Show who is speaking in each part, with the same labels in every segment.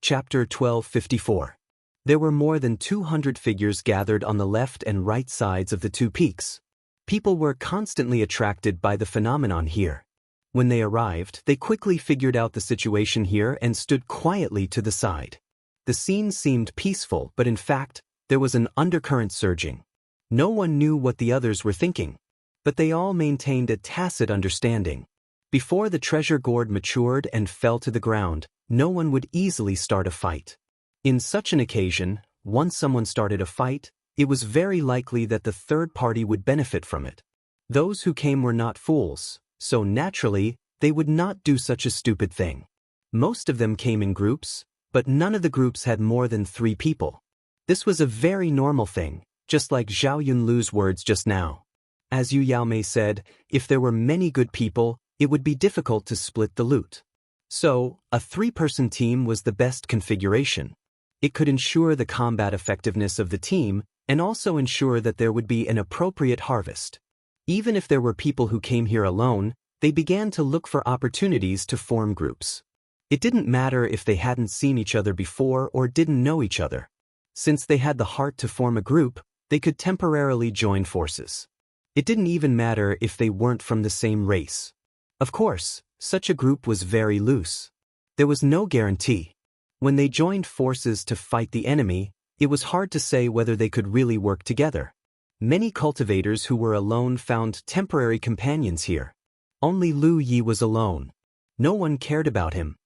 Speaker 1: Chapter 1254. There were more than 200 figures gathered on the left and right sides of the two peaks. People were constantly attracted by the phenomenon here. When they arrived, they quickly figured out the situation here and stood quietly to the side. The scene seemed peaceful, but in fact, there was an undercurrent surging. No one knew what the others were thinking, but they all maintained a tacit understanding. Before the treasure gourd matured and fell to the ground, no one would easily start a fight. In such an occasion, once someone started a fight, it was very likely that the third party would benefit from it. Those who came were not fools, so naturally, they would not do such a stupid thing. Most of them came in groups, but none of the groups had more than 3 people. This was a very normal thing, just like Zhao Yunlu's words just now. As Yu Yaomei said, if there were many good people, it would be difficult to split the loot. So, a 3-person team was the best configuration. It could ensure the combat effectiveness of the team and also ensure that there would be an appropriate harvest. Even if there were people who came here alone, they began to look for opportunities to form groups. It didn't matter if they hadn't seen each other before or didn't know each other. Since they had the heart to form a group, they could temporarily join forces. It didn't even matter if they weren't from the same race. Of course, such a group was very loose. There was no guarantee. When they joined forces to fight the enemy, it was hard to say whether they could really work together. Many cultivators who were alone found temporary companions here. Only Lu Yi was alone. No one cared about him.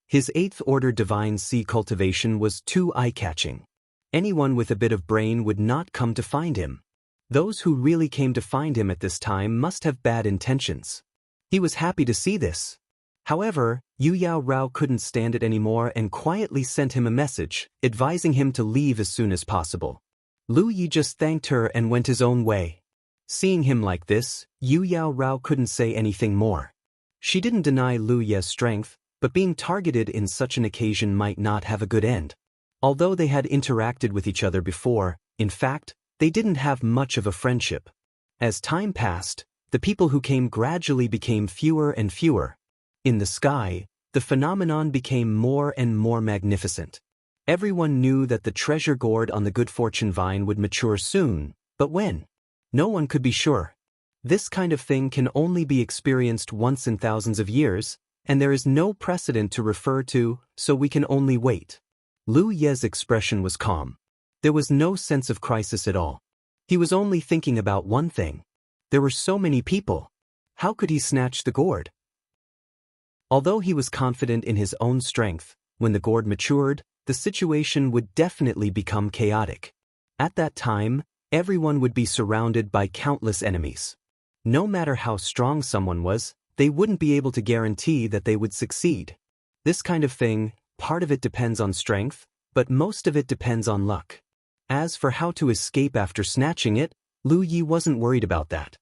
Speaker 1: His 8th order divine sea cultivation was too eye-catching. Anyone with a bit of brain would not come to find him. Those who really came to find him at this time must have bad intentions. He was happy to see this. However, Yu Yao Rao couldn't stand it anymore and quietly sent him a message, advising him to leave as soon as possible. Lu Yi just thanked her and went his own way. Seeing him like this, Yu Yao Rao couldn't say anything more. She didn't deny Lu Ye's strength, but being targeted in such an occasion might not have a good end. Although they had interacted with each other before, in fact, they didn't have much of a friendship. As time passed, the people who came gradually became fewer and fewer. In the sky, the phenomenon became more and more magnificent. Everyone knew that the treasure gourd on the good fortune vine would mature soon, but when? No one could be sure. This kind of thing can only be experienced once in thousands of years, and there is no precedent to refer to, so we can only wait. Lu Ye's expression was calm. There was no sense of crisis at all. He was only thinking about one thing. There were so many people. How could he snatch the gourd? Although he was confident in his own strength, when the gourd matured, the situation would definitely become chaotic. At that time, everyone would be surrounded by countless enemies. No matter how strong someone was, they wouldn't be able to guarantee that they would succeed. This kind of thing, part of it depends on strength, but most of it depends on luck. As for how to escape after snatching it, Lu Yi wasn't worried about that.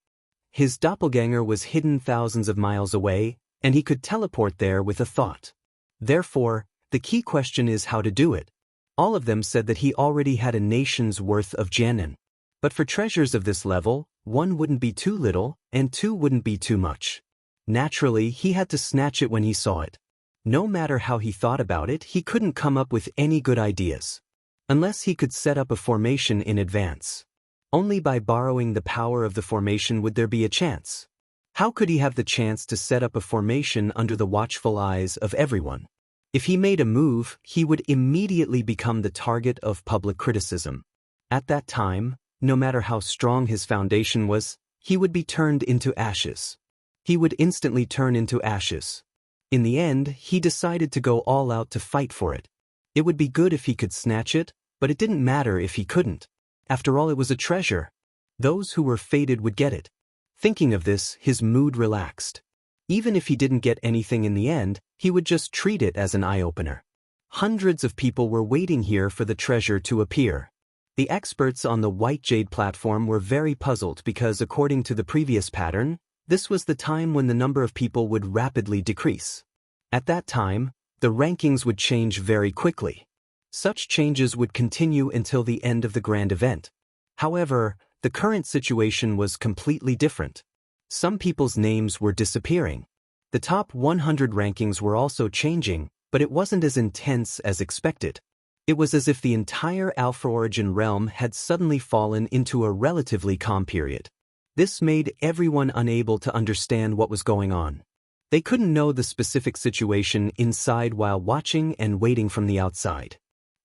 Speaker 1: His doppelganger was hidden thousands of miles away, and he could teleport there with a thought. Therefore, the key question is how to do it. All of them said that he already had a nation's worth of jianan. But for treasures of this level, 1 wouldn't be too little, and 2 wouldn't be too much. Naturally, he had to snatch it when he saw it. No matter how he thought about it, he couldn't come up with any good ideas. Unless he could set up a formation in advance. Only by borrowing the power of the formation would there be a chance. How could he have the chance to set up a formation under the watchful eyes of everyone? If he made a move, he would immediately become the target of public criticism. At that time, no matter how strong his foundation was, he would be turned into ashes. He would instantly turn into ashes. In the end, he decided to go all out to fight for it. It would be good if he could snatch it, but it didn't matter if he couldn't. After all, it was a treasure. Those who were fated would get it. Thinking of this, his mood relaxed. Even if he didn't get anything in the end, he would just treat it as an eye-opener. Hundreds of people were waiting here for the treasure to appear. The experts on the White Jade platform were very puzzled because according to the previous pattern, this was the time when the number of people would rapidly decrease. At that time, the rankings would change very quickly. Such changes would continue until the end of the grand event. However, the current situation was completely different. Some people's names were disappearing. The top 100 rankings were also changing, but it wasn't as intense as expected. It was as if the entire Alpha Origin realm had suddenly fallen into a relatively calm period. This made everyone unable to understand what was going on. They couldn't know the specific situation inside while watching and waiting from the outside.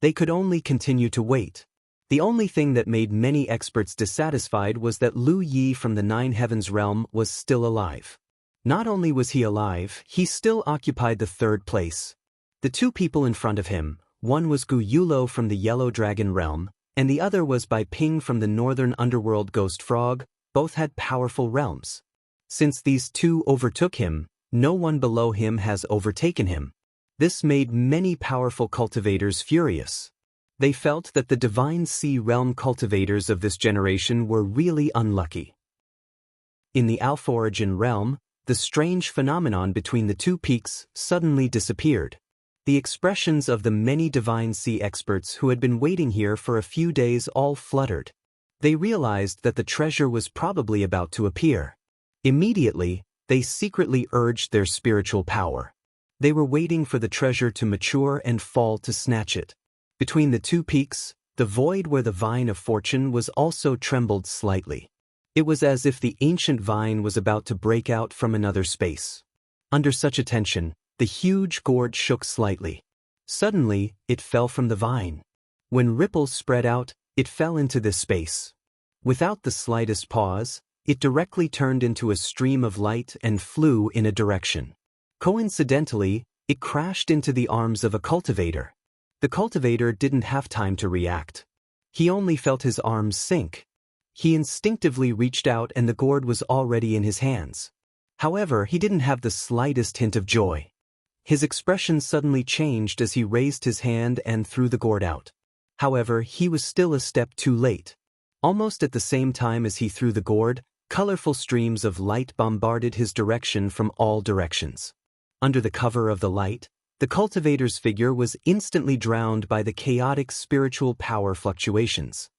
Speaker 1: They could only continue to wait. The only thing that made many experts dissatisfied was that Lu Yi from the Nine Heavens realm was still alive. Not only was he alive, he still occupied the third place. The two people in front of him, one was Gu Yulo from the Yellow Dragon realm, and the other was Bai Ping from the Northern Underworld Ghost Frog. Both had powerful realms. Since these two overtook him, no one below him has overtaken him. This made many powerful cultivators furious. They felt that the Divine Sea Realm cultivators of this generation were really unlucky. In the Alpha Origin realm, the strange phenomenon between the two peaks suddenly disappeared. The expressions of the many Divine Sea experts who had been waiting here for a few days all fluttered. They realized that the treasure was probably about to appear. Immediately, they secretly urged their spiritual power. They were waiting for the treasure to mature and fall to snatch it. Between the two peaks, the void where the vine of fortune was also trembled slightly. It was as if the ancient vine was about to break out from another space. Under such a tension, the huge gourd shook slightly. Suddenly, it fell from the vine. When ripples spread out, it fell into this space. Without the slightest pause, it directly turned into a stream of light and flew in a direction. Coincidentally, it crashed into the arms of a cultivator. The cultivator didn't have time to react. He only felt his arms sink. He instinctively reached out and the gourd was already in his hands. However, he didn't have the slightest hint of joy. His expression suddenly changed as he raised his hand and threw the gourd out. However, he was still a step too late. Almost at the same time as he threw the gourd, colorful streams of light bombarded his direction from all directions. Under the cover of the light, the cultivator's figure was instantly drowned by the chaotic spiritual power fluctuations.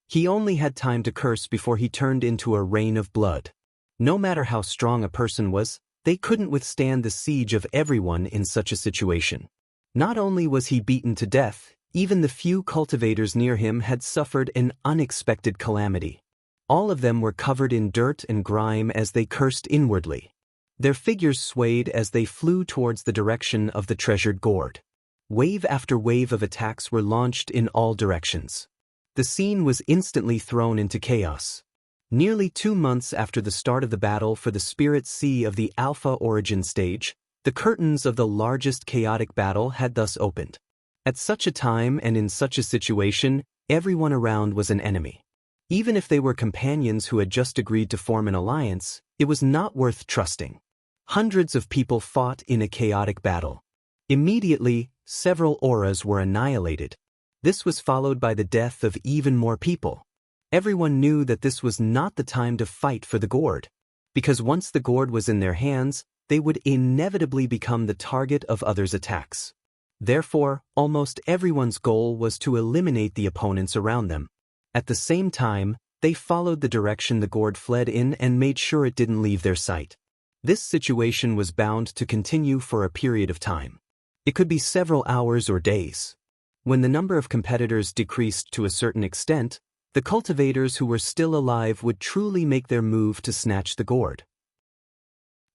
Speaker 1: He only had time to curse before he turned into a rain of blood. No matter how strong a person was, they couldn't withstand the siege of everyone in such a situation. Not only was he beaten to death, even the few cultivators near him had suffered an unexpected calamity. All of them were covered in dirt and grime as they cursed inwardly. Their figures swayed as they flew towards the direction of the treasured gourd. Wave after wave of attacks were launched in all directions. The scene was instantly thrown into chaos. Nearly 2 months after the start of the battle for the Spirit Sea of the Alpha Origin stage, the curtains of the largest chaotic battle had thus opened. At such a time and in such a situation, everyone around was an enemy. Even if they were companions who had just agreed to form an alliance, it was not worth trusting. Hundreds of people fought in a chaotic battle. Immediately, several auras were annihilated. This was followed by the death of even more people. Everyone knew that this was not the time to fight for the gourd, because once the gourd was in their hands, they would inevitably become the target of others' attacks. Therefore, almost everyone's goal was to eliminate the opponents around them. At the same time, they followed the direction the gourd fled in and made sure it didn't leave their sight. This situation was bound to continue for a period of time. It could be several hours or days. When the number of competitors decreased to a certain extent, the cultivators who were still alive would truly make their move to snatch the gourd.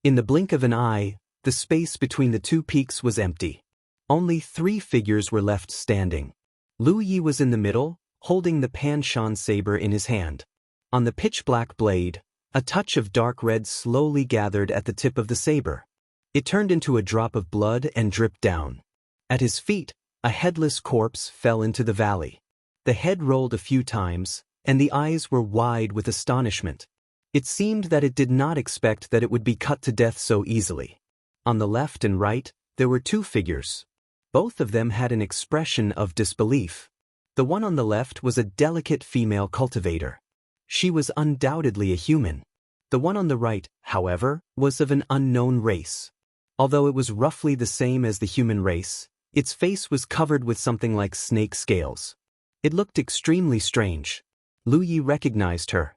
Speaker 1: In the blink of an eye, the space between the two peaks was empty. Only 3 figures were left standing. Lu Yi was in the middle, holding the Panshan saber in his hand. On the pitch-black blade, a touch of dark red slowly gathered at the tip of the saber. It turned into a drop of blood and dripped down. At his feet, a headless corpse fell into the valley. The head rolled a few times, and the eyes were wide with astonishment. It seemed that it did not expect that it would be cut to death so easily. On the left and right, there were 2 figures. Both of them had an expression of disbelief. The one on the left was a delicate female cultivator. She was undoubtedly a human. The one on the right, however, was of an unknown race. Although it was roughly the same as the human race, its face was covered with something like snake scales. It looked extremely strange. Lu Yi recognized her.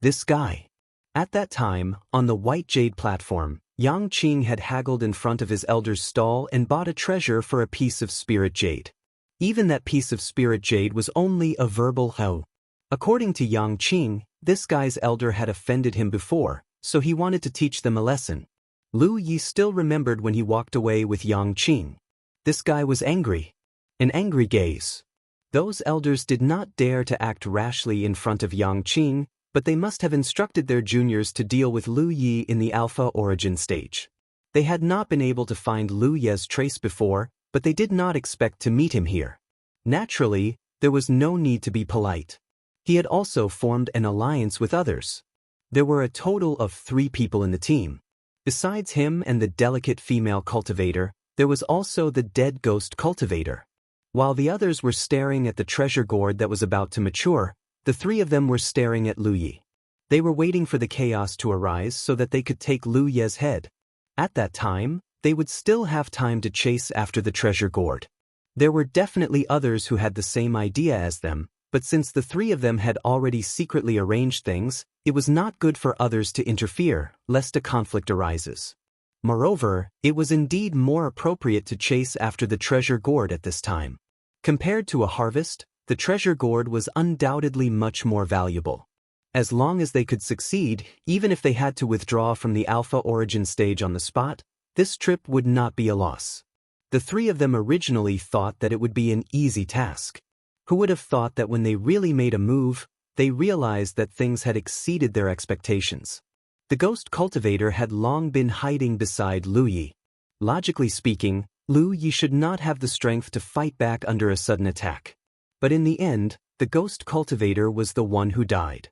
Speaker 1: This guy. At that time, on the white jade platform, Yang Qing had haggled in front of his elder's stall and bought a treasure for a piece of spirit jade. Even that piece of spirit jade was only a verbal hoe. According to Yang Qing, this guy's elder had offended him before, so he wanted to teach them a lesson. Lu Yi still remembered when he walked away with Yang Qing. This guy was angry. An angry gaze. Those elders did not dare to act rashly in front of Yang Qing, but they must have instructed their juniors to deal with Lu Yi in the alpha origin stage. They had not been able to find Lu Ye's trace before, but they did not expect to meet him here. Naturally, there was no need to be polite. He had also formed an alliance with others. There were a total of 3 people in the team. Besides him and the delicate female cultivator, there was also the dead ghost cultivator. While the others were staring at the treasure gourd that was about to mature, the 3 of them were staring at Lu Yi. They were waiting for the chaos to arise so that they could take Lu Ye's head. At that time, they would still have time to chase after the treasure gourd. There were definitely others who had the same idea as them, but since the 3 of them had already secretly arranged things, it was not good for others to interfere, lest a conflict arises. Moreover, it was indeed more appropriate to chase after the treasure gourd at this time. Compared to a harvest, the treasure gourd was undoubtedly much more valuable. As long as they could succeed, even if they had to withdraw from the alpha origin stage on the spot, this trip would not be a loss. The 3 of them originally thought that it would be an easy task. Who would have thought that when they really made a move, they realized that things had exceeded their expectations. The ghost cultivator had long been hiding beside Lu Yi. Logically speaking, Lu Yi should not have the strength to fight back under a sudden attack. But in the end, the ghost cultivator was the one who died.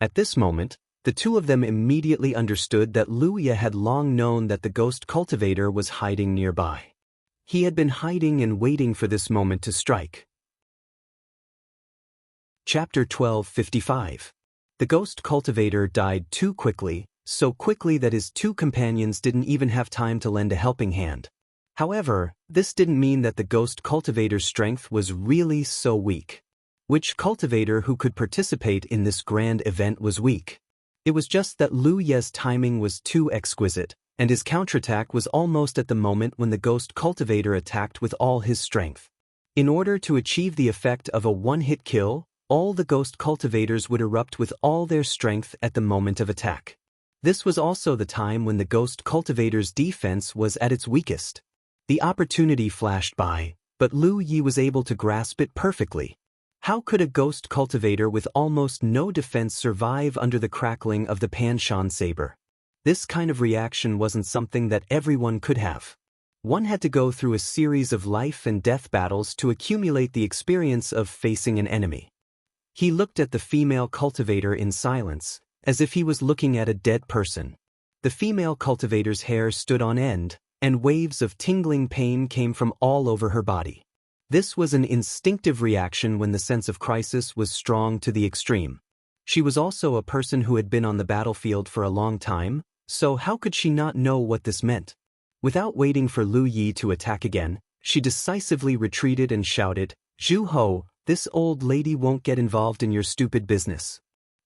Speaker 1: At this moment, the 2 of them immediately understood that Lu Yi had long known that the ghost cultivator was hiding nearby. He had been hiding and waiting for this moment to strike. Chapter 12:55. The ghost cultivator died too quickly, so quickly that his 2 companions didn't even have time to lend a helping hand. However, this didn't mean that the ghost cultivator's strength was really so weak. Which cultivator who could participate in this grand event was weak? It was just that Lu Ye's timing was too exquisite, and his counterattack was almost at the moment when the ghost cultivator attacked with all his strength. In order to achieve the effect of a one-hit kill, all the ghost cultivators would erupt with all their strength at the moment of attack. This was also the time when the ghost cultivator's defense was at its weakest. The opportunity flashed by, but Lu Yi was able to grasp it perfectly. How could a ghost cultivator with almost no defense survive under the crackling of the Panshan saber? This kind of reaction wasn't something that everyone could have. One had to go through a series of life and death battles to accumulate the experience of facing an enemy. He looked at the female cultivator in silence, as if he was looking at a dead person. The female cultivator's hair stood on end, and waves of tingling pain came from all over her body. This was an instinctive reaction when the sense of crisis was strong to the extreme. She was also a person who had been on the battlefield for a long time, so how could she not know what this meant? Without waiting for Lu Yi to attack again, she decisively retreated and shouted, "Zhu Ho, this old lady won't get involved in your stupid business."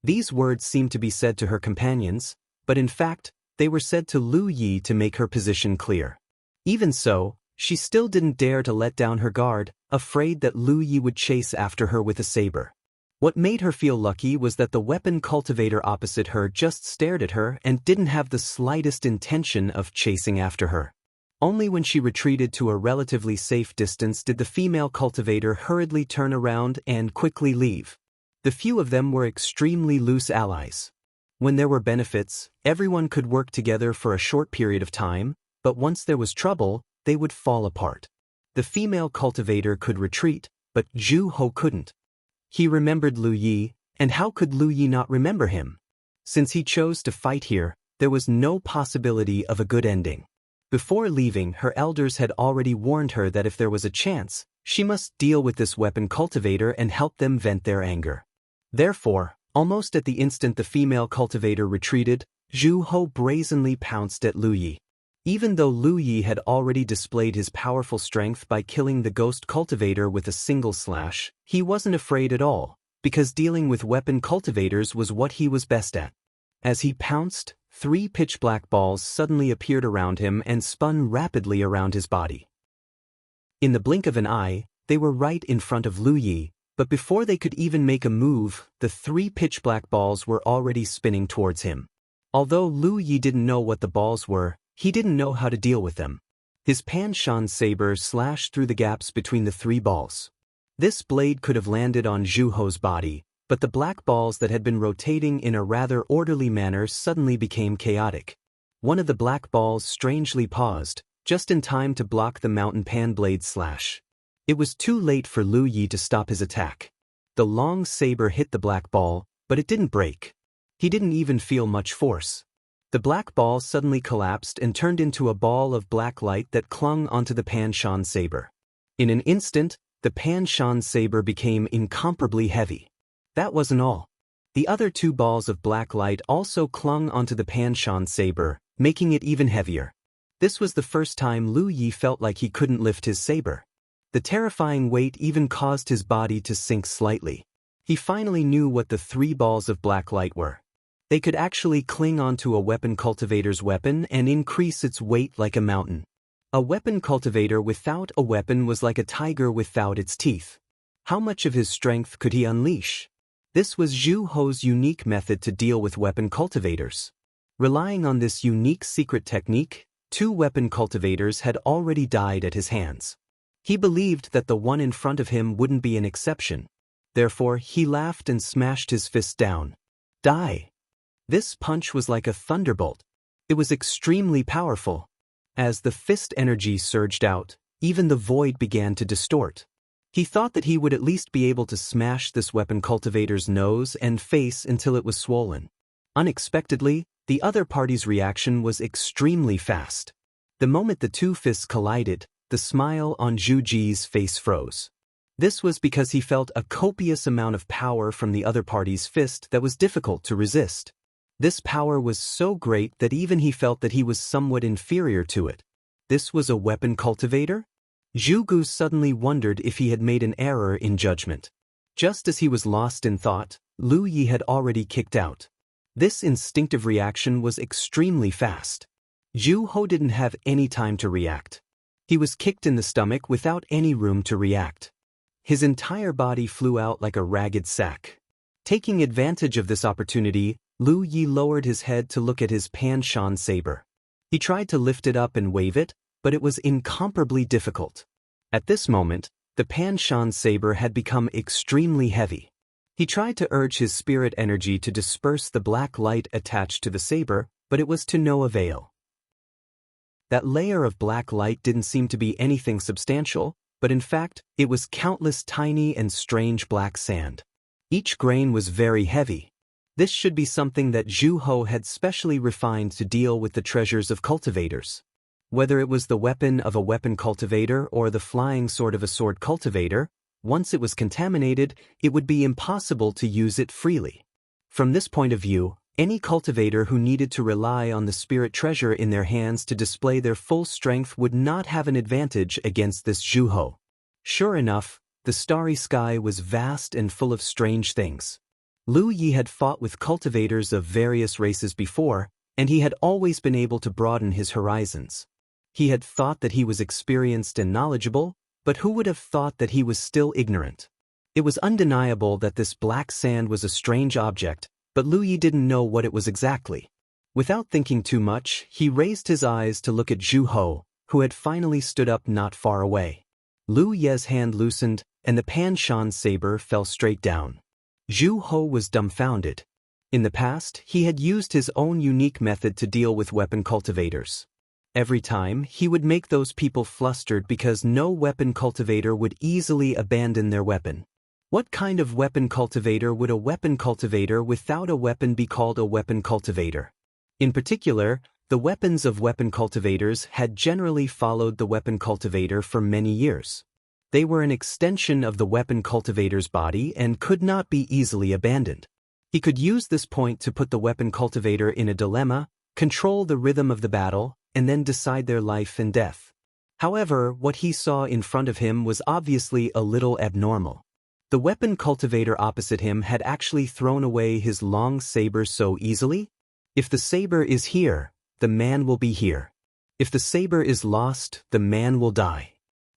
Speaker 1: These words seemed to be said to her companions, but in fact, they were said to Lu Yi to make her position clear. Even so, she still didn't dare to let down her guard, afraid that Lu Yi would chase after her with a saber. What made her feel lucky was that the weapon cultivator opposite her just stared at her and didn't have the slightest intention of chasing after her. Only when she retreated to a relatively safe distance did the female cultivator hurriedly turn around and quickly leave. The few of them were extremely loose allies. When there were benefits, everyone could work together for a short period of time, but once there was trouble, they would fall apart. The female cultivator could retreat, but Zhu Ho couldn't. He remembered Lu Yi, and how could Lu Yi not remember him? Since he chose to fight here, there was no possibility of a good ending. Before leaving, her elders had already warned her that if there was a chance, she must deal with this weapon cultivator and help them vent their anger. Therefore, almost at the instant the female cultivator retreated, Zhu Ho brazenly pounced at Lu Yi. Even though Lu Yi had already displayed his powerful strength by killing the ghost cultivator with a single slash, he wasn't afraid at all, because dealing with weapon cultivators was what he was best at. As he pounced, 3 pitch-black balls suddenly appeared around him and spun rapidly around his body. In the blink of an eye, they were right in front of Lu Yi, but before they could even make a move, the 3 pitch-black balls were already spinning towards him. Although Lu Yi didn't know what the balls were, he didn't know how to deal with them. His Pan-Shan saber slashed through the gaps between the 3 balls. This blade could have landed on Zhu Hou's body, but the black balls that had been rotating in a rather orderly manner suddenly became chaotic. One of the black balls strangely paused, just in time to block the mountain pan blade slash. It was too late for Lu Yi to stop his attack. The long saber hit the black ball, but it didn't break. He didn't even feel much force. The black ball suddenly collapsed and turned into a ball of black light that clung onto the Pan-Shan saber. In an instant, the Pan-Shan saber became incomparably heavy. That wasn't all. The other 2 balls of black light also clung onto the Pan-Shan saber, making it even heavier. This was the first time Lu Yi felt like he couldn't lift his saber. The terrifying weight even caused his body to sink slightly. He finally knew what the 3 balls of black light were. They could actually cling onto a weapon cultivator's weapon and increase its weight like a mountain. A weapon cultivator without a weapon was like a tiger without its teeth. How much of his strength could he unleash? This was Zhu Hou's unique method to deal with weapon cultivators. Relying on this unique secret technique, 2 weapon cultivators had already died at his hands. He believed that the one in front of him wouldn't be an exception. Therefore, he laughed and smashed his fist down. Die! This punch was like a thunderbolt. It was extremely powerful. As the fist energy surged out, even the void began to distort. He thought that he would at least be able to smash this weapon cultivator's nose and face until it was swollen. Unexpectedly, the other party's reaction was extremely fast. The moment the 2 fists collided, the smile on Zhu Ji's face froze. This was because he felt a copious amount of power from the other party's fist that was difficult to resist. This power was so great that even he felt that he was somewhat inferior to it. This was a weapon cultivator? Zhu Gu suddenly wondered if he had made an error in judgment. Just as he was lost in thought, Lu Yi had already kicked out. This instinctive reaction was extremely fast. Zhu Hou didn't have any time to react. He was kicked in the stomach without any room to react. His entire body flew out like a ragged sack. Taking advantage of this opportunity, Lu Yi lowered his head to look at his Pan-Shan saber. He tried to lift it up and wave it, but it was incomparably difficult. At this moment, the Pan-Shan saber had become extremely heavy. He tried to urge his spirit energy to disperse the black light attached to the saber, but it was to no avail. That layer of black light didn't seem to be anything substantial, but in fact, it was countless tiny and strange black sand. Each grain was very heavy. This should be something that Zhu Hou had specially refined to deal with the treasures of cultivators. Whether it was the weapon of a weapon cultivator or the flying sword of a sword cultivator, once it was contaminated, it would be impossible to use it freely. From this point of view, any cultivator who needed to rely on the spirit treasure in their hands to display their full strength would not have an advantage against this Zhu Hou. Sure enough, the starry sky was vast and full of strange things. Lu Yi had fought with cultivators of various races before, and he had always been able to broaden his horizons. He had thought that he was experienced and knowledgeable, but who would have thought that he was still ignorant? It was undeniable that this black sand was a strange object, but Lu Yi didn't know what it was exactly. Without thinking too much, he raised his eyes to look at Zhu Hou, who had finally stood up not far away. Lu Ye's hand loosened, and the Pan-Shan saber fell straight down. Zhu Hou was dumbfounded. In the past, he had used his own unique method to deal with weapon cultivators. Every time, he would make those people flustered because no weapon cultivator would easily abandon their weapon. What kind of weapon cultivator would a weapon cultivator without a weapon be called a weapon cultivator? In particular, the weapons of weapon cultivators had generally followed the weapon cultivator for many years. They were an extension of the weapon cultivator's body and could not be easily abandoned. He could use this point to put the weapon cultivator in a dilemma, control the rhythm of the battle, and then decide their life and death. However, what he saw in front of him was obviously a little abnormal. The weapon cultivator opposite him had actually thrown away his long saber so easily. If the saber is here, the man will be here. If the saber is lost, the man will die.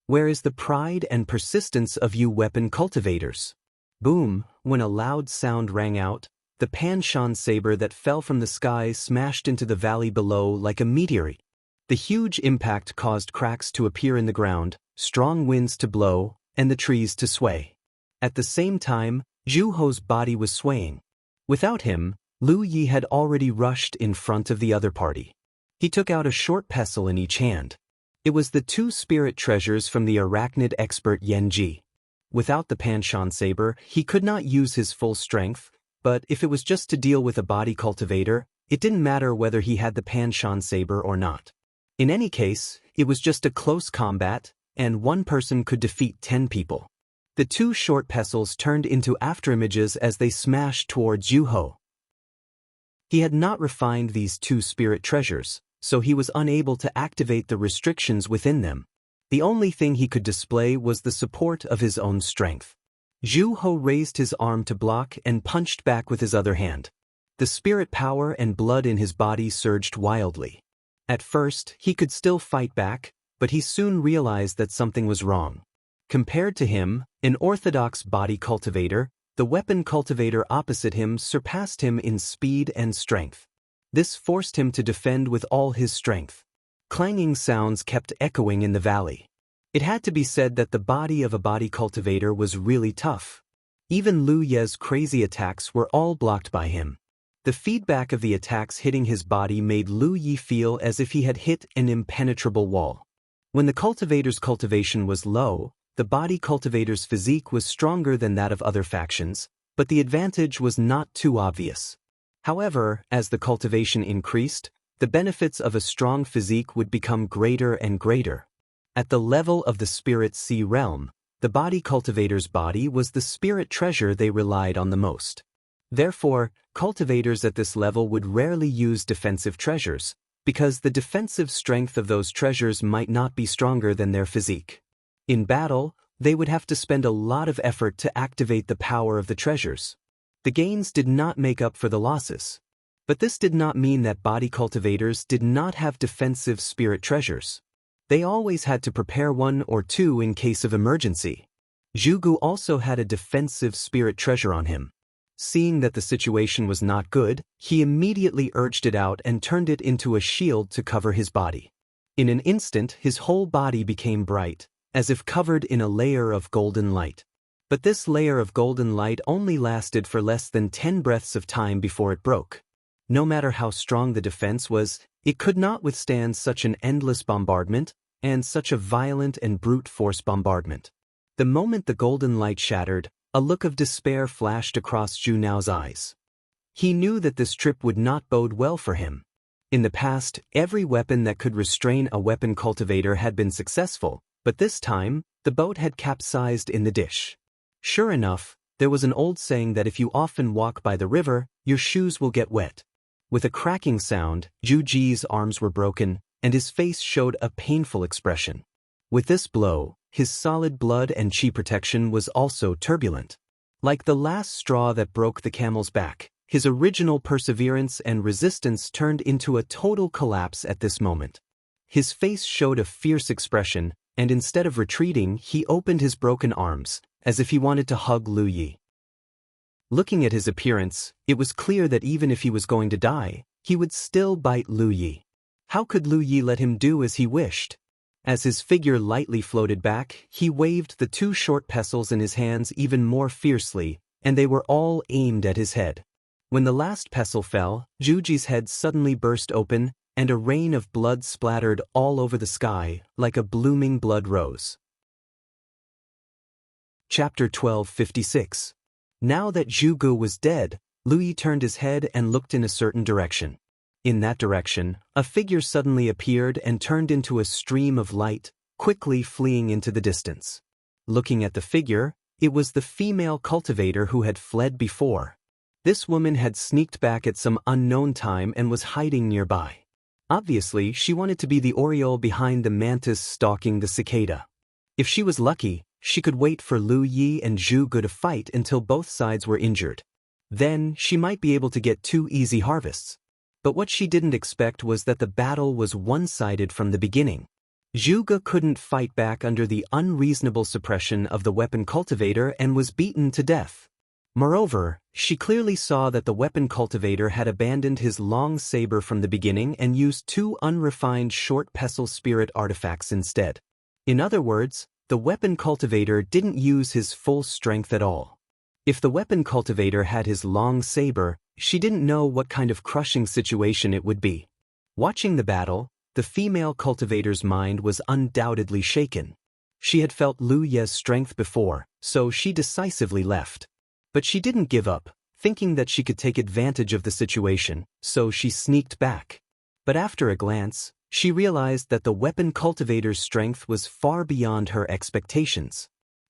Speaker 1: Where is the pride and persistence of you weapon cultivators? Boom, when a loud sound rang out, the Panshan saber that fell from the sky smashed into the valley below like a meteorite. The huge impact caused cracks to appear in the ground, strong winds to blow, and the trees to sway. At the same time, Zhuho's body was swaying. Without him, Lu Yi had already rushed in front of the other party. He took out a short pestle in each hand. It was the 2 spirit treasures from the arachnid expert Yan Ji. Without the Panshan saber, he could not use his full strength, but if it was just to deal with a body cultivator, it didn't matter whether he had the Panshan saber or not. In any case, it was just a close combat, and one person could defeat 10 people. The 2 short pestles turned into afterimages as they smashed towards Zhuho. He had not refined these 2 spirit treasures, so he was unable to activate the restrictions within them. The only thing he could display was the support of his own strength. Zhuho raised his arm to block and punched back with his other hand. The spirit power and blood in his body surged wildly. At first, he could still fight back, but he soon realized that something was wrong. Compared to him, an orthodox body cultivator, the weapon cultivator opposite him surpassed him in speed and strength. This forced him to defend with all his strength. Clanging sounds kept echoing in the valley. It had to be said that the body of a body cultivator was really tough. Even Lu Ye's crazy attacks were all blocked by him. The feedback of the attacks hitting his body made Lu Yi feel as if he had hit an impenetrable wall. When the cultivator's cultivation was low, the body cultivator's physique was stronger than that of other factions, but the advantage was not too obvious. However, as the cultivation increased, the benefits of a strong physique would become greater and greater. At the level of the Spirit Sea realm, the body cultivator's body was the spirit treasure they relied on the most. Therefore, cultivators at this level would rarely use defensive treasures, because the defensive strength of those treasures might not be stronger than their physique. In battle, they would have to spend a lot of effort to activate the power of the treasures. The gains did not make up for the losses. But this did not mean that body cultivators did not have defensive spirit treasures. They always had to prepare 1 or 2 in case of emergency. Jianghu also had a defensive spirit treasure on him. Seeing that the situation was not good, he immediately urged it out and turned it into a shield to cover his body. In an instant, his whole body became bright, as if covered in a layer of golden light. But this layer of golden light only lasted for less than 10 breaths of time before it broke. No matter how strong the defense was, it could not withstand such an endless bombardment and such a violent and brute force bombardment. The moment the golden light shattered, a look of despair flashed across Zhu Nao's eyes. He knew that this trip would not bode well for him. In the past, every weapon that could restrain a weapon cultivator had been successful, but this time, the boat had capsized in the dish. Sure enough, there was an old saying that if you often walk by the river, your shoes will get wet. With a cracking sound, Zhu Ji's arms were broken, and his face showed a painful expression. With this blow, his solid blood and chi protection was also turbulent. Like the last straw that broke the camel's back, his original perseverance and resistance turned into a total collapse at this moment. His face showed a fierce expression, and instead of retreating, he opened his broken arms, as if he wanted to hug Lu Yi. Looking at his appearance, it was clear that even if he was going to die, he would still bite Lu Yi. How could Lu Yi let him do as he wished? As his figure lightly floated back, he waved the 2 short pestles in his hands even more fiercely, and they were all aimed at his head. When the last pestle fell, Zhu Ji's head suddenly burst open, and a rain of blood splattered all over the sky, like a blooming blood rose. Chapter 1256. Now that Jianghu was dead, Lu Yi turned his head and looked in a certain direction. In that direction, a figure suddenly appeared and turned into a stream of light, quickly fleeing into the distance. Looking at the figure, it was the female cultivator who had fled before. This woman had sneaked back at some unknown time and was hiding nearby. Obviously, she wanted to be the oriole behind the mantis stalking the cicada. If she was lucky, she could wait for Lu Yi and Jianghu to fight until both sides were injured. Then, she might be able to get 2 easy harvests. But what she didn't expect was that the battle was one-sided from the beginning. Jianghu couldn't fight back under the unreasonable suppression of the weapon cultivator and was beaten to death. Moreover, she clearly saw that the weapon cultivator had abandoned his long saber from the beginning and used two unrefined short pestle spirit artifacts instead. In other words, the weapon cultivator didn't use his full strength at all. If the weapon cultivator had his long saber, she didn't know what kind of crushing situation it would be. Watching the battle, the female cultivator's mind was undoubtedly shaken. She had felt Lu Ye's strength before, so she decisively left. But she didn't give up, thinking that she could take advantage of the situation, so she sneaked back. But after a glance, she realized that the weapon cultivator's strength was far beyond her expectations.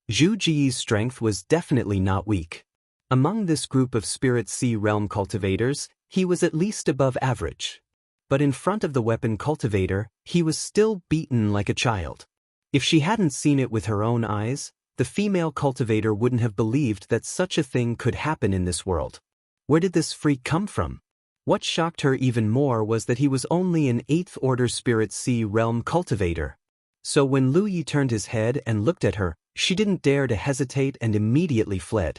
Speaker 1: Zhu Ji's strength was definitely not weak. Among this group of Spirit Sea Realm cultivators, he was at least above average. But in front of the weapon cultivator, he was still beaten like a child. If she hadn't seen it with her own eyes, the female cultivator wouldn't have believed that such a thing could happen in this world. Where did this freak come from? What shocked her even more was that he was only an 8th Order Spirit Sea Realm cultivator. So when Lu Yi turned his head and looked at her, she didn't dare to hesitate and immediately fled.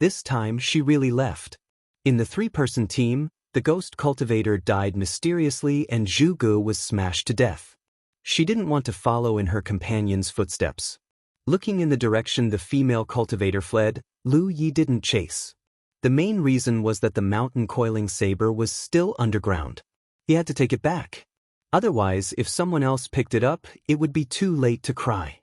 Speaker 1: This time she really left. In the 3-person team, the ghost cultivator died mysteriously and Jianghu was smashed to death. She didn't want to follow in her companion's footsteps. Looking in the direction the female cultivator fled, Lu Yi didn't chase. The main reason was that the mountain coiling saber was still underground. He had to take it back. Otherwise, if someone else picked it up, it would be too late to cry.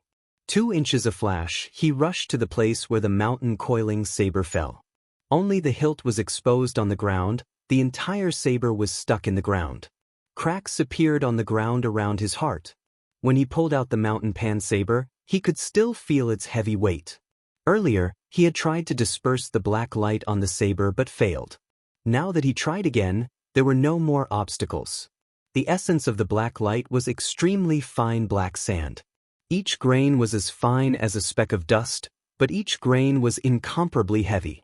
Speaker 1: 2 inches of flash, he rushed to the place where the mountain coiling saber fell. Only the hilt was exposed on the ground, the entire saber was stuck in the ground. Cracks appeared on the ground around his heart. When he pulled out the mountain pan saber, he could still feel its heavy weight. Earlier, he had tried to disperse the black light on the saber but failed. Now that he tried again, there were no more obstacles. The essence of the black light was extremely fine black sand. Each grain was as fine as a speck of dust, but each grain was incomparably heavy.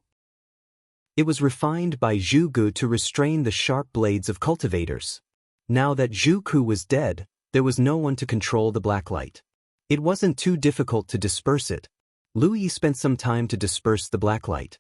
Speaker 1: It was refined by Jianghu to restrain the sharp blades of cultivators. Now that Jianghu was dead, there was no one to control the black light. It wasn't too difficult to disperse it. Lu Yi spent some time to disperse the blacklight.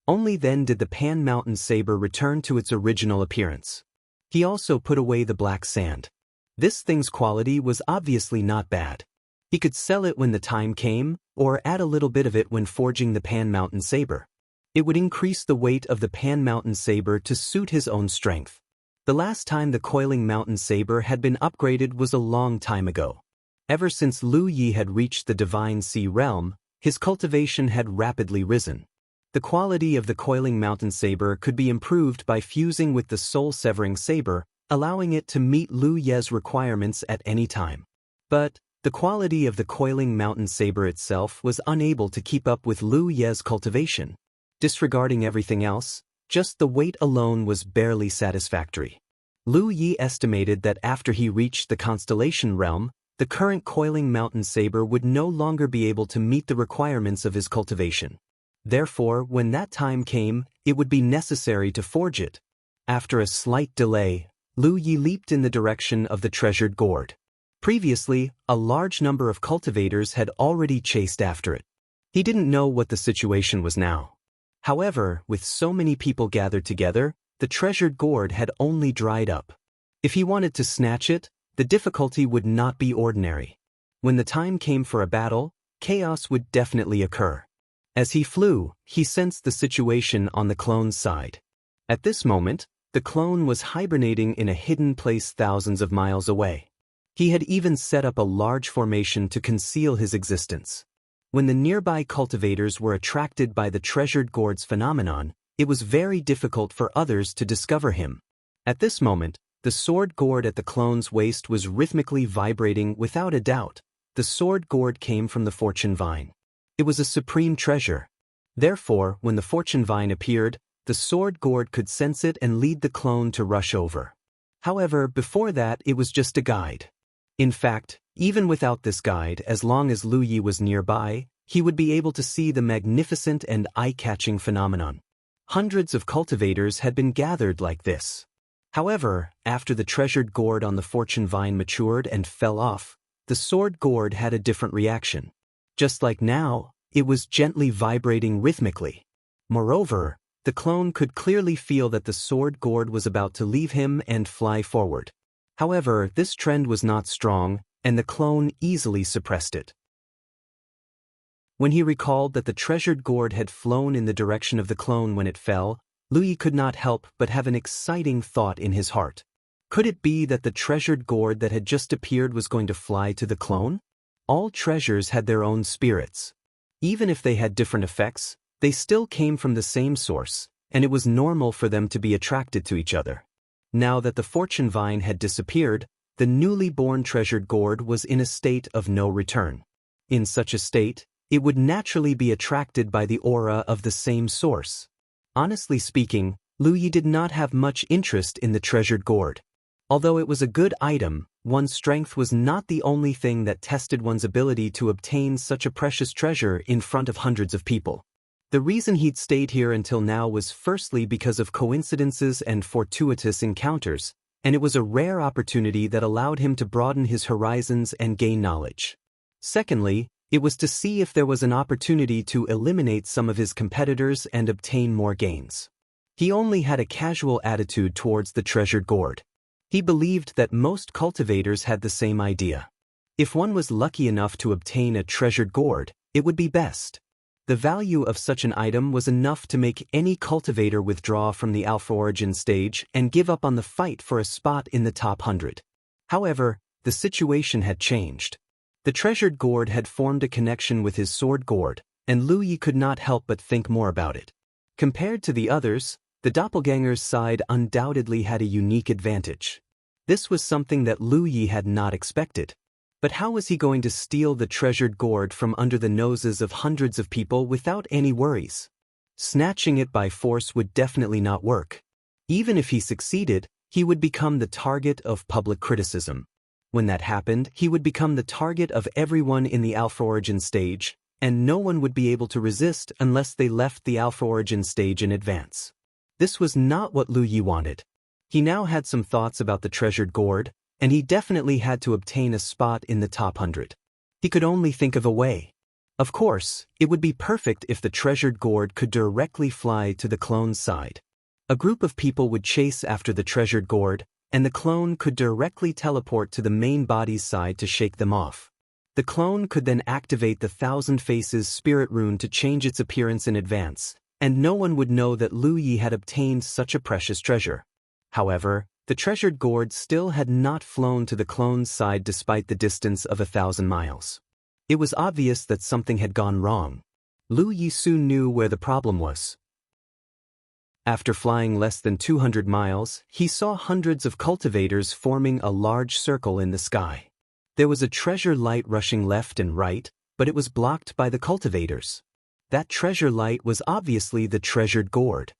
Speaker 1: Only then did the Pan Mountain saber return to its original appearance. He also put away the black sand. This thing's quality was obviously not bad. He could sell it when the time came, or add a little bit of it when forging the Pan Mountain saber. It would increase the weight of the Pan Mountain saber to suit his own strength. The last time the Coiling Mountain saber had been upgraded was a long time ago. Ever since Lu Yi had reached the Divine Sea Realm, his cultivation had rapidly risen. The quality of the Coiling Mountain saber could be improved by fusing with the Soul-Severing saber, allowing it to meet Lu Ye's requirements at any time. But the quality of the Coiling Mountain saber itself was unable to keep up with Lu Ye's cultivation. Disregarding everything else, just the weight alone was barely satisfactory. Lu Yi estimated that after he reached the Constellation Realm, the current Coiling Mountain saber would no longer be able to meet the requirements of his cultivation. Therefore, when that time came, it would be necessary to forge it. After a slight delay, Lu Yi leaped in the direction of the treasured gourd. Previously, a large number of cultivators had already chased after it. He didn't know what the situation was now. However, with so many people gathered together, the treasured gourd had only dried up. If he wanted to snatch it, the difficulty would not be ordinary. When the time came for a battle, chaos would definitely occur. As he flew, he sensed the situation on the clone's side. At this moment, the clone was hibernating in a hidden place thousands of miles away. He had even set up a large formation to conceal his existence. When the nearby cultivators were attracted by the treasured gourd's phenomenon, it was very difficult for others to discover him. At this moment, the sword gourd at the clone's waist was rhythmically vibrating without a doubt. The sword gourd came from the fortune vine. It was a supreme treasure. Therefore, when the fortune vine appeared, the sword gourd could sense it and lead the clone to rush over. However, before that, it was just a guide. In fact, even without this guide, as long as Lu Yi was nearby, he would be able to see the magnificent and eye-catching phenomenon. Hundreds of cultivators had been gathered like this. However, after the treasured gourd on the fortune vine matured and fell off, the sword gourd had a different reaction. Just like now, it was gently vibrating rhythmically. Moreover, the clone could clearly feel that the sword gourd was about to leave him and fly forward. However, this trend was not strong, and the clone easily suppressed it. When he recalled that the treasured gourd had flown in the direction of the clone when it fell, Louis could not help but have an exciting thought in his heart. Could it be that the treasured gourd that had just appeared was going to fly to the clone? All treasures had their own spirits. Even if they had different effects, they still came from the same source, and it was normal for them to be attracted to each other. Now that the fortune vine had disappeared, the newly born treasured gourd was in a state of no return. In such a state, it would naturally be attracted by the aura of the same source. Honestly speaking, Louis did not have much interest in the treasured gourd. Although it was a good item, one's strength was not the only thing that tested one's ability to obtain such a precious treasure in front of hundreds of people. The reason he'd stayed here until now was firstly because of coincidences and fortuitous encounters, and it was a rare opportunity that allowed him to broaden his horizons and gain knowledge. Secondly, it was to see if there was an opportunity to eliminate some of his competitors and obtain more gains. He only had a casual attitude towards the treasured gourd. He believed that most cultivators had the same idea. If one was lucky enough to obtain a treasured gourd, it would be best. The value of such an item was enough to make any cultivator withdraw from the alpha origin stage and give up on the fight for a spot in the top 100. However, the situation had changed. The treasured gourd had formed a connection with his sword gourd, and Louis could not help but think more about it. Compared to the others, the doppelganger's side undoubtedly had a unique advantage. This was something that Louis had not expected. But how was he going to steal the treasured gourd from under the noses of hundreds of people without any worries? Snatching it by force would definitely not work. Even if he succeeded, he would become the target of public criticism. When that happened, he would become the target of everyone in the alpha origin stage, and no one would be able to resist unless they left the alpha origin stage in advance. This was not what Louis wanted. He now had some thoughts about the treasured gourd, and he definitely had to obtain a spot in the top 100. He could only think of a way. Of course, it would be perfect if the treasured gourd could directly fly to the clone's side. A group of people would chase after the treasured gourd, and the clone could directly teleport to the main body's side to shake them off. The clone could then activate the Thousand Faces spirit rune to change its appearance in advance, and no one would know that Louis had obtained such a precious treasure. However, the treasured gourd still had not flown to the clone's side despite the distance of 1,000 miles. It was obvious that something had gone wrong. Louis soon knew where the problem was. After flying less than 200 miles, he saw hundreds of cultivators forming a large circle in the sky. There was a treasure light rushing left and right, but it was blocked by the cultivators. That treasure light was obviously the treasured gourd.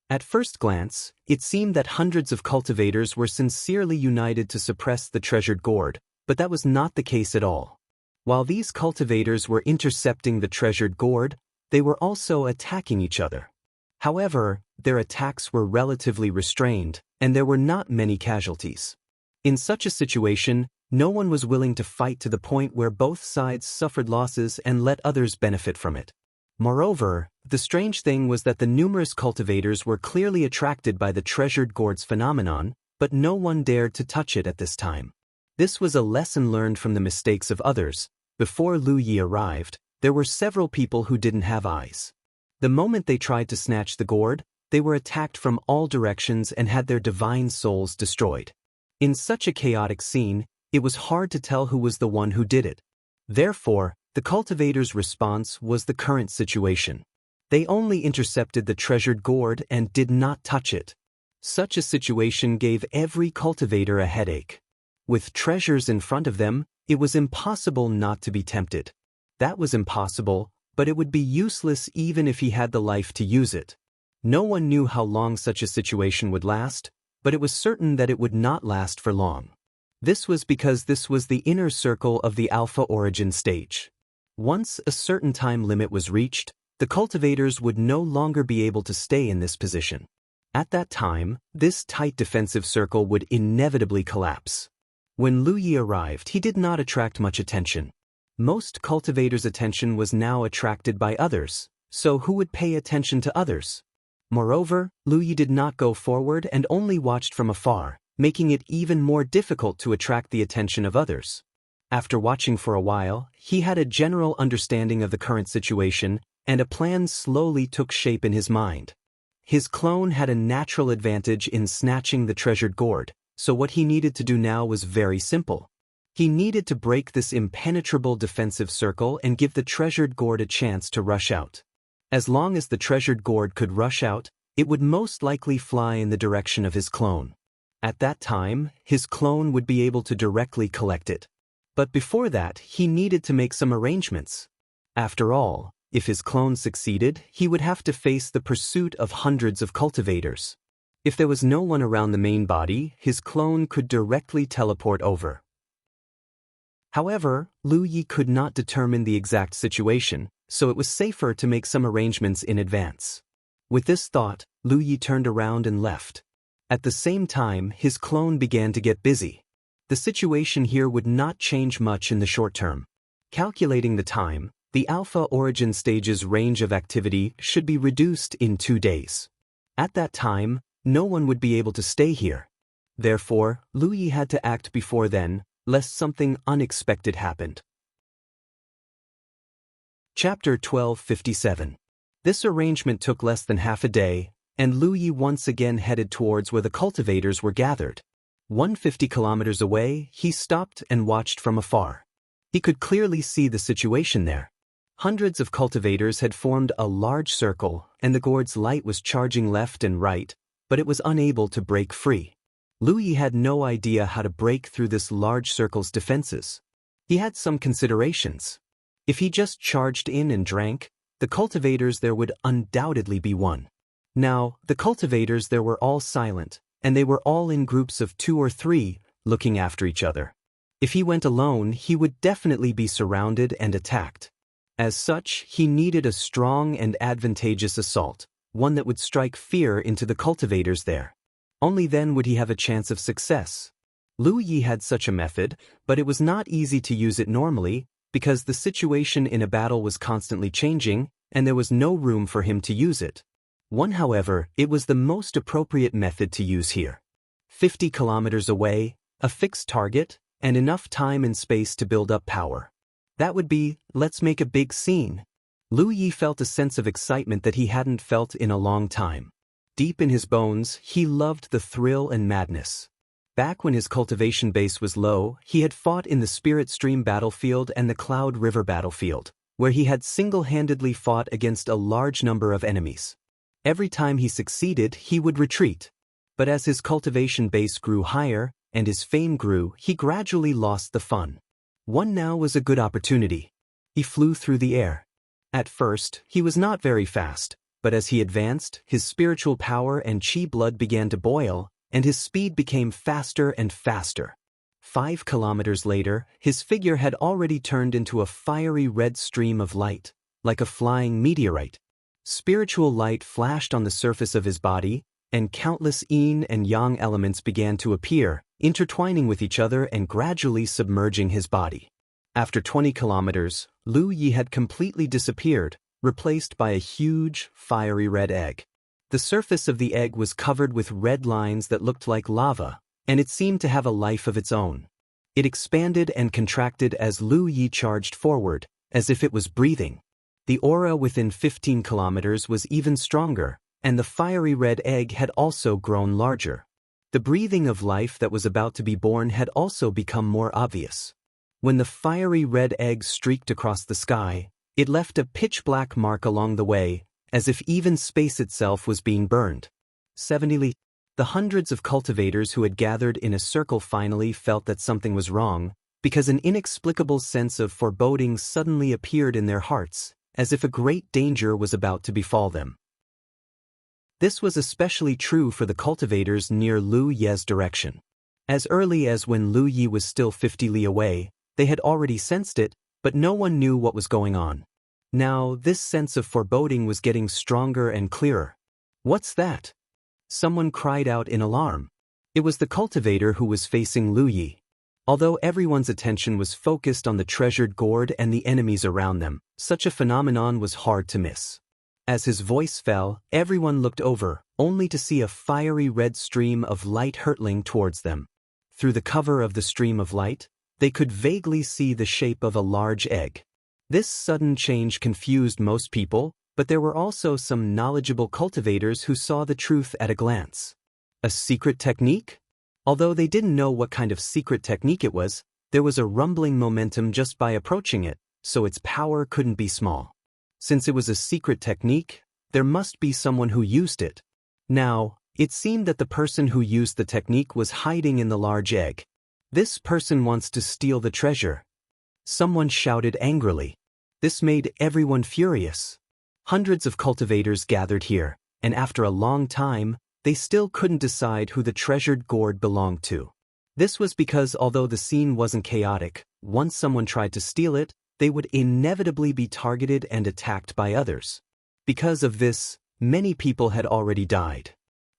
Speaker 1: At first glance, it seemed that hundreds of cultivators were sincerely united to suppress the treasured gourd, but that was not the case at all. While these cultivators were intercepting the treasured gourd, they were also attacking each other. However, their attacks were relatively restrained, and there were not many casualties. In such a situation, no one was willing to fight to the point where both sides suffered losses and let others benefit from it. Moreover, the strange thing was that the numerous cultivators were clearly attracted by the treasured gourd's phenomenon, but no one dared to touch it at this time. This was a lesson learned from the mistakes of others. Before Louis arrived, there were several people who didn't have eyes. The moment they tried to snatch the gourd, they were attacked from all directions and had their divine souls destroyed. In such a chaotic scene, it was hard to tell who was the one who did it. Therefore, the cultivators' response was the current situation. They only intercepted the treasured gourd and did not touch it. Such a situation gave every cultivator a headache. With treasures in front of them, it was impossible not to be tempted. That was impossible, but it would be useless even if he had the life to use it. No one knew how long such a situation would last, but it was certain that it would not last for long. This was because this was the inner circle of the alpha origin stage. Once a certain time limit was reached, the cultivators would no longer be able to stay in this position. At that time, this tight defensive circle would inevitably collapse. When Lu Yi arrived, he did not attract much attention. Most cultivators' attention was now attracted by others, so who would pay attention to others? Moreover, Lu Yi did not go forward and only watched from afar, making it even more difficult to attract the attention of others. After watching for a while, he had a general understanding of the current situation, and a plan slowly took shape in his mind. His clone had a natural advantage in snatching the treasured gourd, so what he needed to do now was very simple. He needed to break this impenetrable defensive circle and give the treasured gourd a chance to rush out. As long as the treasured gourd could rush out, it would most likely fly in the direction of his clone. At that time, his clone would be able to directly collect it. But before that, he needed to make some arrangements. After all, if his clone succeeded, he would have to face the pursuit of hundreds of cultivators. If there was no one around the main body, his clone could directly teleport over. However, Lu Yi could not determine the exact situation, so it was safer to make some arrangements in advance. With this thought, Lu Yi turned around and left. At the same time, his clone began to get busy. The situation here would not change much in the short term. Calculating the time, the Alpha Origin stage's range of activity should be reduced in 2 days. At that time, no one would be able to stay here. Therefore, Lu Yi had to act before then, lest something unexpected happened. Chapter 1257. This arrangement took less than half a day, and Lu Yi once again headed towards where the cultivators were gathered. 150 kilometers away, he stopped and watched from afar. He could clearly see the situation there. Hundreds of cultivators had formed a large circle, and the gourd's light was charging left and right, but it was unable to break free. Lu Yi had no idea how to break through this large circle's defenses. He had some considerations. If he just charged in and drank, the cultivators there would undoubtedly be one. Now, the cultivators there were all silent, and they were all in groups of 2 or 3, looking after each other. If he went alone, he would definitely be surrounded and attacked. As such, he needed a strong and advantageous assault, one that would strike fear into the cultivators there. Only then would he have a chance of success. Lu Yi had such a method, but it was not easy to use it normally, because the situation in a battle was constantly changing, and there was no room for him to use it. However, it was the most appropriate method to use here. 50 kilometers away, a fixed target, and enough time and space to build up power. That would be, let's make a big scene. Lu Yi felt a sense of excitement that he hadn't felt in a long time. Deep in his bones, he loved the thrill and madness. Back when his cultivation base was low, he had fought in the Spirit Stream battlefield and the Cloud River battlefield, where he had single-handedly fought against a large number of enemies. Every time he succeeded, he would retreat. But as his cultivation base grew higher, and his fame grew, he gradually lost the fun. One now was a good opportunity. He flew through the air. At first, he was not very fast, but as he advanced, his spiritual power and chi blood began to boil, and his speed became faster and faster. 5 kilometers later, his figure had already turned into a fiery red stream of light, like a flying meteorite. Spiritual light flashed on the surface of his body, and countless yin and yang elements began to appear, intertwining with each other and gradually submerging his body. After 20 kilometers, Lu Yi had completely disappeared, replaced by a huge, fiery red egg. The surface of the egg was covered with red lines that looked like lava, and it seemed to have a life of its own. It expanded and contracted as Lu Yi charged forward, as if it was breathing. The aura within 15 kilometers was even stronger, and the fiery red egg had also grown larger. The breathing of life that was about to be born had also become more obvious. When the fiery red egg streaked across the sky, it left a pitch-black mark along the way, as if even space itself was being burned. 70. The hundreds of cultivators who had gathered in a circle finally felt that something was wrong, because an inexplicable sense of foreboding suddenly appeared in their hearts, as if a great danger was about to befall them. This was especially true for the cultivators near Lu Ye's direction. As early as when Lu Yi was still 50 li away, they had already sensed it, but no one knew what was going on. Now, this sense of foreboding was getting stronger and clearer. What's that? Someone cried out in alarm. It was the cultivator who was facing Lu Yi. Although everyone's attention was focused on the treasured gourd and the enemies around them, such a phenomenon was hard to miss. As his voice fell, everyone looked over, only to see a fiery red stream of light hurtling towards them. Through the cover of the stream of light, they could vaguely see the shape of a large egg. This sudden change confused most people, but there were also some knowledgeable cultivators who saw the truth at a glance. A secret technique? Although they didn't know what kind of secret technique it was, there was a rumbling momentum just by approaching it, so its power couldn't be small. Since it was a secret technique, there must be someone who used it. Now, it seemed that the person who used the technique was hiding in the large egg. This person wants to steal the treasure. Someone shouted angrily. This made everyone furious. Hundreds of cultivators gathered here, and after a long time, they still couldn't decide who the treasured gourd belonged to. This was because although the scene wasn't chaotic, once someone tried to steal it, they would inevitably be targeted and attacked by others. Because of this, many people had already died.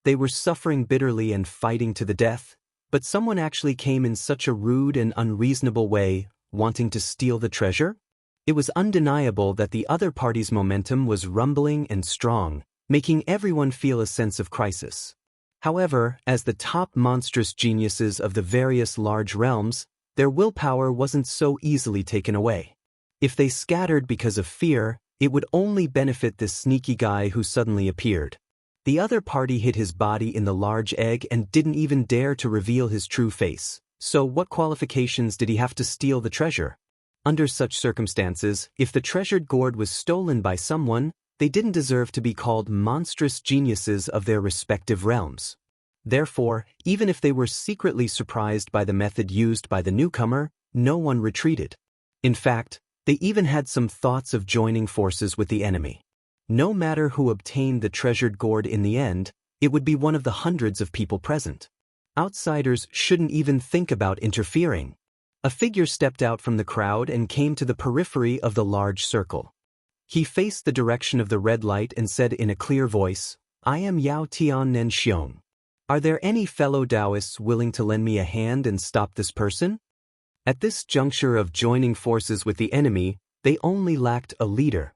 Speaker 1: They were suffering bitterly and fighting to the death, but someone actually came in such a rude and unreasonable way, wanting to steal the treasure? It was undeniable that the other party's momentum was rumbling and strong, making everyone feel a sense of crisis. However, as the top monstrous geniuses of the various large realms, their willpower wasn't so easily taken away. If they scattered because of fear, it would only benefit this sneaky guy who suddenly appeared. The other party hid his body in the large egg and didn't even dare to reveal his true face. So what qualifications did he have to steal the treasure? Under such circumstances, if the treasured gourd was stolen by someone, they didn't deserve to be called monstrous geniuses of their respective realms. Therefore, even if they were secretly surprised by the method used by the newcomer, no one retreated. In fact, they even had some thoughts of joining forces with the enemy. No matter who obtained the treasured gourd in the end, it would be one of the hundreds of people present. Outsiders shouldn't even think about interfering. A figure stepped out from the crowd and came to the periphery of the large circle. He faced the direction of the red light and said in a clear voice, "I am Yao Tian Nen Xiong. Are there any fellow Taoists willing to lend me a hand and stop this person?" At this juncture of joining forces with the enemy, they only lacked a leader.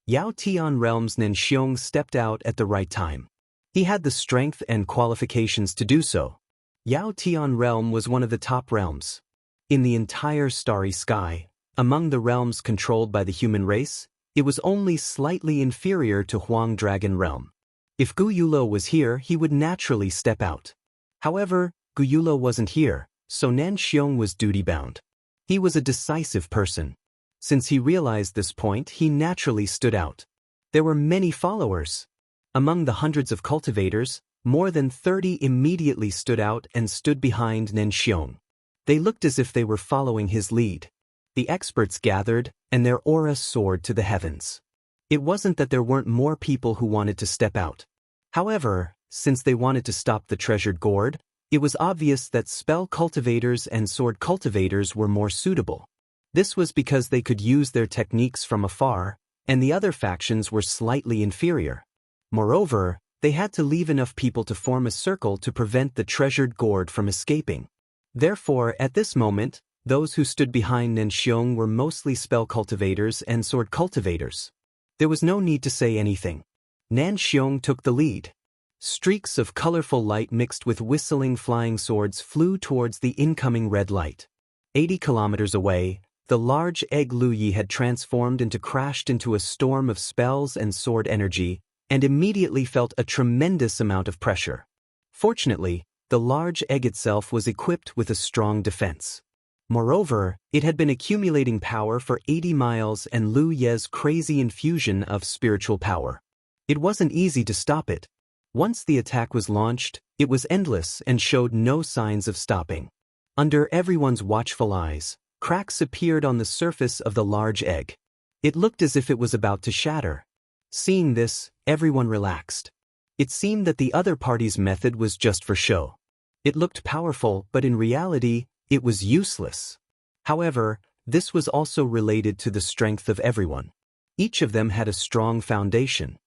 Speaker 1: Yao Tian Realm's Nen Xiong stepped out at the right time. He had the strength and qualifications to do so. Yao Tian Realm was one of the top realms. In the entire starry sky, among the realms controlled by the human race, it was only slightly inferior to Huang Dragon Realm. If Gu Yulo was here, he would naturally step out. However, Gu Yulo wasn't here, so Nen Xiong was duty-bound. He was a decisive person. Since he realized this point, he naturally stood out. There were many followers. Among the hundreds of cultivators, more than 30 immediately stood out and stood behind Nen Xiong. They looked as if they were following his lead. The experts gathered, and their aura soared to the heavens. It wasn't that there weren't more people who wanted to step out. However, since they wanted to stop the treasured gourd, it was obvious that spell cultivators and sword cultivators were more suitable. This was because they could use their techniques from afar, and the other factions were slightly inferior. Moreover, they had to leave enough people to form a circle to prevent the treasured gourd from escaping. Therefore, at this moment, those who stood behind Nen Xiong were mostly spell cultivators and sword cultivators. There was no need to say anything. Nen Xiong took the lead. Streaks of colorful light mixed with whistling flying swords flew towards the incoming red light. 80 kilometers away, the large egg Lu Yi had transformed crashed into a storm of spells and sword energy, and immediately felt a tremendous amount of pressure. Fortunately, the large egg itself was equipped with a strong defense. Moreover, it had been accumulating power for 80 miles and Lu Ye's crazy infusion of spiritual power. It wasn't easy to stop it. Once the attack was launched, it was endless and showed no signs of stopping. Under everyone's watchful eyes, cracks appeared on the surface of the large egg. It looked as if it was about to shatter. Seeing this, everyone relaxed. It seemed that the other party's method was just for show. It looked powerful, but in reality, it was useless. However, this was also related to the strength of everyone. Each of them had a strong foundation.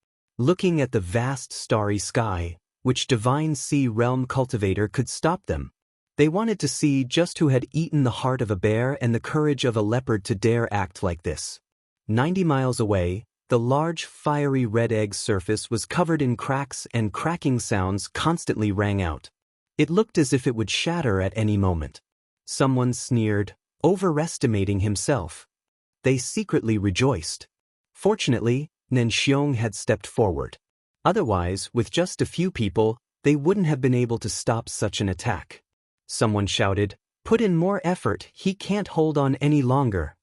Speaker 1: looking at the vast starry sky. Which divine sea realm cultivator could stop them? They wanted to see just who had eaten the heart of a bear and the courage of a leopard to dare act like this. 90 miles away, the large fiery red egg's surface was covered in cracks and cracking sounds constantly rang out. It looked as if it would shatter at any moment. Someone sneered, overestimating himself. They secretly rejoiced. Fortunately, Nanxiong had stepped forward. Otherwise, with just a few people, they wouldn't have been able to stop such an attack. Someone shouted, "Put in more effort, he can't hold on any longer."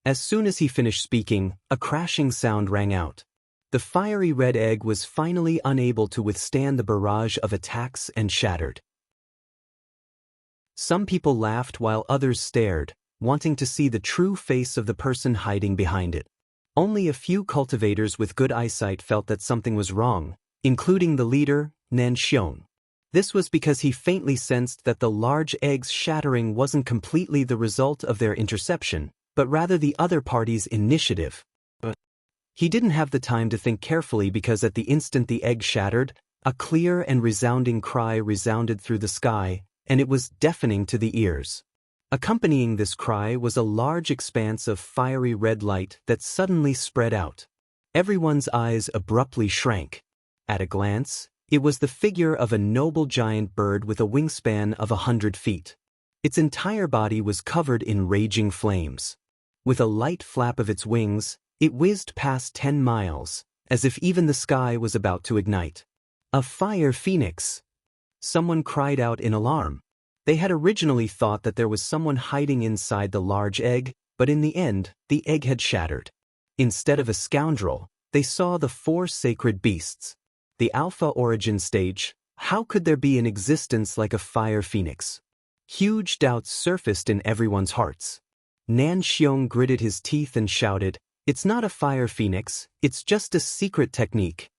Speaker 1: As soon as he finished speaking, a crashing sound rang out. The fiery red egg was finally unable to withstand the barrage of attacks and shattered. Some people laughed while others stared, wanting to see the true face of the person hiding behind it. Only a few cultivators with good eyesight felt that something was wrong, including the leader, Nanxiong. This was because he faintly sensed that the large egg's shattering wasn't completely the result of their interception, but rather the other party's initiative. But he didn't have the time to think carefully because at the instant the egg shattered, a clear and resounding cry resounded through the sky, and it was deafening to the ears. Accompanying this cry was a large expanse of fiery red light that suddenly spread out. Everyone's eyes abruptly shrank. At a glance, it was the figure of a noble giant bird with a wingspan of 100 feet. Its entire body was covered in raging flames. With a light flap of its wings, it whizzed past 10 miles, as if even the sky was about to ignite. A fire phoenix! Someone cried out in alarm. They had originally thought that there was someone hiding inside the large egg, but in the end, the egg had shattered. Instead of a scoundrel, they saw the 4 sacred beasts. The Alpha origin stage. How could there be an existence like a fire phoenix? Huge doubts surfaced in everyone's hearts. Nanxiong gritted his teeth and shouted, "It's not a fire phoenix, it's just a secret technique."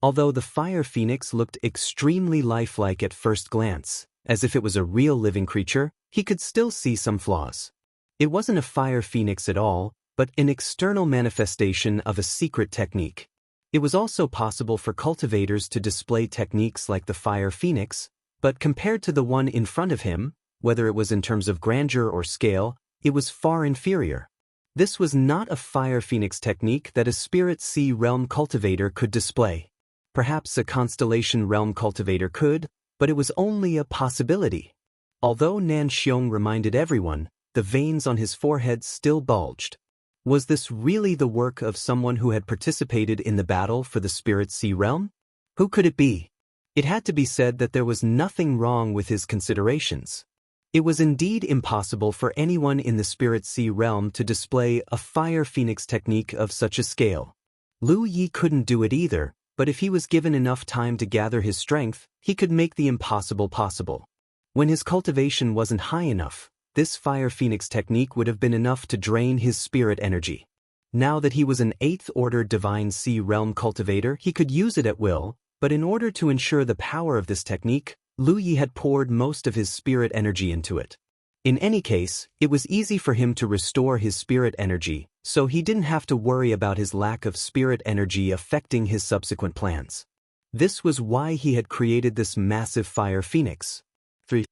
Speaker 1: Although the fire phoenix looked extremely lifelike at first glance, as if it was a real living creature, he could still see some flaws. It wasn't a fire phoenix at all, but an external manifestation of a secret technique. It was also possible for cultivators to display techniques like the fire phoenix, but compared to the one in front of him, whether it was in terms of grandeur or scale, it was far inferior. This was not a fire phoenix technique that a spirit sea realm cultivator could display. Perhaps a constellation realm cultivator could, but it was only a possibility. Although Nanxiong reminded everyone, the veins on his forehead still bulged. Was this really the work of someone who had participated in the battle for the spirit sea realm? Who could it be? It had to be said that there was nothing wrong with his considerations. It was indeed impossible for anyone in the spirit sea realm to display a fire phoenix technique of such a scale. Lu Yi couldn't do it either, but if he was given enough time to gather his strength, he could make the impossible possible. When his cultivation wasn't high enough, this fire phoenix technique would have been enough to drain his spirit energy. Now that he was an 8th order divine sea realm cultivator, he could use it at will, but in order to ensure the power of this technique, Lu Yi had poured most of his spirit energy into it. In any case, it was easy for him to restore his spirit energy, so he didn't have to worry about his lack of spirit energy affecting his subsequent plans. This was why he had created this massive fire phoenix. 3.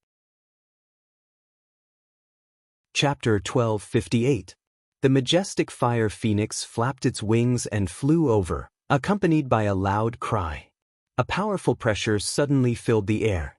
Speaker 1: Chapter 1258. The majestic fire phoenix flapped its wings and flew over, accompanied by a loud cry. A powerful pressure suddenly filled the air.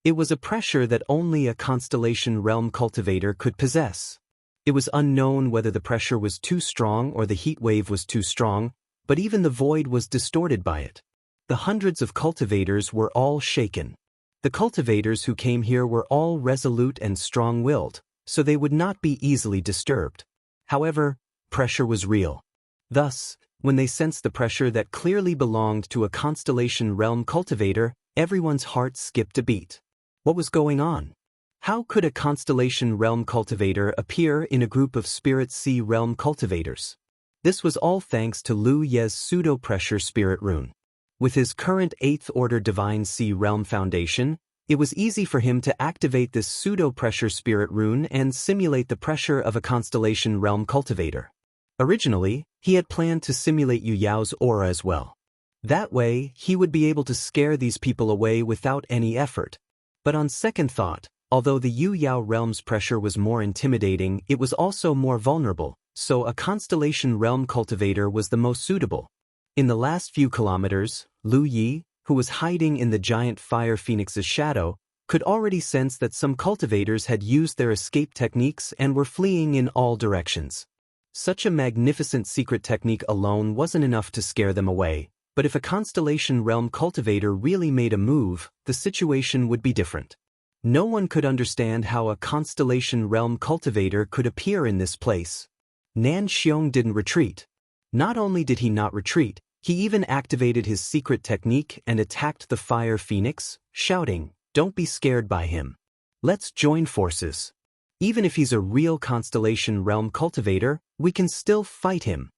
Speaker 1: It was a pressure that only a constellation realm cultivator could possess. It was unknown whether the pressure was too strong or the heat wave was too strong, but even the void was distorted by it. The hundreds of cultivators were all shaken. The cultivators who came here were all resolute and strong-willed, so they would not be easily disturbed. However, pressure was real. Thus, when they sensed the pressure that clearly belonged to a constellation realm cultivator, everyone's heart skipped a beat. What was going on? How could a constellation realm cultivator appear in a group of spirit sea realm cultivators? This was all thanks to Lu Ye's pseudo-pressure spirit rune. With his current 8th order divine sea realm foundation, it was easy for him to activate this pseudo-pressure spirit rune and simulate the pressure of a constellation realm cultivator. Originally, he had planned to simulate Yu Yao's aura as well. That way, he would be able to scare these people away without any effort. But on second thought, although the Yu Yao realm's pressure was more intimidating, it was also more vulnerable, so a Constellation Realm cultivator was the most suitable. In the last few kilometers, Lu Yi, who was hiding in the giant fire phoenix's shadow, could already sense that some cultivators had used their escape techniques and were fleeing in all directions. Such a magnificent secret technique alone wasn't enough to scare them away, but if a Constellation Realm cultivator really made a move, the situation would be different. No one could understand how a Constellation Realm cultivator could appear in this place. Nan Xiong didn't retreat. Not only did he not retreat, he even activated his secret technique and attacked the fire phoenix, shouting, "Don't be scared by him. Let's join forces. Even if he's a real Constellation Realm cultivator, we can still fight him."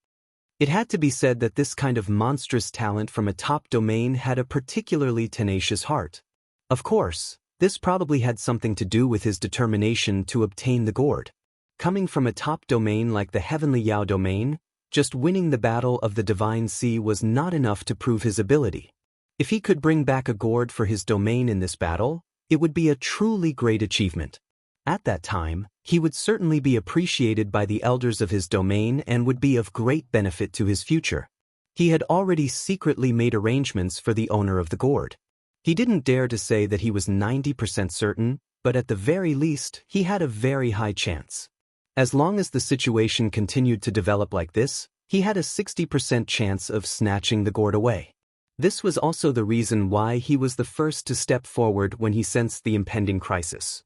Speaker 1: It had to be said that this kind of monstrous talent from a top domain had a particularly tenacious heart. Of course, this probably had something to do with his determination to obtain the gourd. Coming from a top domain like the Heavenly Yao domain, just winning the battle of the Divine Sea was not enough to prove his ability. If he could bring back a gourd for his domain in this battle, it would be a truly great achievement. At that time, he would certainly be appreciated by the elders of his domain and would be of great benefit to his future. He had already secretly made arrangements for the owner of the gourd. He didn't dare to say that he was 90% certain, but at the very least, he had a very high chance. As long as the situation continued to develop like this, he had a 60% chance of snatching the gourd away. This was also the reason why he was the first to step forward when he sensed the impending crisis.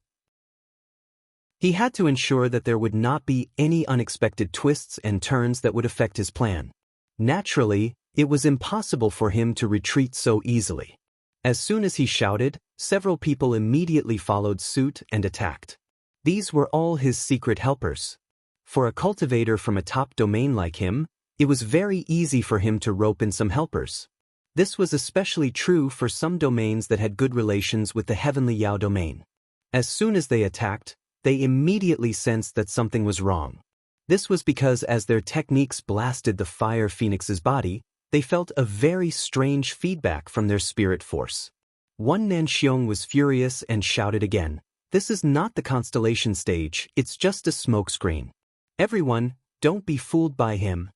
Speaker 1: He had to ensure that there would not be any unexpected twists and turns that would affect his plan. Naturally, it was impossible for him to retreat so easily. As soon as he shouted, several people immediately followed suit and attacked. These were all his secret helpers. For a cultivator from a top domain like him, it was very easy for him to rope in some helpers. This was especially true for some domains that had good relations with the Heavenly Yao domain. As soon as they attacked, they immediately sensed that something was wrong. This was because as their techniques blasted the fire phoenix's body, they felt a very strange feedback from their spirit force. One Nan Xiong was furious and shouted again, "This is not the constellation stage, it's just a smokescreen. Everyone, don't be fooled by him."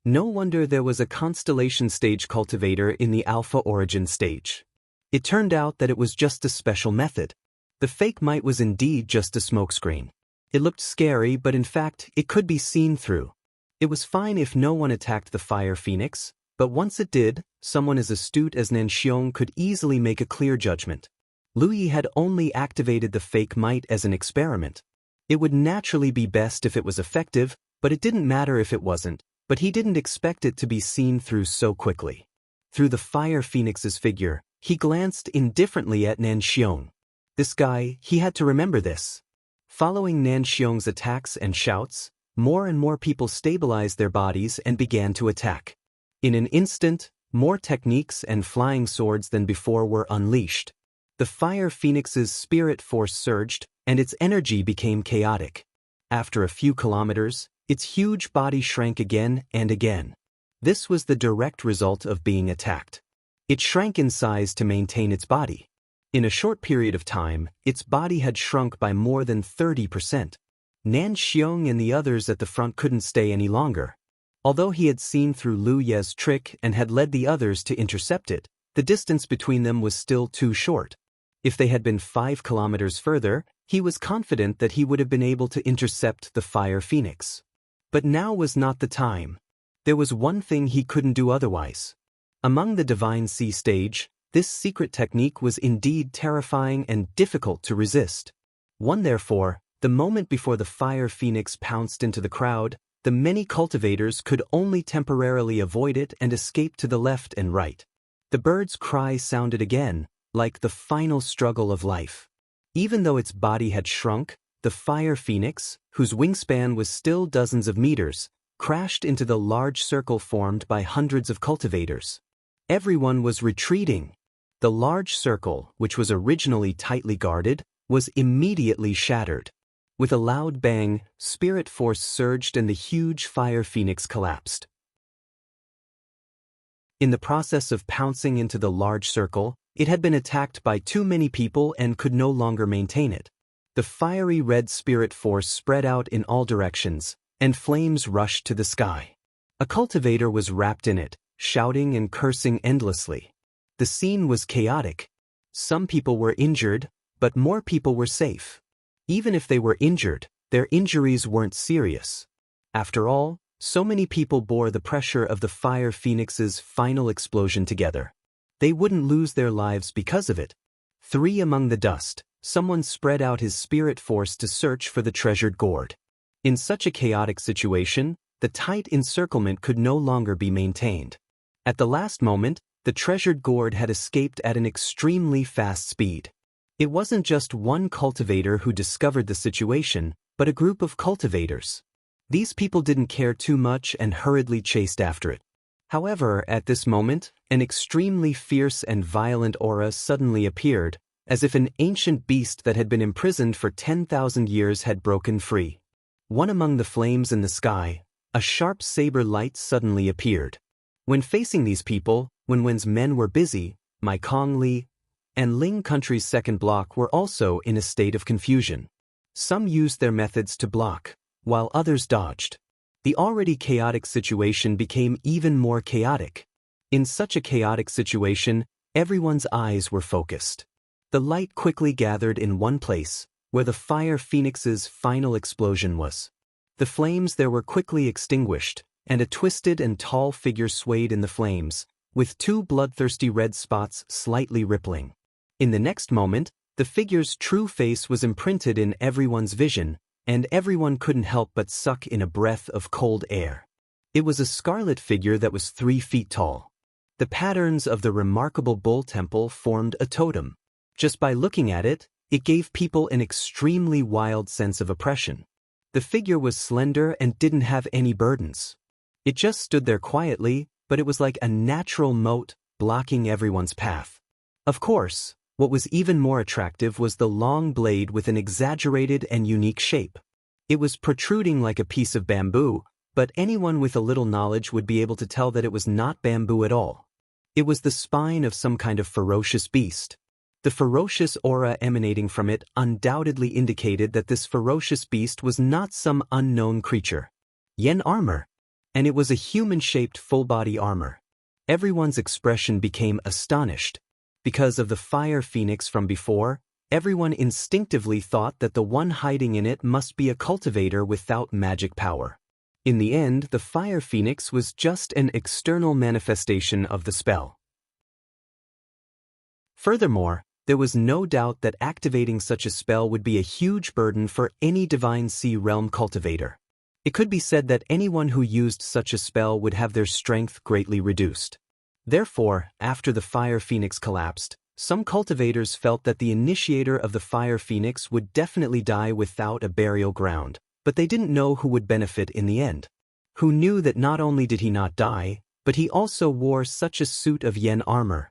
Speaker 1: No wonder there was a constellation stage cultivator in the alpha origin stage. It turned out that it was just a special method. The fake might was indeed just a smokescreen. It looked scary, but in fact, it could be seen through. It was fine if no one attacked the fire phoenix, but once it did, someone as astute as Nan Xiong could easily make a clear judgment. Lu Yi had only activated the fake might as an experiment. It would naturally be best if it was effective, but it didn't matter if it wasn't, but he didn't expect it to be seen through so quickly. Through the fire phoenix's figure, he glanced indifferently at Nan Xiong. This guy, he had to remember this. Following Nan Xiong's attacks and shouts, more and more people stabilized their bodies and began to attack. In an instant, more techniques and flying swords than before were unleashed. The fire phoenix's spirit force surged, and its energy became chaotic. After a few kilometers, its huge body shrank again and again. This was the direct result of being attacked. It shrank in size to maintain its body. In a short period of time, its body had shrunk by more than 30%. Nan Xiong and the others at the front couldn't stay any longer. Although he had seen through Lu Ye's trick and had led the others to intercept it, the distance between them was still too short. If they had been 5 kilometers further, he was confident that he would have been able to intercept the fire phoenix. But now was not the time. There was one thing he couldn't do otherwise. Among the Divine Sea stage, this secret technique was indeed terrifying and difficult to resist. Therefore, the moment before the fire phoenix pounced into the crowd, the many cultivators could only temporarily avoid it and escape to the left and right. The bird's cry sounded again, like the final struggle of life. Even though its body had shrunk, the fire phoenix, whose wingspan was still dozens of meters, crashed into the large circle formed by hundreds of cultivators. Everyone was retreating. The large circle, which was originally tightly guarded, was immediately shattered. With a loud bang, spirit force surged and the huge fire phoenix collapsed. In the process of pouncing into the large circle, it had been attacked by too many people and could no longer maintain it. The fiery red spirit force spread out in all directions, and flames rushed to the sky. A cultivator was wrapped in it, shouting and cursing endlessly. The scene was chaotic. Some people were injured, but more people were safe. Even if they were injured, their injuries weren't serious. After all, so many people bore the pressure of the Fire Phoenix's final explosion together. They wouldn't lose their lives because of it. 3 among the dust, someone spread out his spirit force to search for the treasured gourd. In such a chaotic situation, the tight encirclement could no longer be maintained. At the last moment, the treasured gourd had escaped at an extremely fast speed. It wasn't just one cultivator who discovered the situation, but a group of cultivators. These people didn't care too much and hurriedly chased after it. However, at this moment, an extremely fierce and violent aura suddenly appeared, as if an ancient beast that had been imprisoned for 10,000 years had broken free. One among the flames in the sky, a sharp saber light suddenly appeared. When facing these people, Wenwen's men were busy, Maikong Li and Ling Country's second block were also in a state of confusion. Some used their methods to block, while others dodged. The already chaotic situation became even more chaotic. In such a chaotic situation, everyone's eyes were focused. The light quickly gathered in one place, where the Fire Phoenix's final explosion was. The flames there were quickly extinguished, and a twisted and tall figure swayed in the flames, with 2 bloodthirsty red spots slightly rippling. In the next moment, the figure's true face was imprinted in everyone's vision, and everyone couldn't help but suck in a breath of cold air. It was a scarlet figure that was 3 feet tall. The patterns of the remarkable bull temple formed a totem. Just by looking at it, it gave people an extremely wild sense of oppression. The figure was slender and didn't have any burdens. It just stood there quietly, but it was like a natural moat, blocking everyone's path. Of course, what was even more attractive was the long blade with an exaggerated and unique shape. It was protruding like a piece of bamboo, but anyone with a little knowledge would be able to tell that it was not bamboo at all. It was the spine of some kind of ferocious beast. The ferocious aura emanating from it undoubtedly indicated that this ferocious beast was not some unknown creature. Yen armor. And it was a human-shaped full-body armor. Everyone's expression became astonished. Because of the Fire Phoenix from before, everyone instinctively thought that the one hiding in it must be a cultivator without magic power. In the end, the Fire Phoenix was just an external manifestation of the spell. Furthermore, there was no doubt that activating such a spell would be a huge burden for any Divine Sea Realm cultivator. It could be said that anyone who used such a spell would have their strength greatly reduced. Therefore, after the Fire Phoenix collapsed, some cultivators felt that the initiator of the Fire Phoenix would definitely die without a burial ground, but they didn't know who would benefit in the end. Who knew that not only did he not die, but he also wore such a suit of yen armor.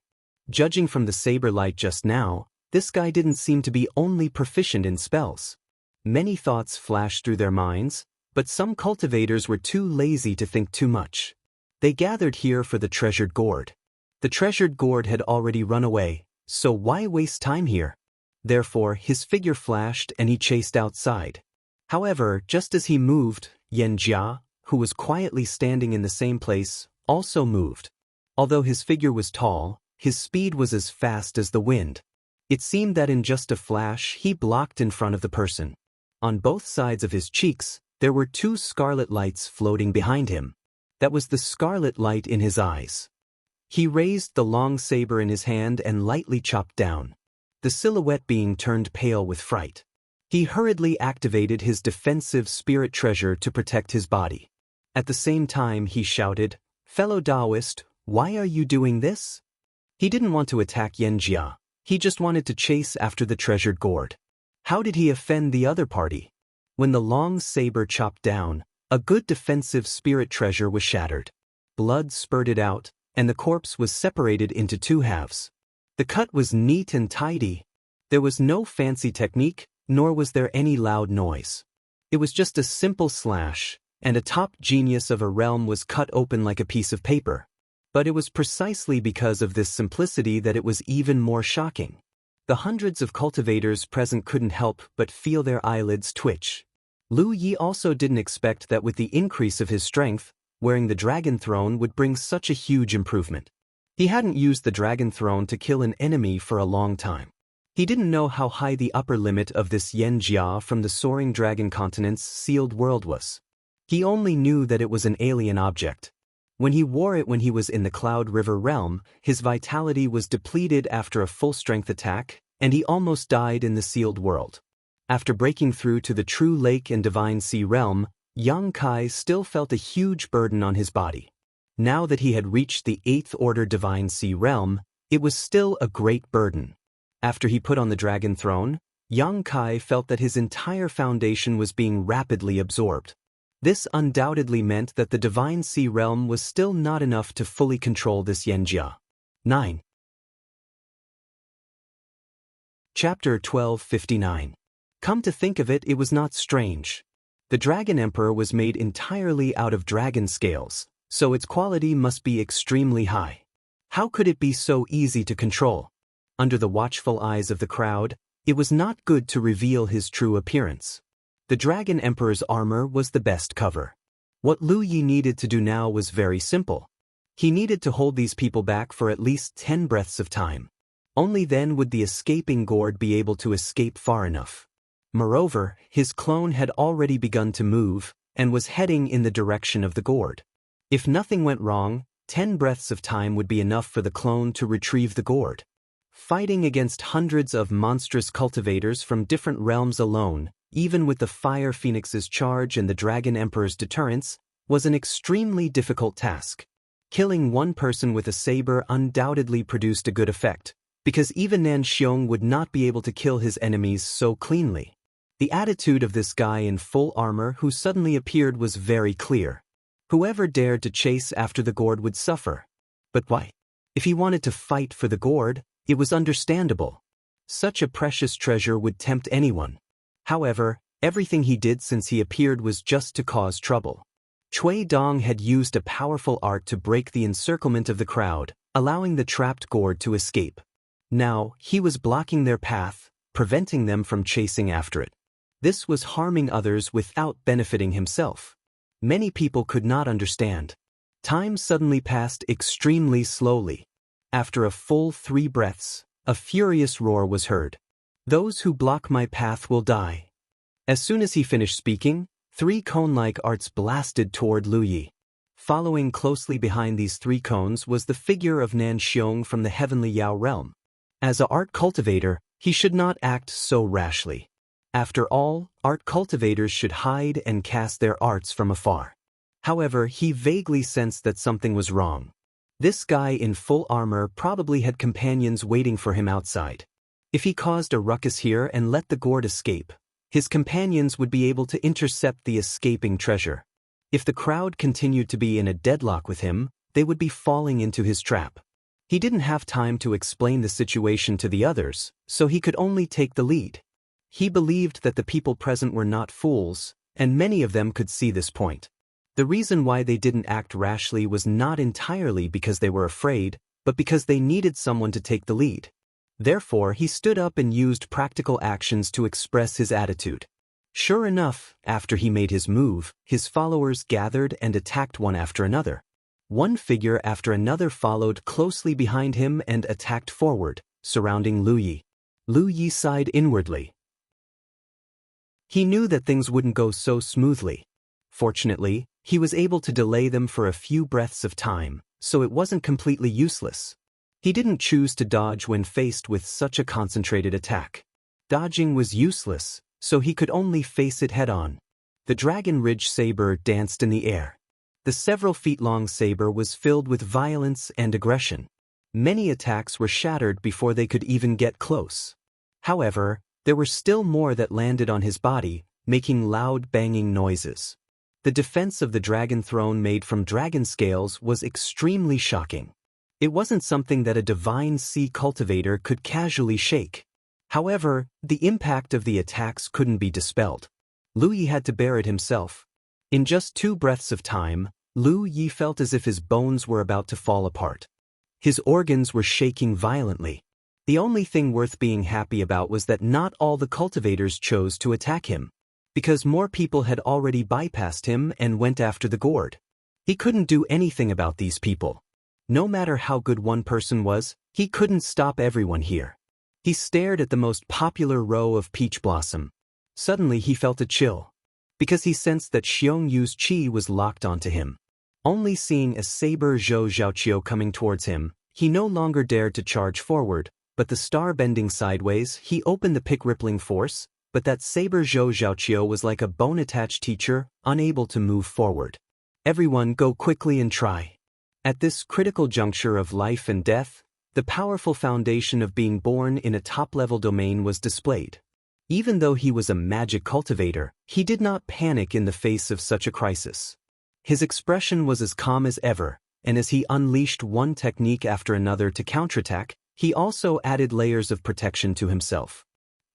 Speaker 1: Judging from the saber light just now, this guy didn't seem to be only proficient in spells. Many thoughts flashed through their minds, but some cultivators were too lazy to think too much. They gathered here for the treasured gourd. The treasured gourd had already run away, so why waste time here? Therefore, his figure flashed and he chased outside. However, just as he moved, Yan Jia, who was quietly standing in the same place, also moved. Although his figure was tall, his speed was as fast as the wind. It seemed that in just a flash he blocked in front of the person. On both sides of his cheeks, there were 2 scarlet lights floating behind him. That was the scarlet light in his eyes. He raised the long saber in his hand and lightly chopped down, the silhouette being turned pale with fright. He hurriedly activated his defensive spirit treasure to protect his body. At the same time he shouted, "Fellow Taoist, why are you doing this?" He didn't want to attack Yan Jia. He just wanted to chase after the treasured gourd. How did he offend the other party? When the long saber chopped down, a good defensive spirit treasure was shattered. Blood spurted out, and the corpse was separated into 2 halves. The cut was neat and tidy. There was no fancy technique, nor was there any loud noise. It was just a simple slash, and a top genius of a realm was cut open like a piece of paper. But it was precisely because of this simplicity that it was even more shocking. The hundreds of cultivators present couldn't help but feel their eyelids twitch. Lu Yi also didn't expect that with the increase of his strength, wearing the dragon throne would bring such a huge improvement. He hadn't used the dragon throne to kill an enemy for a long time. He didn't know how high the upper limit of this Yen Jia from the soaring dragon continent's sealed world was. He only knew that it was an alien object. When he wore it when he was in the Cloud River realm, his vitality was depleted after a full-strength attack, and he almost died in the sealed world. After breaking through to the true lake and divine sea realm, Yang Kai still felt a huge burden on his body. Now that he had reached the 8th order divine sea realm, it was still a great burden. After he put on the dragon throne, Yang Kai felt that his entire foundation was being rapidly absorbed. This undoubtedly meant that the divine sea realm was still not enough to fully control this Yanjia. 9. Chapter 1259. Come to think of it, it was not strange. The Dragon Emperor was made entirely out of dragon scales, so its quality must be extremely high. How could it be so easy to control? Under the watchful eyes of the crowd, it was not good to reveal his true appearance. The Dragon Emperor's armor was the best cover. What Lu Yi needed to do now was very simple. He needed to hold these people back for at least 10 breaths of time. Only then would the escaping gourd be able to escape far enough. Moreover, his clone had already begun to move, and was heading in the direction of the gourd. If nothing went wrong, 10 breaths of time would be enough for the clone to retrieve the gourd. Fighting against hundreds of monstrous cultivators from different realms alone, even with the Fire Phoenix's charge and the Dragon Emperor's deterrence, was an extremely difficult task. Killing one person with a saber undoubtedly produced a good effect, because even Nan Xiong would not be able to kill his enemies so cleanly. The attitude of this guy in full armor who suddenly appeared was very clear. Whoever dared to chase after the gourd would suffer. But why? If he wanted to fight for the gourd, it was understandable. Such a precious treasure would tempt anyone. However, everything he did since he appeared was just to cause trouble. Cui Dong had used a powerful art to break the encirclement of the crowd, allowing the trapped gourd to escape. Now, he was blocking their path, preventing them from chasing after it. This was harming others without benefiting himself. Many people could not understand. Time suddenly passed extremely slowly. After a full 3 breaths, a furious roar was heard. Those who block my path will die. As soon as he finished speaking, 3 cone-like arts blasted toward Lu Yi. Following closely behind these 3 cones was the figure of Nan Xiong from the Heavenly Yao realm. As an art cultivator, he should not act so rashly. After all, art cultivators should hide and cast their arts from afar. However, he vaguely sensed that something was wrong. This guy in full armor probably had companions waiting for him outside. If he caused a ruckus here and let the gourd escape, his companions would be able to intercept the escaping treasure. If the crowd continued to be in a deadlock with him, they would be falling into his trap. He didn't have time to explain the situation to the others, so he could only take the lead. He believed that the people present were not fools, and many of them could see this point. The reason why they didn't act rashly was not entirely because they were afraid, but because they needed someone to take the lead. Therefore, he stood up and used practical actions to express his attitude. Sure enough, after he made his move, his followers gathered and attacked one after another. One figure after another followed closely behind him and attacked forward, surrounding Lu Yi. Lu Yi sighed inwardly. He knew that things wouldn't go so smoothly. Fortunately, he was able to delay them for a few breaths of time, so it wasn't completely useless. He didn't choose to dodge when faced with such a concentrated attack. Dodging was useless, so he could only face it head-on. The Dragon Ridge saber danced in the air. The several feet-long saber was filled with violence and aggression. Many attacks were shattered before they could even get close. However, there were still more that landed on his body, making loud banging noises. The defense of the dragon throne made from dragon scales was extremely shocking. It wasn't something that a divine sea cultivator could casually shake. However, the impact of the attacks couldn't be dispelled. Lu Yi had to bear it himself. In just 2 breaths of time, Lu Yi felt as if his bones were about to fall apart. His organs were shaking violently. The only thing worth being happy about was that not all the cultivators chose to attack him, because more people had already bypassed him and went after the gourd. He couldn't do anything about these people. No matter how good one person was, he couldn't stop everyone here. He stared at the most popular row of peach blossom. Suddenly he felt a chill, because he sensed that Xiong Yu's chi was locked onto him. Only seeing a saber Zhou Zhaoqiu coming towards him, he no longer dared to charge forward, but the star bending sideways, he opened the pick rippling force, but that saber Zhou Zhaoqiu was like a bone-attached teacher, unable to move forward. Everyone go quickly and try. At this critical juncture of life and death, the powerful foundation of being born in a top-level domain was displayed. Even though he was a magic cultivator, he did not panic in the face of such a crisis. His expression was as calm as ever, and as he unleashed one technique after another to counterattack, he also added layers of protection to himself.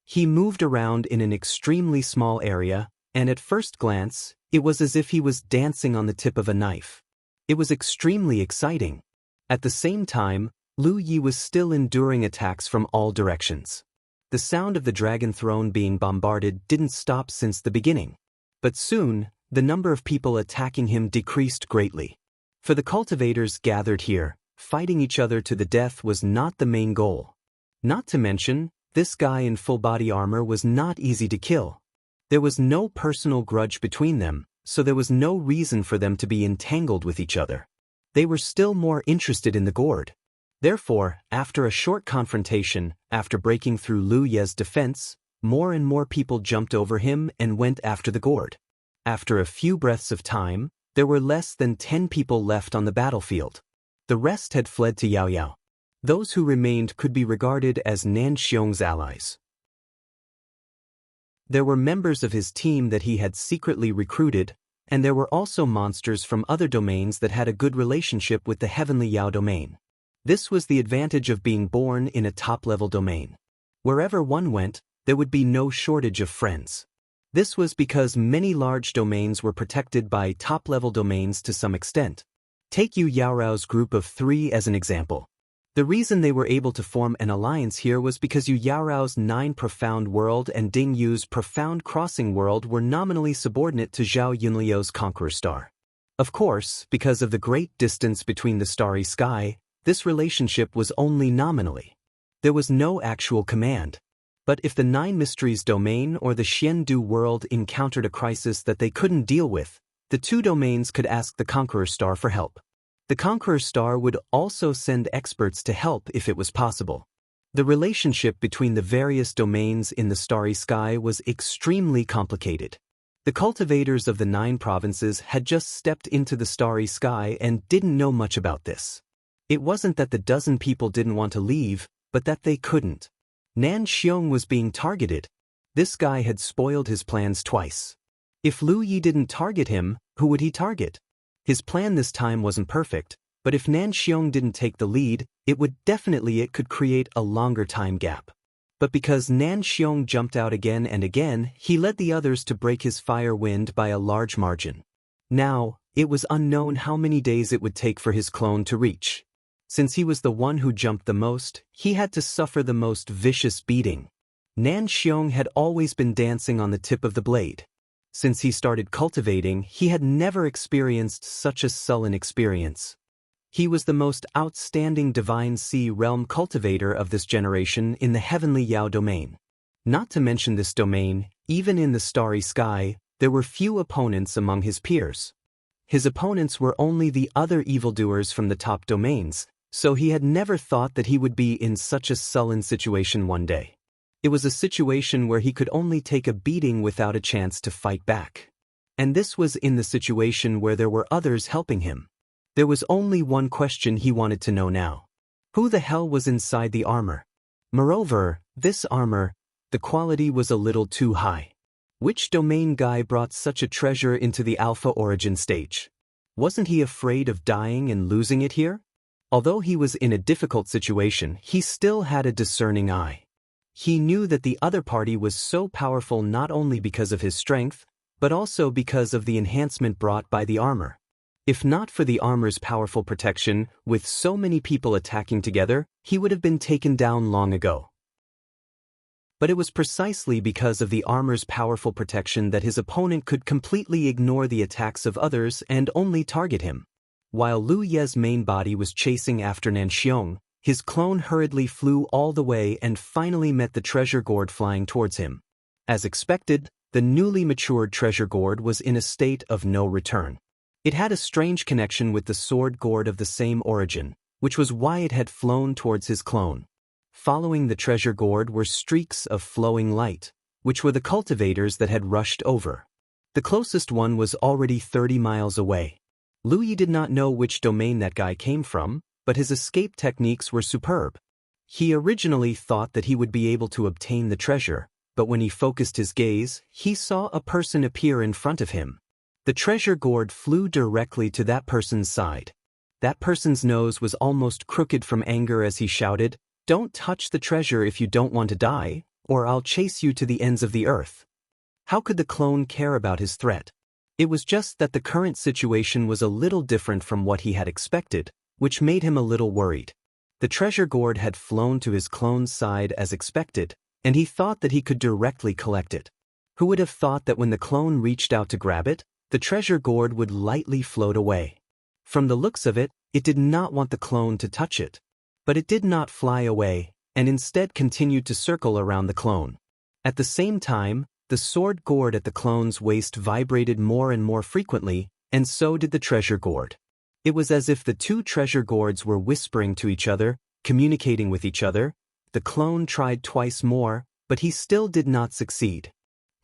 Speaker 1: He moved around in an extremely small area, and at first glance, it was as if he was dancing on the tip of a knife. It was extremely exciting. At the same time, Lu Yi was still enduring attacks from all directions. The sound of the dragon throne being bombarded didn't stop since the beginning. But soon, the number of people attacking him decreased greatly. For the cultivators gathered here, fighting each other to the death was not the main goal. Not to mention, this guy in full body armor was not easy to kill. There was no personal grudge between them, so there was no reason for them to be entangled with each other. They were still more interested in the gourd. Therefore, after a short confrontation, after breaking through Lu Ye's defense, more and more people jumped over him and went after the gourd. After a few breaths of time, there were less than 10 people left on the battlefield. The rest had fled to Yao Yao. Those who remained could be regarded as Nan Xiong's allies. There were members of his team that he had secretly recruited, and there were also monsters from other domains that had a good relationship with the Heavenly Yao domain. This was the advantage of being born in a top-level domain. Wherever one went, there would be no shortage of friends. This was because many large domains were protected by top-level domains to some extent. Take Yu Yaorao's group of 3 as an example. The reason they were able to form an alliance here was because Yu Yaorao's 9 Profound World and Ding Yu's Profound Crossing World were nominally subordinate to Zhao Yunliu's Conqueror Star. Of course, because of the great distance between the starry sky, this relationship was only nominally. There was no actual command. But if the 9 Mysteries domain or the Xiandu world encountered a crisis that they couldn't deal with, the 2 domains could ask the Conqueror Star for help. The Conqueror Star would also send experts to help if it was possible. The relationship between the various domains in the starry sky was extremely complicated. The cultivators of the 9 provinces had just stepped into the starry sky and didn't know much about this. It wasn't that the dozen people didn't want to leave, but that they couldn't. Nan Xiong was being targeted. This guy had spoiled his plans twice. If Lu Yi didn't target him, who would he target? His plan this time wasn't perfect, but if Nan Xiong didn't take the lead, it could create a longer time gap. But because Nan Xiong jumped out again and again, he led the others to break his fire wind by a large margin. Now, it was unknown how many days it would take for his clone to reach. Since he was the one who jumped the most, he had to suffer the most vicious beating. Nan Xiong had always been dancing on the tip of the blade. Since he started cultivating, he had never experienced such a sullen experience. He was the most outstanding Divine Sea Realm cultivator of this generation in the Heavenly Yao domain. Not to mention this domain, even in the starry sky, there were few opponents among his peers. His opponents were only the other evildoers from the top domains, so he had never thought that he would be in such a sullen situation one day. It was a situation where he could only take a beating without a chance to fight back. And this was in the situation where there were others helping him. There was only one question he wanted to know now. Who the hell was inside the armor? Moreover, this armor, the quality was a little too high. Which domain guy brought such a treasure into the Alpha Origin stage? Wasn't he afraid of dying and losing it here? Although he was in a difficult situation, he still had a discerning eye. He knew that the other party was so powerful not only because of his strength, but also because of the enhancement brought by the armor. If not for the armor's powerful protection, with so many people attacking together, he would have been taken down long ago. But it was precisely because of the armor's powerful protection that his opponent could completely ignore the attacks of others and only target him. While Lu Ye's main body was chasing after Nanxiong, his clone hurriedly flew all the way and finally met the treasure gourd flying towards him. As expected, the newly matured treasure gourd was in a state of no return. It had a strange connection with the sword gourd of the same origin, which was why it had flown towards his clone. Following the treasure gourd were streaks of flowing light, which were the cultivators that had rushed over. The closest one was already 30 miles away. Lu Yi did not know which domain that guy came from, but his escape techniques were superb. He originally thought that he would be able to obtain the treasure, but when he focused his gaze, he saw a person appear in front of him. The treasure gourd flew directly to that person's side. That person's nose was almost crooked from anger as he shouted, "Don't touch the treasure if you don't want to die, or I'll chase you to the ends of the earth." How could the clone care about his threat? It was just that the current situation was a little different from what he had expected, which made him a little worried. The treasure gourd had flown to his clone's side as expected, and he thought that he could directly collect it. Who would have thought that when the clone reached out to grab it, the treasure gourd would lightly float away? From the looks of it, it did not want the clone to touch it. But it did not fly away, and instead continued to circle around the clone. At the same time, the sword gourd at the clone's waist vibrated more and more frequently, and so did the treasure gourd. It was as if the two treasure gourds were whispering to each other, communicating with each other. The clone tried twice more, but he still did not succeed.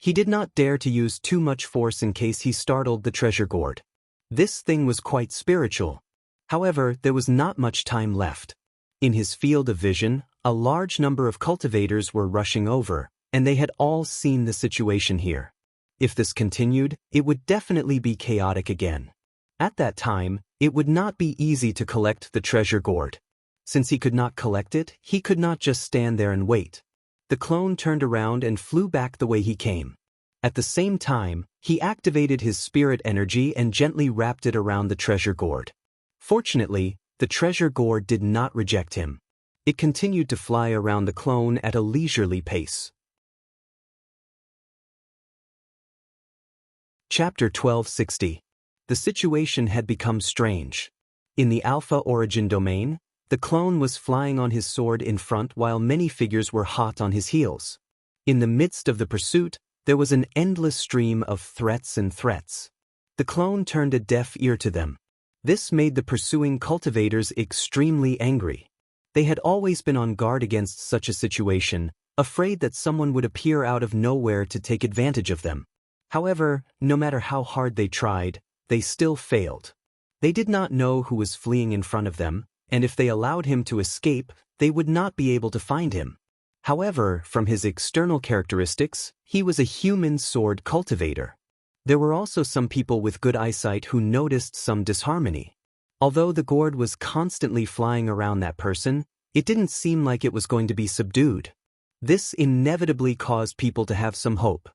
Speaker 1: He did not dare to use too much force in case he startled the treasure gourd. This thing was quite spiritual. However, there was not much time left. In his field of vision, a large number of cultivators were rushing over, and they had all seen the situation here. If this continued, it would definitely be chaotic again. At that time, it would not be easy to collect the treasure gourd. Since he could not collect it, he could not just stand there and wait. The clone turned around and flew back the way he came. At the same time, he activated his spirit energy and gently wrapped it around the treasure gourd. Fortunately, the treasure gourd did not reject him. It continued to fly around the clone at a leisurely pace. Chapter 1260. The situation had become strange. In the Alpha Origin domain, the clone was flying on his sword in front while many figures were hot on his heels. In the midst of the pursuit, there was an endless stream of threats and threats. The clone turned a deaf ear to them. This made the pursuing cultivators extremely angry. They had always been on guard against such a situation, afraid that someone would appear out of nowhere to take advantage of them. However, no matter how hard they tried, they still failed. They did not know who was fleeing in front of them, and if they allowed him to escape, they would not be able to find him. However, from his external characteristics, he was a human sword cultivator. There were also some people with good eyesight who noticed some disharmony. Although the gourd was constantly flying around that person, it didn't seem like it was going to be subdued. This inevitably caused people to have some hope.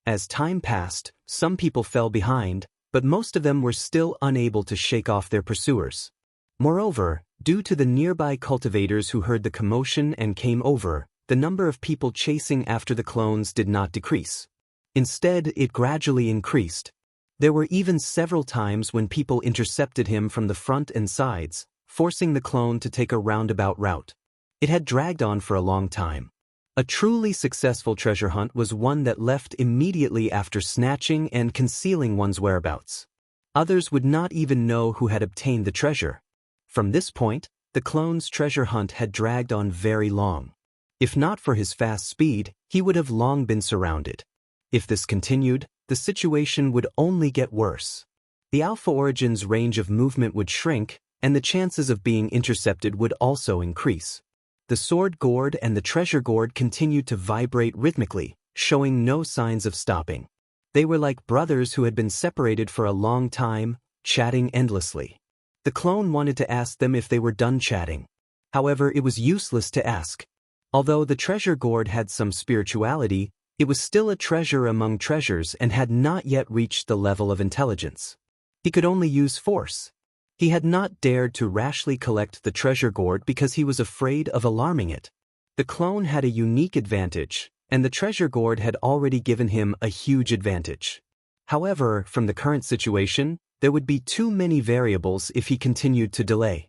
Speaker 1: As time passed, some people fell behind, but most of them were still unable to shake off their pursuers. Moreover, due to the nearby cultivators who heard the commotion and came over, the number of people chasing after the clones did not decrease. Instead, it gradually increased. There were even several times when people intercepted him from the front and sides, forcing the clone to take a roundabout route. It had dragged on for a long time. A truly successful treasure hunt was one that left immediately after snatching and concealing one's whereabouts. Others would not even know who had obtained the treasure. From this point, the clone's treasure hunt had dragged on very long. If not for his fast speed, he would have long been surrounded. If this continued, the situation would only get worse. The Alpha Origin's range of movement would shrink, and the chances of being intercepted would also increase. The sword gourd and the treasure gourd continued to vibrate rhythmically, showing no signs of stopping. They were like brothers who had been separated for a long time, chatting endlessly. The clone wanted to ask them if they were done chatting. However, it was useless to ask. Although the treasure gourd had some spirituality, it was still a treasure among treasures and had not yet reached the level of intelligence. He could only use force. He had not dared to rashly collect the treasure gourd because he was afraid of alarming it. The clone had a unique advantage, and the treasure gourd had already given him a huge advantage. However, from the current situation, there would be too many variables if he continued to delay.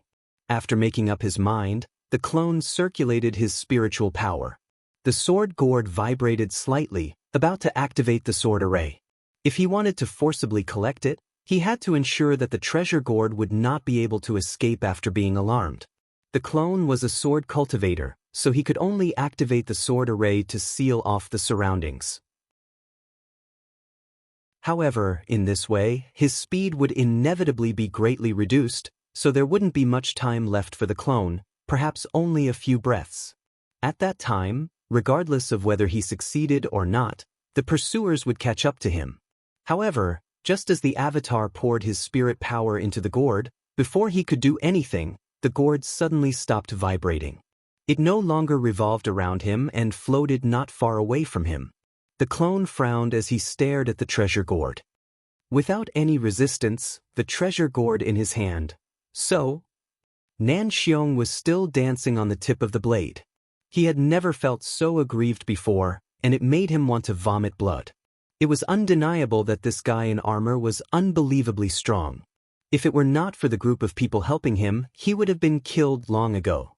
Speaker 1: After making up his mind, the clone circulated his spiritual power. The sword gourd vibrated slightly, about to activate the sword array. If he wanted to forcibly collect it, he had to ensure that the treasure gourd would not be able to escape after being alarmed. The clone was a sword cultivator, so he could only activate the sword array to seal off the surroundings. However, in this way, his speed would inevitably be greatly reduced, so there wouldn't be much time left for the clone, perhaps only a few breaths. At that time, regardless of whether he succeeded or not, the pursuers would catch up to him. However, just as the avatar poured his spirit power into the gourd, before he could do anything, the gourd suddenly stopped vibrating. It no longer revolved around him and floated not far away from him. The clone frowned as he stared at the treasure gourd. Without any resistance, the treasure gourd in his hand. Nan Xiong was still dancing on the tip of the blade. He had never felt so aggrieved before, and it made him want to vomit blood. It was undeniable that this guy in armor was unbelievably strong. If it were not for the group of people helping him, he would have been killed long ago.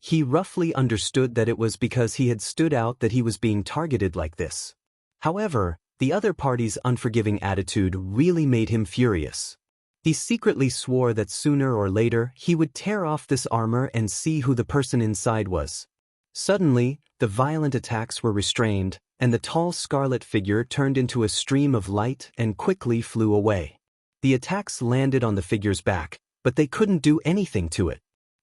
Speaker 1: He roughly understood that it was because he had stood out that he was being targeted like this. However, the other party's unforgiving attitude really made him furious. He secretly swore that sooner or later he would tear off this armor and see who the person inside was. Suddenly, the violent attacks were restrained, and the tall scarlet figure turned into a stream of light and quickly flew away. The attacks landed on the figure's back, but they couldn't do anything to it.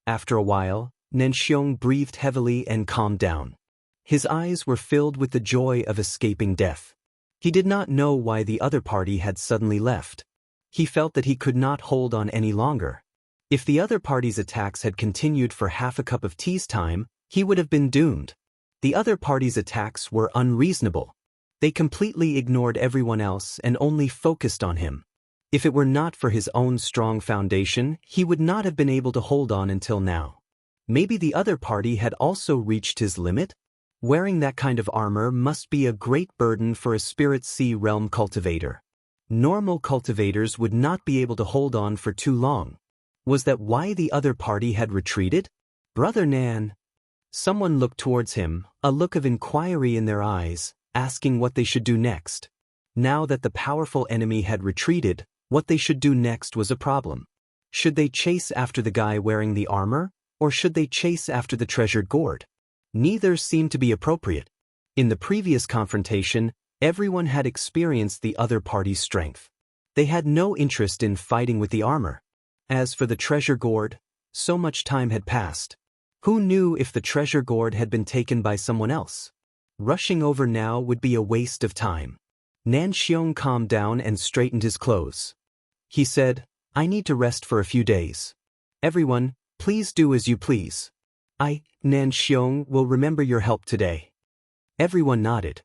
Speaker 1: After a while, Nan Xiong breathed heavily and calmed down. His eyes were filled with the joy of escaping death. He did not know why the other party had suddenly left. He felt that he could not hold on any longer. If the other party's attacks had continued for half a cup of tea's time, he would have been doomed. The other party's attacks were unreasonable. They completely ignored everyone else and only focused on him. If it were not for his own strong foundation, he would not have been able to hold on until now. Maybe the other party had also reached his limit? Wearing that kind of armor must be a great burden for a Spirit Sea Realm cultivator. Normal cultivators would not be able to hold on for too long. Was that why the other party had retreated? Brother Nan. Someone looked towards him, a look of inquiry in their eyes, asking what they should do next. Now that the powerful enemy had retreated, what they should do next was a problem. Should they chase after the guy wearing the armor, or should they chase after the treasured gourd? Neither seemed to be appropriate. In the previous confrontation, everyone had experienced the other party's strength. They had no interest in fighting with the armor. As for the treasure gourd, so much time had passed. Who knew if the treasure gourd had been taken by someone else? Rushing over now would be a waste of time. Nan Xiong calmed down and straightened his clothes. He said, "I need to rest for a few days. Everyone, please do as you please. I, Nan Xiong, will remember your help today." Everyone nodded.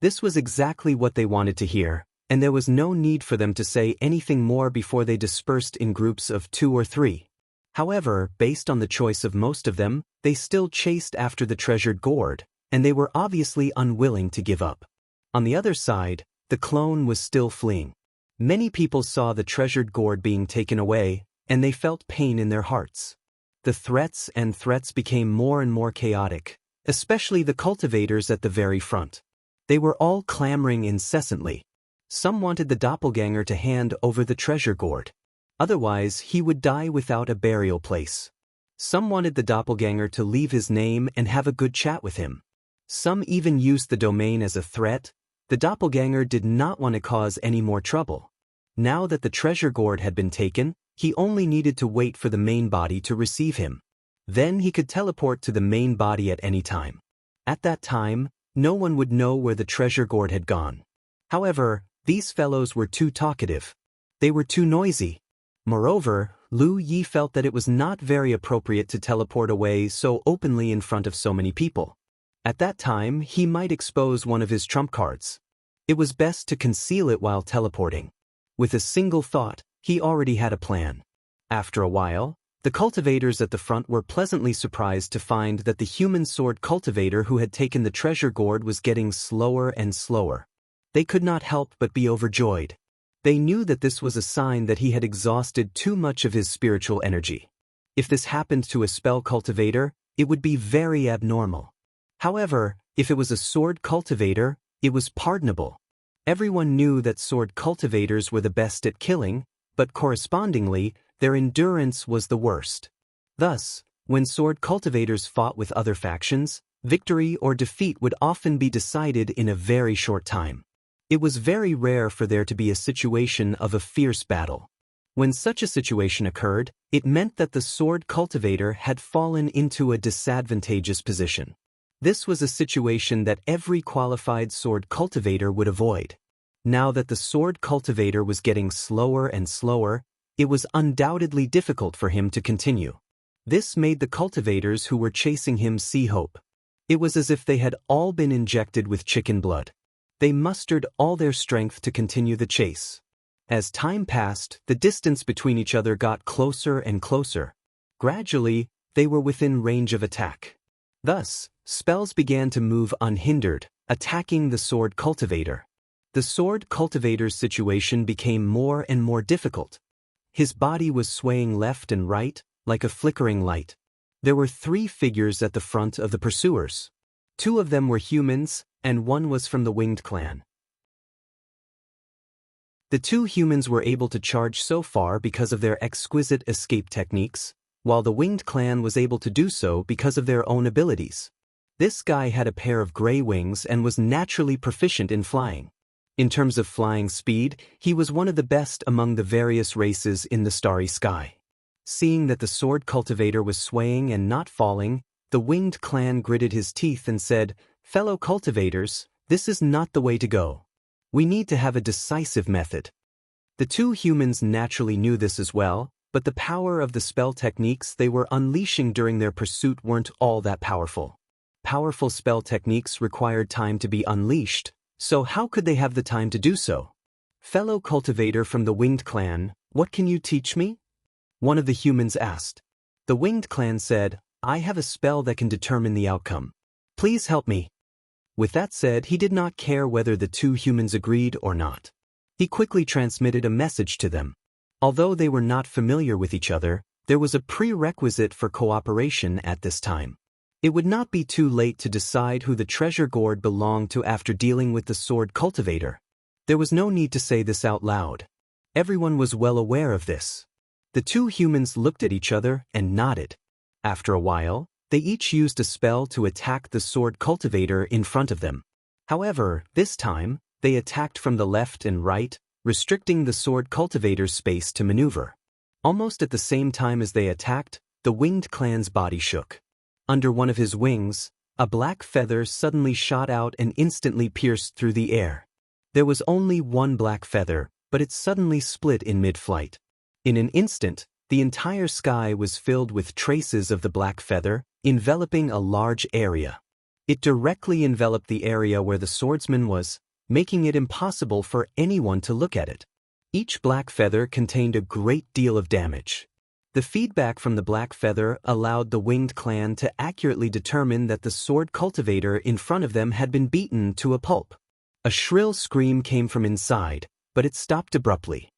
Speaker 1: This was exactly what they wanted to hear, and there was no need for them to say anything more before they dispersed in groups of 2 or 3. However, based on the choice of most of them, they still chased after the treasured gourd, and they were obviously unwilling to give up. On the other side, the clone was still fleeing. Many people saw the treasured gourd being taken away, and they felt pain in their hearts. The threats became more and more chaotic, especially the cultivators at the very front. They were all clamoring incessantly. Some wanted the doppelganger to hand over the treasure gourd. Otherwise, he would die without a burial place. Some wanted the doppelganger to leave his name and have a good chat with him. Some even used the domain as a threat. The doppelganger did not want to cause any more trouble. Now that the treasure gourd had been taken, he only needed to wait for the main body to receive him. Then he could teleport to the main body at any time. At that time, no one would know where the treasure gourd had gone. However, these fellows were too talkative. They were too noisy. Moreover, Lu Yi felt that it was not very appropriate to teleport away so openly in front of so many people. At that time, he might expose one of his trump cards. It was best to conceal it while teleporting. With a single thought, he already had a plan. After a while, the cultivators at the front were pleasantly surprised to find that the human sword cultivator who had taken the treasure gourd was getting slower and slower. They could not help but be overjoyed. They knew that this was a sign that he had exhausted too much of his spiritual energy. If this happened to a spell cultivator, it would be very abnormal. However, if it was a sword cultivator, it was pardonable. Everyone knew that sword cultivators were the best at killing, but correspondingly, their endurance was the worst. Thus, when sword cultivators fought with other factions, victory or defeat would often be decided in a very short time. It was very rare for there to be a situation of a fierce battle. When such a situation occurred, it meant that the sword cultivator had fallen into a disadvantageous position. This was a situation that every qualified sword cultivator would avoid. Now that the sword cultivator was getting slower and slower, it was undoubtedly difficult for him to continue. This made the cultivators who were chasing him see hope. It was as if they had all been injected with chicken blood. They mustered all their strength to continue the chase. As time passed, the distance between each other got closer and closer. Gradually, they were within range of attack. Thus, spells began to move unhindered, attacking the sword cultivator. The sword cultivator's situation became more and more difficult. His body was swaying left and right, like a flickering light. There were 3 figures at the front of the pursuers. 2 of them were humans, and 1 was from the winged clan. The 2 humans were able to charge so far because of their exquisite escape techniques, while the winged clan was able to do so because of their own abilities. This guy had a pair of gray wings and was naturally proficient in flying. In terms of flying speed, he was one of the best among the various races in the starry sky. Seeing that the sword cultivator was swaying and not falling, the winged clan gritted his teeth and said, "Fellow cultivators, this is not the way to go. We need to have a decisive method." The 2 humans naturally knew this as well, but the power of the spell techniques they were unleashing during their pursuit weren't all that powerful. Powerful spell techniques required time to be unleashed, so how could they have the time to do so? "Fellow cultivator from the winged clan, what can you teach me?" one of the humans asked. The winged clan said, "I have a spell that can determine the outcome. Please help me." With that said, he did not care whether the 2 humans agreed or not. He quickly transmitted a message to them. Although they were not familiar with each other, there was a prerequisite for cooperation at this time. It would not be too late to decide who the treasure gourd belonged to after dealing with the sword cultivator. There was no need to say this out loud. Everyone was well aware of this. The 2 humans looked at each other and nodded. After a while, they each used a spell to attack the sword cultivator in front of them. However, this time, they attacked from the left and right, restricting the sword cultivator's space to maneuver. Almost at the same time as they attacked, the winged clan's body shook. Under one of his wings, a black feather suddenly shot out and instantly pierced through the air. There was only one black feather, but it suddenly split in mid-flight. In an instant, the entire sky was filled with traces of the black feather, enveloping a large area. It directly enveloped the area where the swordsman was, making it impossible for anyone to look at it. Each black feather contained a great deal of damage. The feedback from the black feather allowed the winged clan to accurately determine that the sword cultivator in front of them had been beaten to a pulp. A shrill scream came from inside, but it stopped abruptly.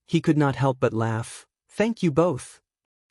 Speaker 1: He could not help but laugh. "Thank you both."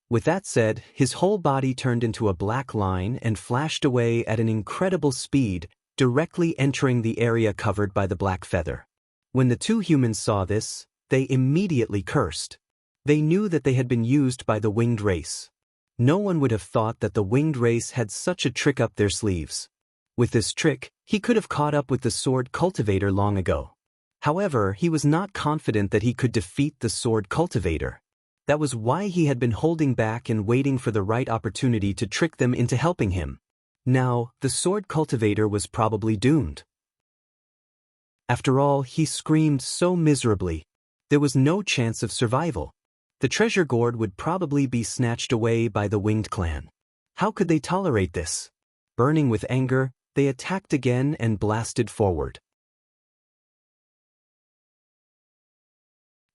Speaker 1: With that said, his whole body turned into a black line and flashed away at an incredible speed, directly entering the area covered by the black feather. When the 2 humans saw this, they immediately cursed. They knew that they had been used by the winged race. No one would have thought that the winged race had such a trick up their sleeves. With this trick, he could have caught up with the sword cultivator long ago. However, he was not confident that he could defeat the sword cultivator. That was why he had been holding back and waiting for the right opportunity to trick them into helping him. Now, the sword cultivator was probably doomed. After all, he screamed so miserably. There was no chance of survival. The treasure gourd would probably be snatched away by the winged clan. How could they tolerate this? Burning with anger, they attacked again and blasted forward.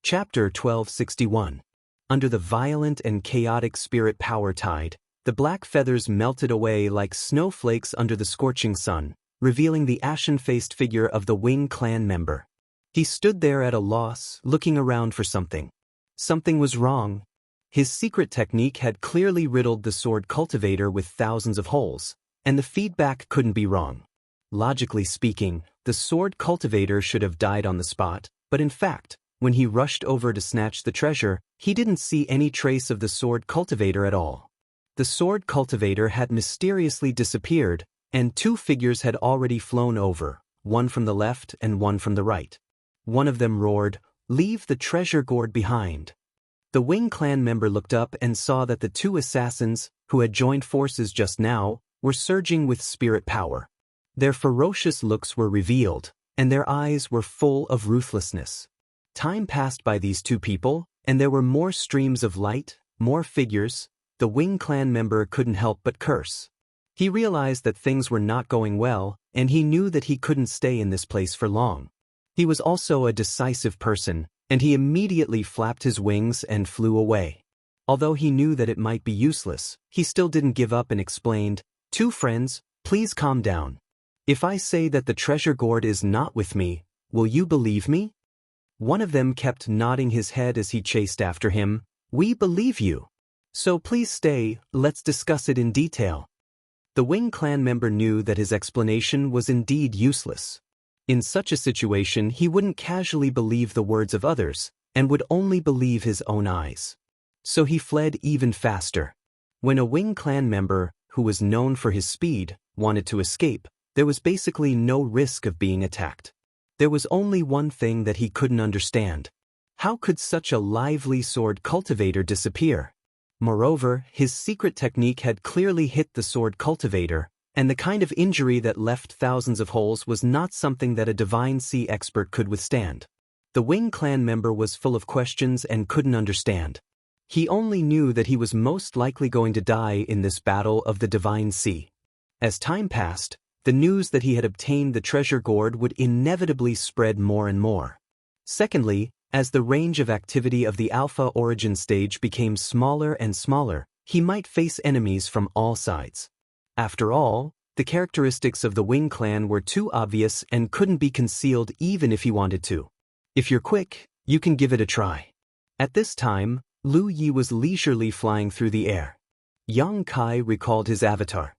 Speaker 1: Chapter 1261. Under the violent and chaotic spirit power tide, the black feathers melted away like snowflakes under the scorching sun, revealing the ashen-faced figure of the Wing clan member. He stood there at a loss, looking around for something. Something was wrong. His secret technique had clearly riddled the sword cultivator with thousands of holes, and the feedback couldn't be wrong. Logically speaking, the sword cultivator should have died on the spot, but in fact, when he rushed over to snatch the treasure, he didn't see any trace of the sword cultivator at all. The sword cultivator had mysteriously disappeared, and two figures had already flown over, one from the left and one from the right. One of them roared, "Leave the treasure gourd behind." The Wing clan member looked up and saw that the two assassins, who had joined forces just now, were surging with spirit power. Their ferocious looks were revealed, and their eyes were full of ruthlessness. Time passed by these two people, and there were more streams of light, more figures. The Wing clan member couldn't help but curse. He realized that things were not going well, and he knew that he couldn't stay in this place for long. He was also a decisive person, and he immediately flapped his wings and flew away. Although he knew that it might be useless, he still didn't give up and explained, "Two friends, please calm down. If I say that the treasure gourd is not with me, will you believe me?" One of them kept nodding his head as he chased after him. "We believe you. So please stay, let's discuss it in detail." The Wing clan member knew that his explanation was indeed useless. In such a situation he wouldn't casually believe the words of others, and would only believe his own eyes. So he fled even faster. When a Wing clan member, who was known for his speed, wanted to escape, there was basically no risk of being attacked. There was only one thing that he couldn't understand. How could such a lively sword cultivator disappear? Moreover, his secret technique had clearly hit the sword cultivator, and the kind of injury that left thousands of holes was not something that a Divine Sea expert could withstand. The Wing clan member was full of questions and couldn't understand. He only knew that he was most likely going to die in this battle of the Divine Sea. As time passed, the news that he had obtained the treasure gourd would inevitably spread more and more. Secondly, as the range of activity of the Alpha Origin stage became smaller and smaller, he might face enemies from all sides. After all, the characteristics of the Wing clan were too obvious and couldn't be concealed even if he wanted to. If you're quick, you can give it a try. At this time, Lu Yi was leisurely flying through the air. Yang Kai recalled his avatar.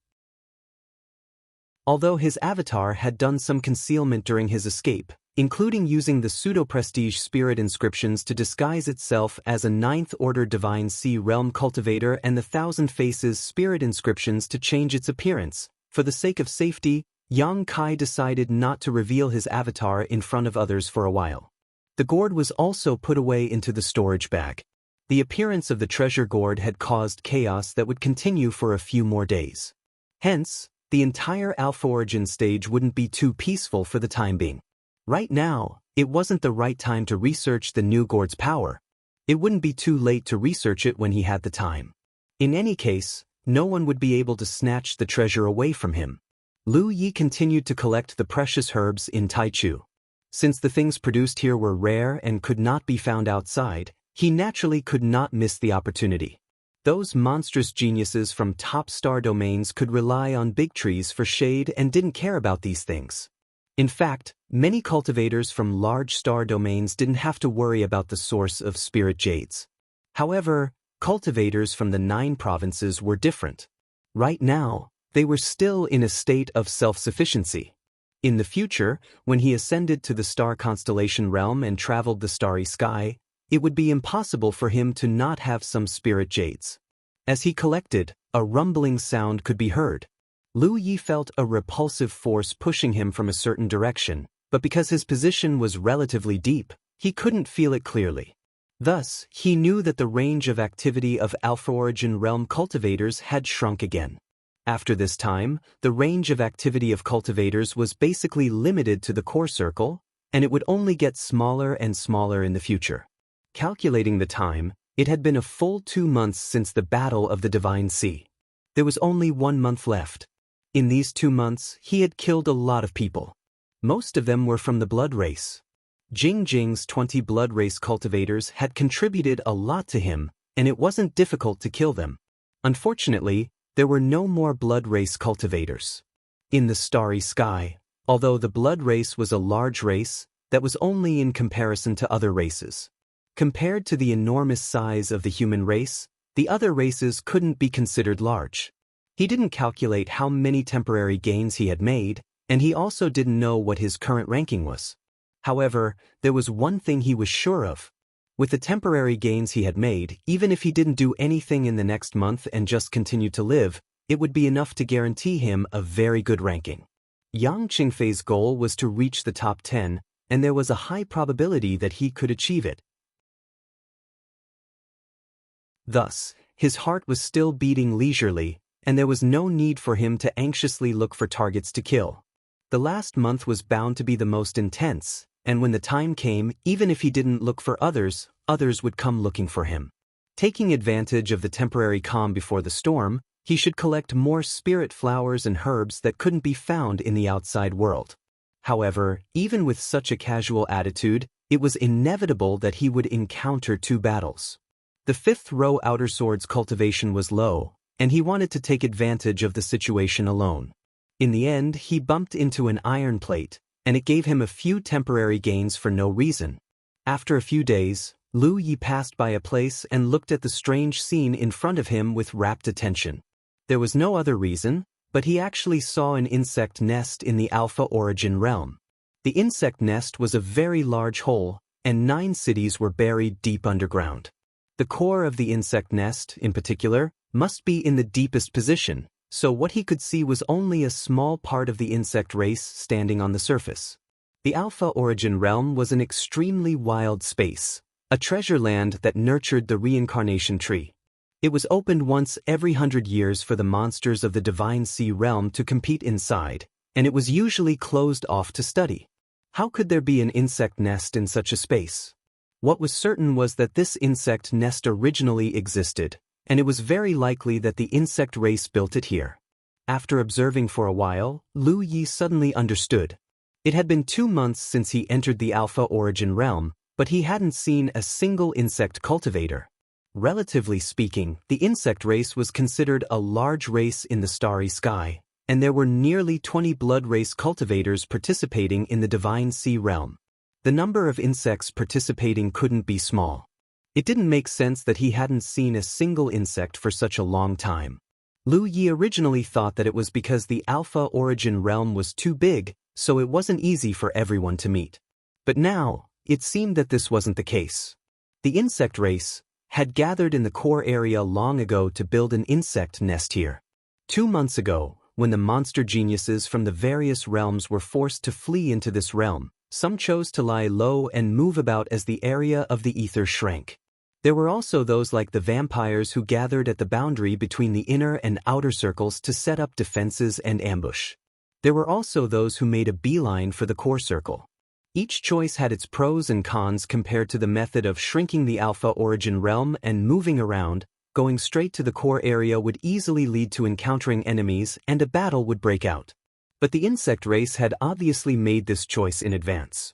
Speaker 1: Although his avatar had done some concealment during his escape, including using the pseudo-prestige spirit inscriptions to disguise itself as a ninth-order Divine Sea realm cultivator and the Thousand Faces spirit inscriptions to change its appearance, for the sake of safety, Yang Kai decided not to reveal his avatar in front of others for a while. The gourd was also put away into the storage bag. The appearance of the treasure gourd had caused chaos that would continue for a few more days. Hence, the entire Alpha Origin stage wouldn't be too peaceful for the time being. Right now, it wasn't the right time to research the new gourd's power. It wouldn't be too late to research it when he had the time. In any case, no one would be able to snatch the treasure away from him. Lu Yi continued to collect the precious herbs in Taichu. Since the things produced here were rare and could not be found outside, he naturally could not miss the opportunity. Those monstrous geniuses from top star domains could rely on big trees for shade and didn't care about these things. In fact, many cultivators from large star domains didn't have to worry about the source of spirit jades. However, cultivators from the 9 provinces were different. Right now, they were still in a state of self-sufficiency. In the future, when he ascended to the star constellation realm and traveled the starry sky, it would be impossible for him to not have some spirit jades. As he collected, a rumbling sound could be heard. Lu Yi felt a repulsive force pushing him from a certain direction, but because his position was relatively deep, he couldn't feel it clearly. Thus, he knew that the range of activity of Alpha Origin realm cultivators had shrunk again. After this time, the range of activity of cultivators was basically limited to the core circle, and it would only get smaller and smaller in the future. Calculating the time, it had been a full 2 months since the Battle of the Divine Sea. There was only 1 month left. In these 2 months, he had killed a lot of people. Most of them were from the blood race. Jing's 20 blood race cultivators had contributed a lot to him, and it wasn't difficult to kill them. Unfortunately, there were no more blood race cultivators. In the starry sky, although the blood race was a large race, that was only in comparison to other races. Compared to the enormous size of the human race, the other races couldn't be considered large. He didn't calculate how many temporary gains he had made, and he also didn't know what his current ranking was. However, there was one thing he was sure of. With the temporary gains he had made, even if he didn't do anything in the next month and just continued to live, it would be enough to guarantee him a very good ranking. Yang Qingfei's goal was to reach the top 10, and there was a high probability that he could achieve it. Thus, his heart was still beating leisurely, and there was no need for him to anxiously look for targets to kill. The last month was bound to be the most intense, and when the time came, even if he didn't look for others, others would come looking for him. Taking advantage of the temporary calm before the storm, he should collect more spirit flowers and herbs that couldn't be found in the outside world. However, even with such a casual attitude, it was inevitable that he would encounter 2 battles. The 5th row outer sword's cultivation was low, and he wanted to take advantage of the situation alone. In the end, he bumped into an iron plate, and it gave him a few temporary gains for no reason. After a few days, Lu Yi passed by a place and looked at the strange scene in front of him with rapt attention. There was no other reason, but he actually saw an insect nest in the Alpha Origin realm. The insect nest was a very large hole, and 9 cities were buried deep underground. The core of the insect nest, in particular, must be in the deepest position, so what he could see was only a small part of the insect race standing on the surface. The Alpha Origin realm was an extremely wild space, a treasure land that nurtured the reincarnation tree. It was opened once every 100 years for the monsters of the Divine Sea realm to compete inside, and it was usually closed off to study. How could there be an insect nest in such a space? What was certain was that this insect nest originally existed, and it was very likely that the insect race built it here. After observing for a while, Lu Yi suddenly understood. It had been 2 months since he entered the Alpha Origin realm, but he hadn't seen a single insect cultivator. Relatively speaking, the insect race was considered a large race in the starry sky, and there were nearly 20 blood race cultivators participating in the Divine Sea realm. The number of insects participating couldn't be small. It didn't make sense that he hadn't seen a single insect for such a long time. Lu Yi originally thought that it was because the Alpha Origin realm was too big, so it wasn't easy for everyone to meet. But now, it seemed that this wasn't the case. The insect race had gathered in the core area long ago to build an insect nest here. 2 months ago, when the monster geniuses from the various realms were forced to flee into this realm, some chose to lie low and move about as the area of the ether shrank. There were also those like the vampires who gathered at the boundary between the inner and outer circles to set up defenses and ambush. There were also those who made a beeline for the core circle. Each choice had its pros and cons compared to the method of shrinking the Alpha Origin realm and moving around. Going straight to the core area would easily lead to encountering enemies and a battle would break out. But the insect race had obviously made this choice in advance.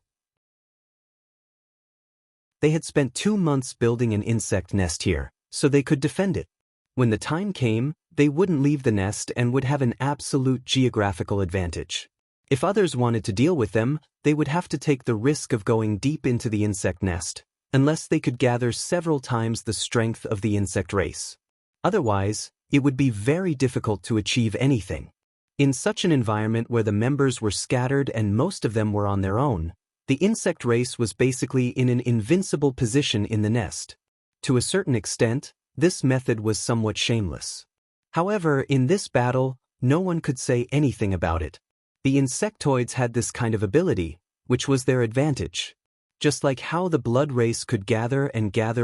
Speaker 1: They had spent 2 months building an insect nest here, so they could defend it. When the time came, they wouldn't leave the nest and would have an absolute geographical advantage. If others wanted to deal with them, they would have to take the risk of going deep into the insect nest, unless they could gather several times the strength of the insect race. Otherwise, it would be very difficult to achieve anything. In such an environment where the members were scattered and most of them were on their own, the insect race was basically in an invincible position in the nest. To a certain extent, this method was somewhat shameless. However, in this battle, no one could say anything about it. The insectoids had this kind of ability, which was their advantage. Just like how the blood race could gather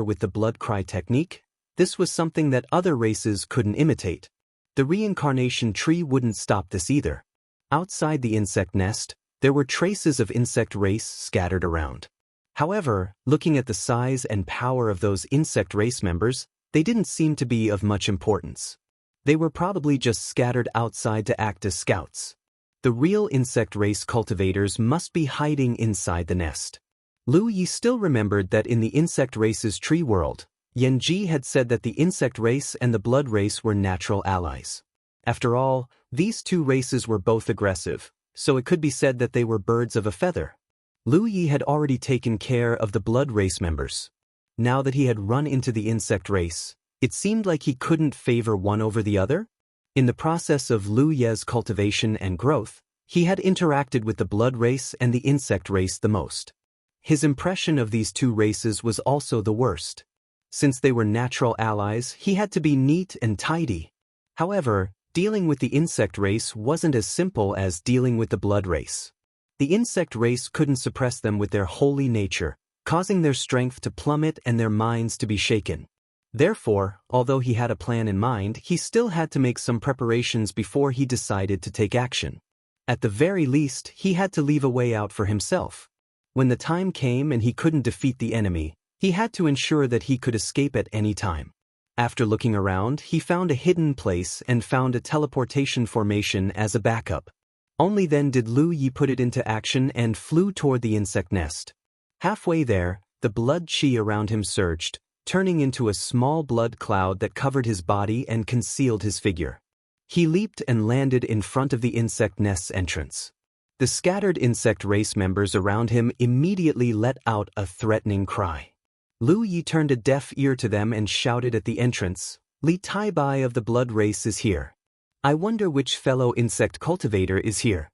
Speaker 1: with the blood cry technique, this was something that other races couldn't imitate. The reincarnation tree wouldn't stop this either. Outside the insect nest, there were traces of insect race scattered around. However, looking at the size and power of those insect race members, they didn't seem to be of much importance. They were probably just scattered outside to act as scouts. The real insect race cultivators must be hiding inside the nest. Lu Yi still remembered that in the insect race's tree world, Yan Ji had said that the insect race and the blood race were natural allies. After all, these two races were both aggressive, so it could be said that they were birds of a feather. Lu Yi had already taken care of the blood race members. Now that he had run into the insect race, it seemed like he couldn't favor one over the other. In the process of Lu Ye's cultivation and growth, he had interacted with the blood race and the insect race the most. His impression of these two races was also the worst. Since they were natural allies, he had to be neat and tidy. However, dealing with the insect race wasn't as simple as dealing with the blood race. The insect race couldn't suppress them with their holy nature, causing their strength to plummet and their minds to be shaken. Therefore, although he had a plan in mind, he still had to make some preparations before he decided to take action. At the very least, he had to leave a way out for himself. When the time came and he couldn't defeat the enemy, he had to ensure that he could escape at any time. After looking around, he found a hidden place and found a teleportation formation as a backup. Only then did Lu Yi put it into action and flew toward the insect nest. Halfway there, the blood chi around him surged, turning into a small blood cloud that covered his body and concealed his figure. He leaped and landed in front of the insect nest's entrance. The scattered insect race members around him immediately let out a threatening cry. Lu Yi turned a deaf ear to them and shouted at the entrance, "Li Tai Bai of the blood race is here. I wonder which fellow insect cultivator is here."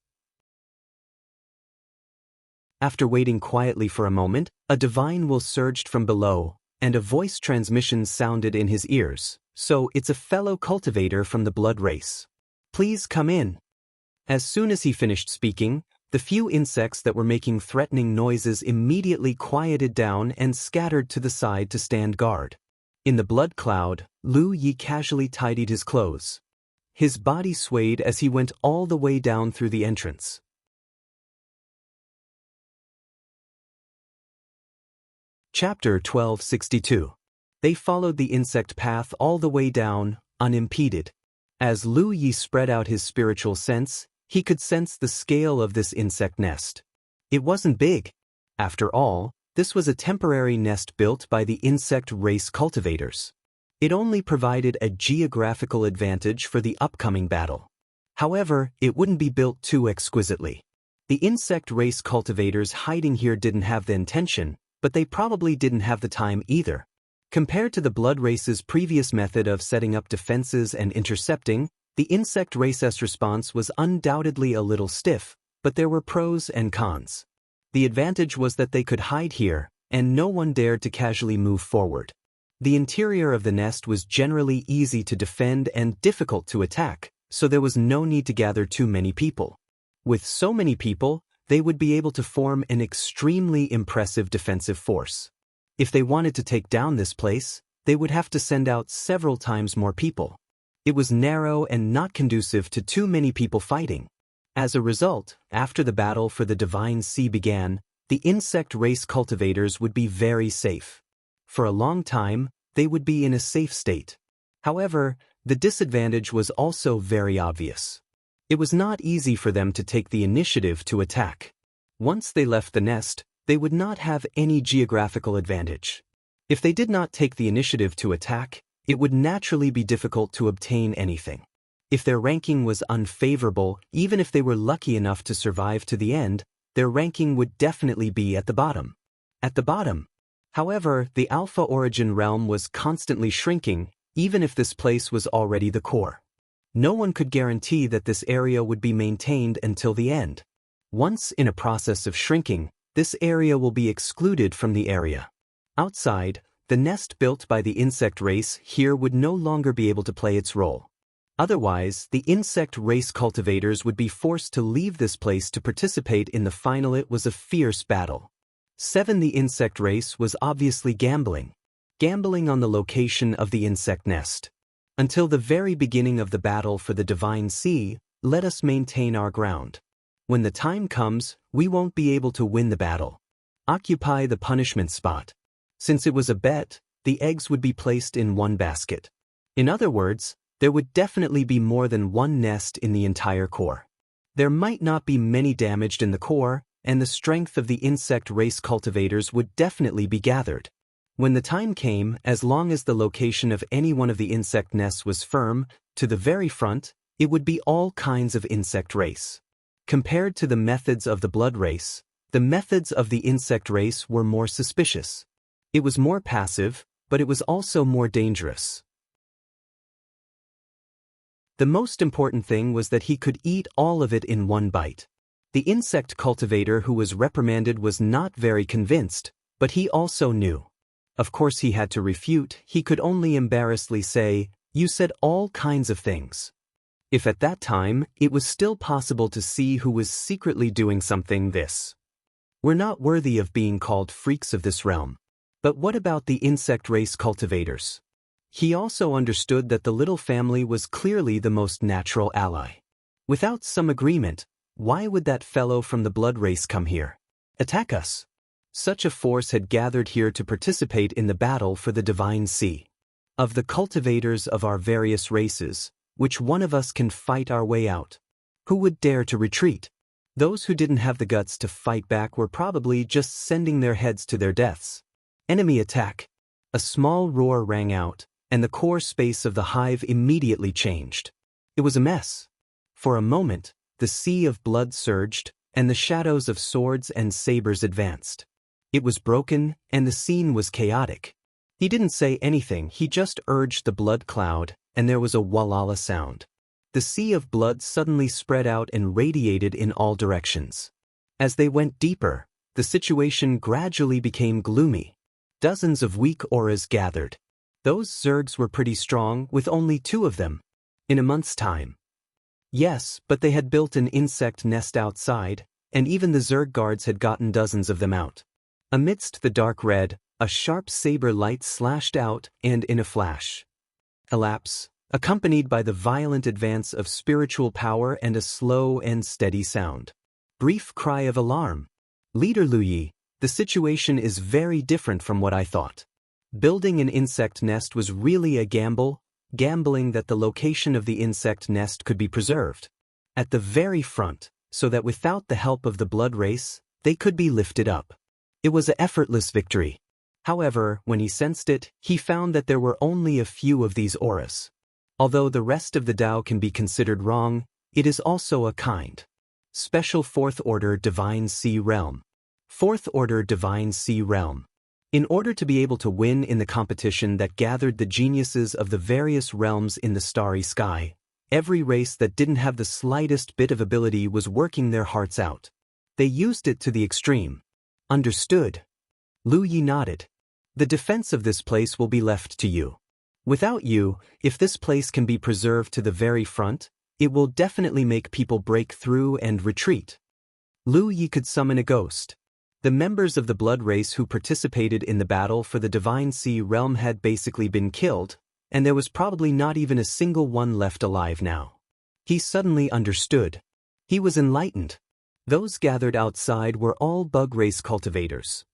Speaker 1: After waiting quietly for a moment, a divine will surged from below, and a voice transmission sounded in his ears. "So it's a fellow cultivator from the blood race. Please come in." As soon as he finished speaking, the few insects that were making threatening noises immediately quieted down and scattered to the side to stand guard. In the blood cloud, Lu Yi casually tidied his clothes. His body swayed as he went all the way down through the entrance. Chapter 1262. They followed the insect path all the way down, unimpeded. As Lu Yi spread out his spiritual sense, he could sense the scale of this insect nest. It wasn't big. After all, this was a temporary nest built by the insect race cultivators. It only provided a geographical advantage for the upcoming battle. However, it wouldn't be built too exquisitely. The insect race cultivators hiding here didn't have the intention, but they probably didn't have the time either. Compared to the blood race's previous method of setting up defenses and intercepting, the insect race's response was undoubtedly a little stiff, but there were pros and cons. The advantage was that they could hide here, and no one dared to casually move forward. The interior of the nest was generally easy to defend and difficult to attack, so there was no need to gather too many people. With so many people, they would be able to form an extremely impressive defensive force. If they wanted to take down this place, they would have to send out several times more people. It was narrow and not conducive to too many people fighting. As a result, after the battle for the Divine Sea began, the insect race cultivators would be very safe. For a long time, they would be in a safe state. However, the disadvantage was also very obvious. It was not easy for them to take the initiative to attack. Once they left the nest, they would not have any geographical advantage. If they did not take the initiative to attack, it would naturally be difficult to obtain anything. If their ranking was unfavorable, even if they were lucky enough to survive to the end, their ranking would definitely be at the bottom. At the bottom. However, the Alpha Origin realm was constantly shrinking, even if this place was already the core. No one could guarantee that this area would be maintained until the end. Once in a process of shrinking, this area will be excluded from the area. Outside, the nest built by the insect race here would no longer be able to play its role. Otherwise, the insect race cultivators would be forced to leave this place to participate in the final. It was a fierce battle. 7. The insect race was obviously gambling. Gambling on the location of the insect nest. Until the very beginning of the battle for the Divine Sea, let us maintain our ground. When the time comes, we won't be able to win the battle. Occupy the punishment spot. Since it was a bet, the eggs would be placed in one basket. In other words, there would definitely be more than one nest in the entire core. There might not be many damaged in the core, and the strength of the insect race cultivators would definitely be gathered. When the time came, as long as the location of any one of the insect nests was firm, to the very front, it would be all kinds of insect race. Compared to the methods of the blood race, the methods of the insect race were more suspicious. It was more passive, but it was also more dangerous. The most important thing was that he could eat all of it in one bite. The insect cultivator who was reprimanded was not very convinced, but he also knew. Of course he had to refute. He could only embarrassedly say, "You said all kinds of things." If at that time, it was still possible to see who was secretly doing something this. We're not worthy of being called freaks of this realm. But what about the insect race cultivators? He also understood that the little family was clearly the most natural ally. Without some agreement, why would that fellow from the blood race come here? Attack us? Such a force had gathered here to participate in the battle for the divine sea. Of the cultivators of our various races, which one of us can fight our way out? Who would dare to retreat? Those who didn't have the guts to fight back were probably just sending their heads to their deaths. Enemy attack! A small roar rang out, and the core space of the hive immediately changed. It was a mess. For a moment, the sea of blood surged, and the shadows of swords and sabers advanced. It was broken, and the scene was chaotic. He didn't say anything, he just urged the blood cloud, and there was a walala sound. The sea of blood suddenly spread out and radiated in all directions. As they went deeper, the situation gradually became gloomy. Dozens of weak auras gathered. Those zergs were pretty strong, with only 2 of them. In a month's time. Yes, but they had built an insect nest outside, and even the zerg guards had gotten dozens of them out. Amidst the dark red, a sharp saber light slashed out, and in a flash. Elapse, accompanied by the violent advance of spiritual power and a slow and steady sound. Brief cry of alarm. Leader Lu Yi, the situation is very different from what I thought. Building an insect nest was really a gamble, gambling that the location of the insect nest could be preserved. At the very front, so that without the help of the blood race, they could be lifted up. It was an effortless victory. However, when he sensed it, he found that there were only a few of these auras. Although the rest of the Tao can be considered wrong, it is also a kind. Special 4th Order Divine Sea Realm. 4th Order Divine Sea Realm. In order to be able to win in the competition that gathered the geniuses of the various realms in the starry sky, every race that didn't have the slightest bit of ability was working their hearts out. They used it to the extreme. Understood? Lu Yi nodded. The defense of this place will be left to you. Without you, if this place can be preserved to the very front, it will definitely make people break through and retreat. Lu Yi could summon a ghost. The members of the blood race who participated in the battle for the Divine Sea Realm had basically been killed, and there was probably not even a single one left alive now. He suddenly understood. He was enlightened. Those gathered outside were all bug race cultivators.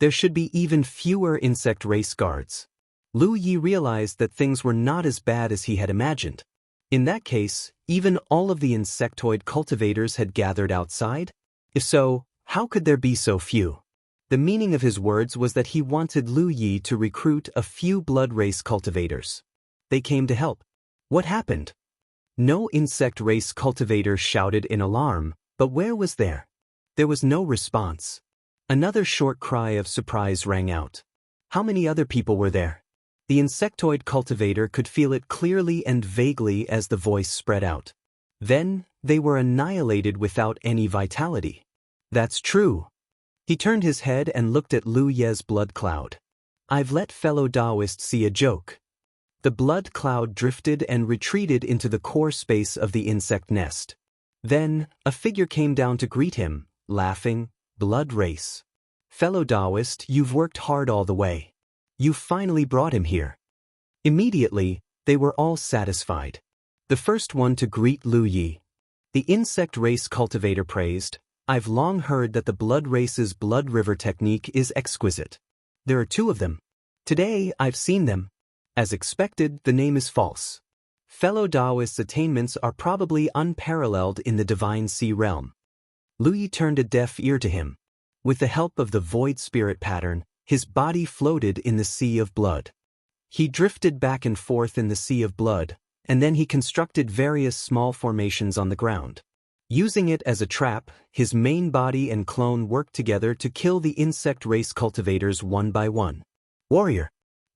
Speaker 1: There should be even fewer insect race guards. Lu Yi realized that things were not as bad as he had imagined. In that case, even all of the insectoid cultivators had gathered outside? If so, how could there be so few? The meaning of his words was that he wanted Lu Yi to recruit a few blood race cultivators. They came to help. What happened? No insect race cultivator shouted in alarm, but where was there? There was no response. Another short cry of surprise rang out. How many other people were there? The insectoid cultivator could feel it clearly and vaguely as the voice spread out. Then, they were annihilated without any vitality. That's true. He turned his head and looked at Lu Ye's blood cloud. I've let fellow Taoist see a joke. The blood cloud drifted and retreated into the core space of the insect nest. Then, a figure came down to greet him, laughing. Blood race. Fellow Taoist, you've worked hard all the way. You finally brought him here. Immediately, they were all satisfied. The first one to greet Lu Yi. The insect race cultivator praised, I've long heard that the blood race's blood river technique is exquisite. There are 2 of them. Today, I've seen them. As expected, the name is false. Fellow Taoists' attainments are probably unparalleled in the divine sea realm. Lu Yi turned a deaf ear to him. With the help of the void spirit pattern, his body floated in the sea of blood. He drifted back and forth in the sea of blood, and then he constructed various small formations on the ground. Using it as a trap, his main body and clone worked together to kill the insect race cultivators one by one. Warrior.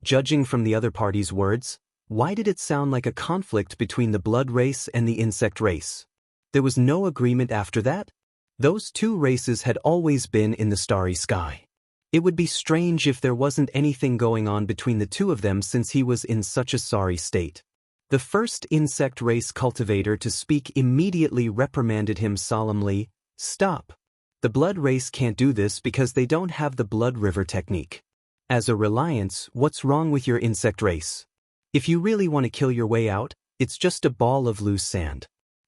Speaker 1: Judging from the other party's words, why did it sound like a conflict between the blood race and the insect race? There was no agreement after that? Those two races had always been in the starry sky. It would be strange if there wasn't anything going on between the two of them since he was in such a sorry state. The first insect race cultivator to speak immediately reprimanded him solemnly. Stop. The blood race can't do this because they don't have the blood river technique. As a reliance, what's wrong with your insect race? If you really want to kill your way out, it's just a ball of loose sand.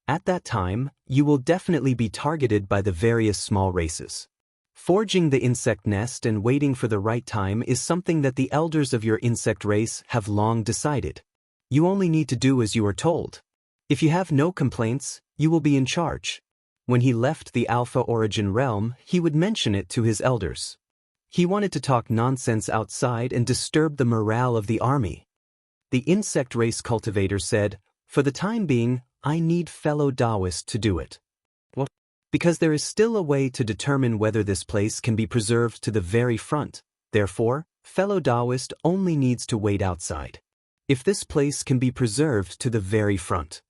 Speaker 1: At that time, you will definitely be targeted by the various small races. Forging the insect nest and waiting for the right time is something that the elders of your insect race have long decided. You only need to do as you are told. If you have no complaints, you will be in charge. When he left the Alpha Origin realm, he would mention it to his elders. He wanted to talk nonsense outside and disturb the morale of the army. The insect race cultivator said, "For the time being, I need fellow Taoists to do it." What? Because there is still a way to determine whether this place can be preserved to the very front. Therefore, fellow Taoist only needs to wait outside. If this place can be preserved to the very front.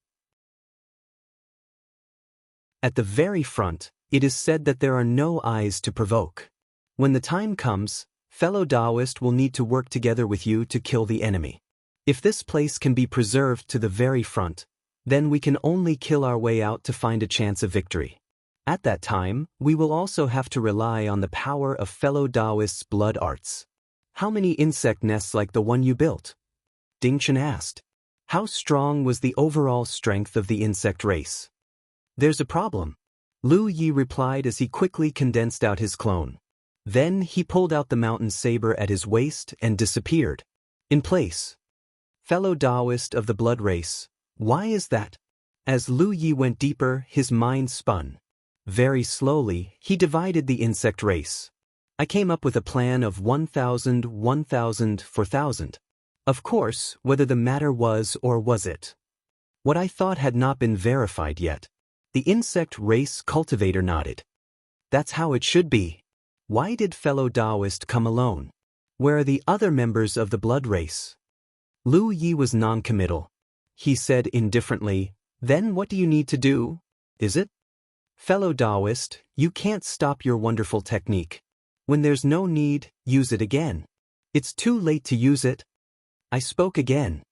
Speaker 1: At the very front, it is said that there are no eyes to provoke. When the time comes, fellow Taoist will need to work together with you to kill the enemy. If this place can be preserved to the very front, then we can only kill our way out to find a chance of victory. At that time, we will also have to rely on the power of fellow Taoists' blood arts. How many insect nests like the one you built? Ding Chen asked. How strong was the overall strength of the insect race? There's a problem. Lu Yi replied as he quickly condensed out his clone. Then he pulled out the mountain saber at his waist and disappeared. In place. Fellow Taoist of the blood race, why is that? As Lu Yi went deeper, his mind spun. Very slowly, he divided the insect race. I came up with a plan of 1,000, 1,000, 4,000. Of course, whether the matter was or was it. What I thought had not been verified yet. The insect race cultivator nodded. That's how it should be. Why did fellow Taoist come alone? Where are the other members of the blood race? Lu Yi was non-committal. He said indifferently, then what do you need to do? Is it? Fellow Taoist, you can't stop your wonderful technique. When there's no need, use it again. It's too late to use it. I spoke again.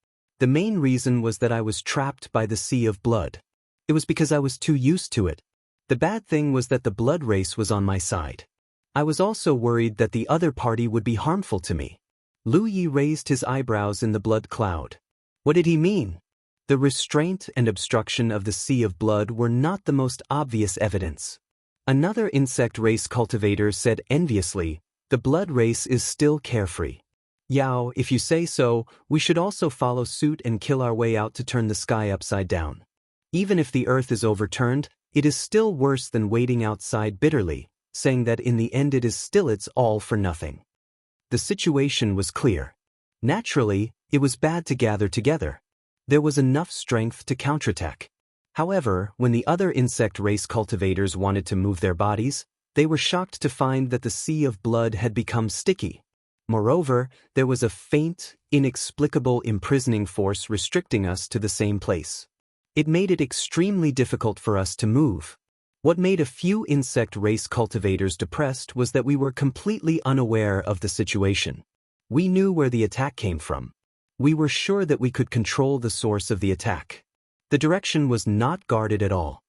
Speaker 1: The main reason was that I was trapped by the sea of blood. It was because I was too used to it. The bad thing was that the blood race was on my side. I was also worried that the other party would be harmful to me. Lu Yi raised his eyebrows in the blood cloud. What did he mean? The restraint and obstruction of the sea of blood were not the most obvious evidence. Another insect race cultivator said enviously, the blood race is still carefree. Yao, if you say so, we should also follow suit and kill our way out to turn the sky upside down. Even if the earth is overturned, it is still worse than waiting outside bitterly, saying that in the end it's all for nothing. The situation was clear. Naturally, it was bad to gather together. There was enough strength to counterattack. However, when the other insect race cultivators wanted to move their bodies, they were shocked to find that the sea of blood had become sticky. Moreover, there was a faint, inexplicable imprisoning force restricting us to the same place. It made it extremely difficult for us to move. What made a few insect race cultivators depressed was that we were completely unaware of the situation. We knew where the attack came from. We were sure that we could control the source of the attack. The direction was not guarded at all.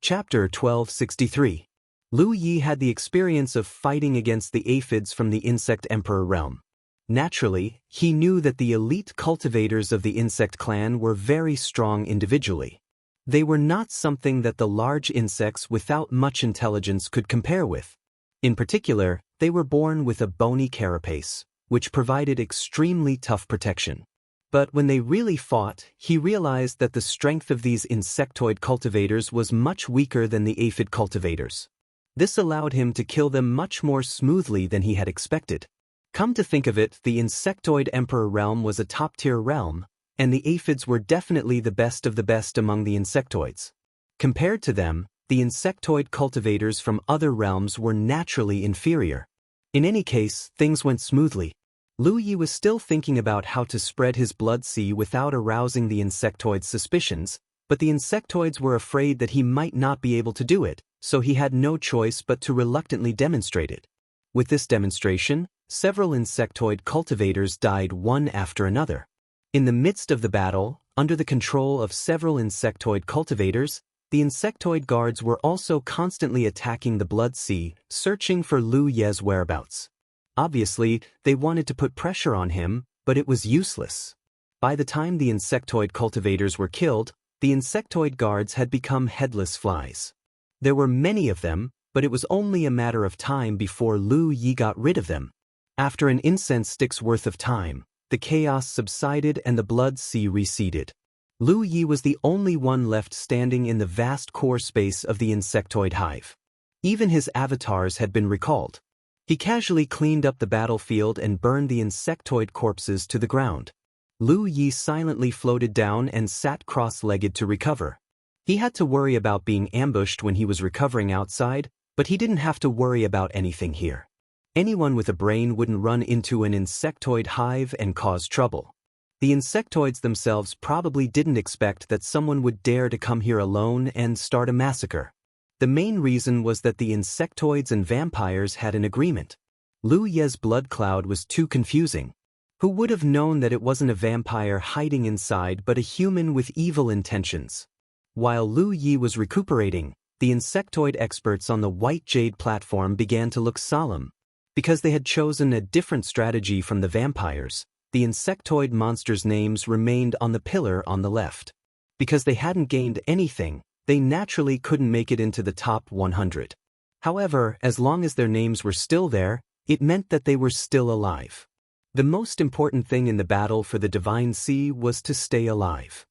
Speaker 1: Chapter 1263. Lu Yi had the experience of fighting against the aphids from the insect emperor realm. Naturally, he knew that the elite cultivators of the insect clan were very strong individually. They were not something that the large insects without much intelligence could compare with. In particular, they were born with a bony carapace, which provided extremely tough protection. But when they really fought, he realized that the strength of these insectoid cultivators was much weaker than the aphid cultivators. This allowed him to kill them much more smoothly than he had expected. Come to think of it, the insectoid emperor realm was a top-tier realm, and the aphids were definitely the best of the best among the insectoids. Compared to them, the insectoid cultivators from other realms were naturally inferior. In any case, things went smoothly. Lu Yi was still thinking about how to spread his blood sea without arousing the insectoids' suspicions, but the insectoids were afraid that he might not be able to do it, so he had no choice but to reluctantly demonstrate it. With this demonstration, several insectoid cultivators died one after another. In the midst of the battle, under the control of several insectoid cultivators, the insectoid guards were also constantly attacking the blood sea, searching for Lu Ye's whereabouts. Obviously, they wanted to put pressure on him, but it was useless. By the time the insectoid cultivators were killed, the insectoid guards had become headless flies. There were many of them, but it was only a matter of time before Lu Yi got rid of them. After an incense stick's worth of time, the chaos subsided and the blood sea receded. Lu Yi was the only one left standing in the vast core space of the insectoid hive. Even his avatars had been recalled. He casually cleaned up the battlefield and burned the insectoid corpses to the ground. Lu Yi silently floated down and sat cross-legged to recover. He had to worry about being ambushed when he was recovering outside, but he didn't have to worry about anything here. Anyone with a brain wouldn't run into an insectoid hive and cause trouble. The insectoids themselves probably didn't expect that someone would dare to come here alone and start a massacre. The main reason was that the insectoids and vampires had an agreement. Lu Ye's blood cloud was too confusing. Who would have known that it wasn't a vampire hiding inside but a human with evil intentions? While Lu Yi was recuperating, the insectoid experts on the White Jade platform began to look solemn. Because they had chosen a different strategy from the vampires, the insectoid monsters' names remained on the pillar on the left. Because they hadn't gained anything, they naturally couldn't make it into the top 100. However, as long as their names were still there, it meant that they were still alive. The most important thing in the battle for the Divine Sea was to stay alive.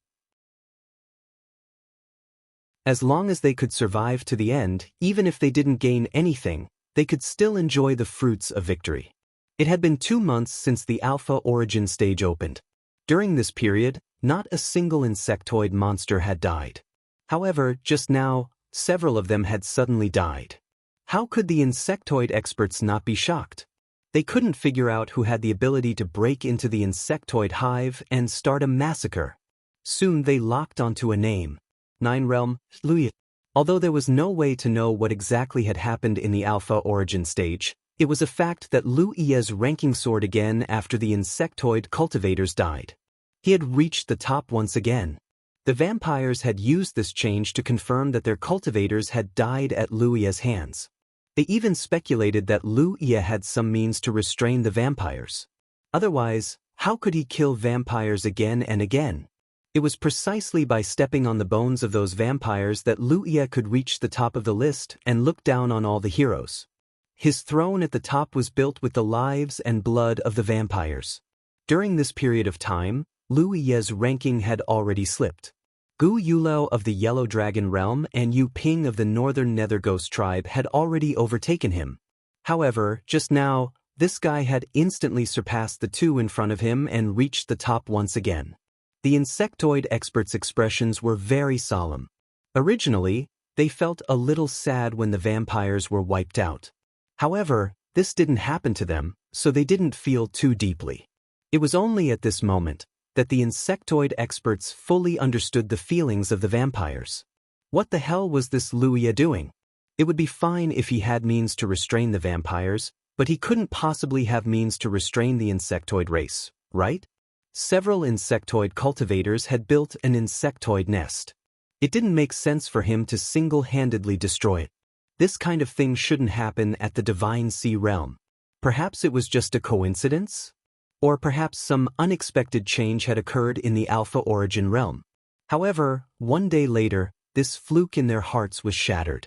Speaker 1: As long as they could survive to the end, even if they didn't gain anything, they could still enjoy the fruits of victory. It had been 2 months since the Alpha Origin stage opened. During this period, not a single insectoid monster had died. However, just now, several of them had suddenly died. How could the insectoid experts not be shocked? They couldn't figure out who had the ability to break into the insectoid hive and start a massacre. Soon they locked onto a name. 9 Realm, Lu Yi. Although there was no way to know what exactly had happened in the Alpha Origin stage, it was a fact that Lu Yi's ranking soared again after the insectoid cultivators died. He had reached the top once again. The vampires had used this change to confirm that their cultivators had died at Lu Yi's hands. They even speculated that Lu Yi had some means to restrain the vampires. Otherwise, how could he kill vampires again and again? It was precisely by stepping on the bones of those vampires that Lu Yi could reach the top of the list and look down on all the heroes. His throne at the top was built with the lives and blood of the vampires. During this period of time, Lu Yi's ranking had already slipped. Gu Yulao of the Yellow Dragon Realm and Yu Ping of the Northern Nether Ghost Tribe had already overtaken him. However, just now, this guy had instantly surpassed the two in front of him and reached the top once again. The insectoid experts' expressions were very solemn. Originally, they felt a little sad when the vampires were wiped out. However, this didn't happen to them, so they didn't feel too deeply. It was only at this moment that the insectoid experts fully understood the feelings of the vampires. What the hell was this Lu Yi doing? It would be fine if he had means to restrain the vampires, but he couldn't possibly have means to restrain the insectoid race, right? Several insectoid cultivators had built an insectoid nest. It didn't make sense for him to single-handedly destroy it. This kind of thing shouldn't happen at the Divine Sea realm. Perhaps it was just a coincidence? Or perhaps some unexpected change had occurred in the Alpha Origin realm. However, one day later, this fluke in their hearts was shattered.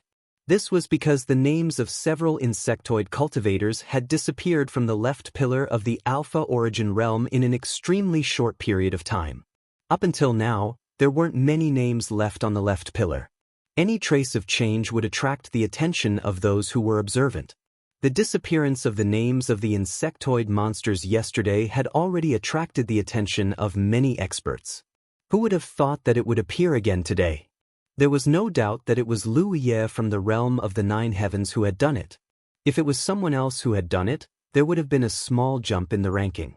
Speaker 1: This was because the names of several insectoid cultivators had disappeared from the left pillar of the Alpha Origin realm in an extremely short period of time. Up until now, there weren't many names left on the left pillar. Any trace of change would attract the attention of those who were observant. The disappearance of the names of the insectoid monsters yesterday had already attracted the attention of many experts. Who would have thought that it would appear again today? There was no doubt that it was Wuxia from the realm of the Nine Heavens who had done it. If it was someone else who had done it, there would have been a small jump in the ranking.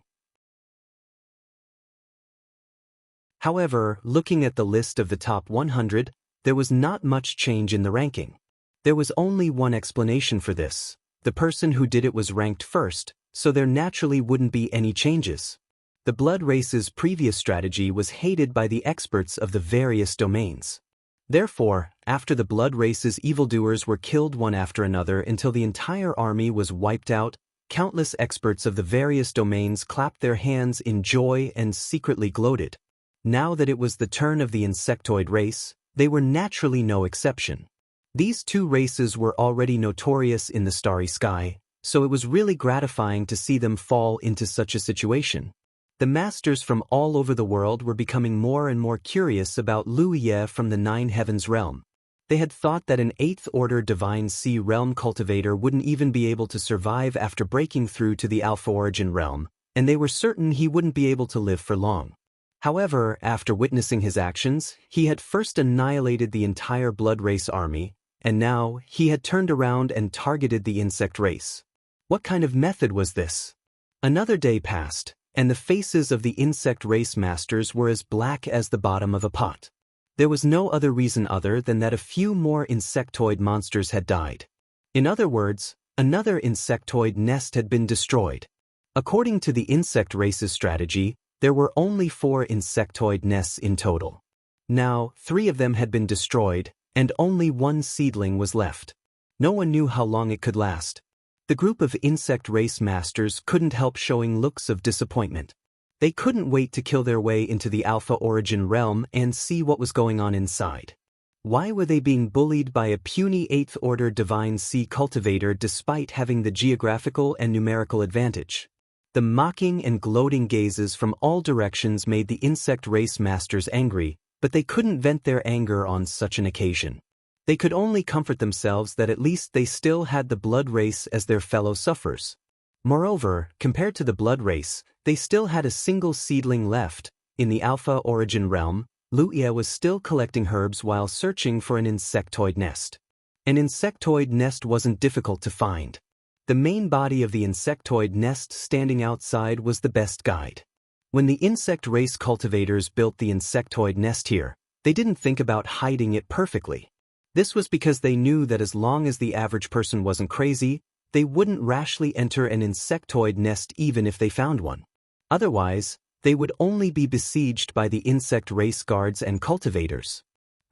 Speaker 1: However, looking at the list of the top 100, there was not much change in the ranking. There was only one explanation for this. The person who did it was ranked first, so there naturally wouldn't be any changes. The blood race's previous strategy was hated by the experts of the various domains. Therefore, after the blood race's evildoers were killed one after another until the entire army was wiped out, countless experts of the various domains clapped their hands in joy and secretly gloated. Now that it was the turn of the insectoid race, they were naturally no exception. These two races were already notorious in the starry sky, so it was really gratifying to see them fall into such a situation. The masters from all over the world were becoming more and more curious about Wuxia from the Nine Heavens realm. They had thought that an 8th order Divine Sea realm cultivator wouldn't even be able to survive after breaking through to the Alpha Origin realm, and they were certain he wouldn't be able to live for long. However, after witnessing his actions, he had first annihilated the entire blood race army, and now he had turned around and targeted the insect race. What kind of method was this? Another day passed, and the faces of the insect race masters were as black as the bottom of a pot. There was no other reason other than that a few more insectoid monsters had died. In other words, another insectoid nest had been destroyed. According to the insect race's strategy, there were only 4 insectoid nests in total. Now, 3 of them had been destroyed, and only 1 seedling was left. No one knew how long it could last. The group of insect race masters couldn't help showing looks of disappointment. They couldn't wait to kill their way into the Alpha Origin realm and see what was going on inside. Why were they being bullied by a puny 8th order Divine Sea cultivator despite having the geographical and numerical advantage? The mocking and gloating gazes from all directions made the insect race masters angry, but they couldn't vent their anger on such an occasion. They could only comfort themselves that at least they still had the blood race as their fellow sufferers. Moreover, compared to the blood race, they still had a single seedling left. In the Alpha Origin realm, Wuxia was still collecting herbs while searching for an insectoid nest. An insectoid nest wasn't difficult to find. The main body of the insectoid nest standing outside was the best guide. When the insect race cultivators built the insectoid nest here, they didn't think about hiding it perfectly. This was because they knew that as long as the average person wasn't crazy, they wouldn't rashly enter an insectoid nest even if they found one. Otherwise, they would only be besieged by the insect race guards and cultivators.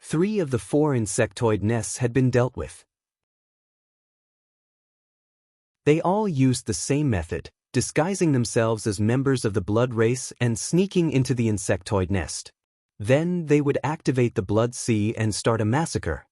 Speaker 1: 3 of the 4 insectoid nests had been dealt with. They all used the same method, disguising themselves as members of the blood race and sneaking into the insectoid nest. Then they would activate the blood sea and start a massacre.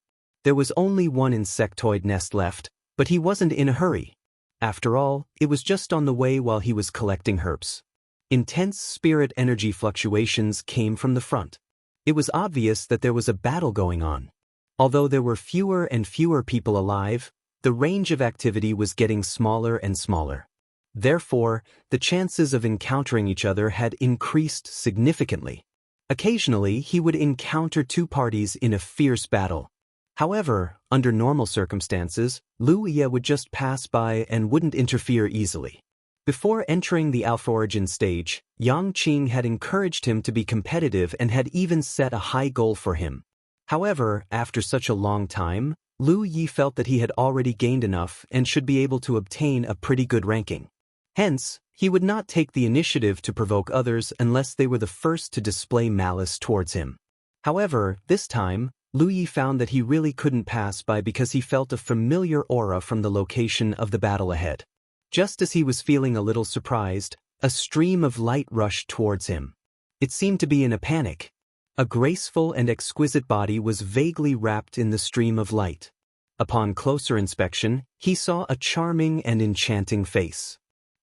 Speaker 1: There was only 1 insectoid nest left, but he wasn't in a hurry. After all, it was just on the way while he was collecting herbs. Intense spirit energy fluctuations came from the front. It was obvious that there was a battle going on. Although there were fewer and fewer people alive, the range of activity was getting smaller and smaller. Therefore, the chances of encountering each other had increased significantly. Occasionally, he would encounter 2 parties in a fierce battle. However, under normal circumstances, Wuxia would just pass by and wouldn't interfere easily. Before entering the Alpha Origin stage, Yang Qing had encouraged him to be competitive and had even set a high goal for him. However, after such a long time, Lu Yi felt that he had already gained enough and should be able to obtain a pretty good ranking. Hence, he would not take the initiative to provoke others unless they were the first to display malice towards him. However, this time, Lu Yi found that he really couldn't pass by because he felt a familiar aura from the location of the battle ahead. Just as he was feeling a little surprised, a stream of light rushed towards him. It seemed to be in a panic. A graceful and exquisite body was vaguely wrapped in the stream of light. Upon closer inspection, he saw a charming and enchanting face.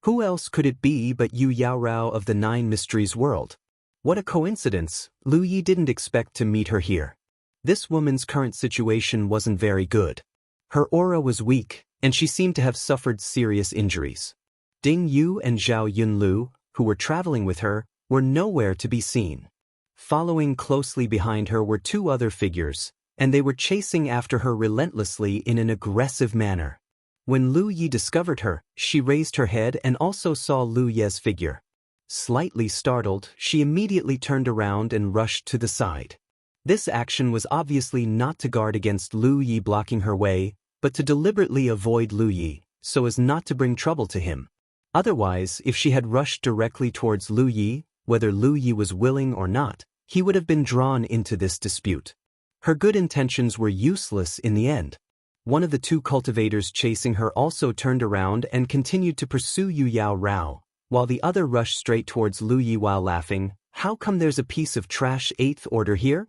Speaker 1: Who else could it be but Yu Yaorao of the Nine Mysteries world? What a coincidence, Lu Yi didn't expect to meet her here. This woman's current situation wasn't very good. Her aura was weak, and she seemed to have suffered serious injuries. Ding Yu and Zhao Yunlu, who were traveling with her, were nowhere to be seen. Following closely behind her were two other figures, and they were chasing after her relentlessly in an aggressive manner. When Lu Yi discovered her, she raised her head and also saw Lu Ye's figure. Slightly startled, she immediately turned around and rushed to the side. This action was obviously not to guard against Lu Yi blocking her way, but to deliberately avoid Lu Yi, so as not to bring trouble to him. Otherwise, if she had rushed directly towards Lu Yi, whether Lu Yi was willing or not, he would have been drawn into this dispute. Her good intentions were useless in the end. One of the two cultivators chasing her also turned around and continued to pursue Yu Yaorao, while the other rushed straight towards Lu Yi while laughing. "How come there's a piece of trash 8th order here?"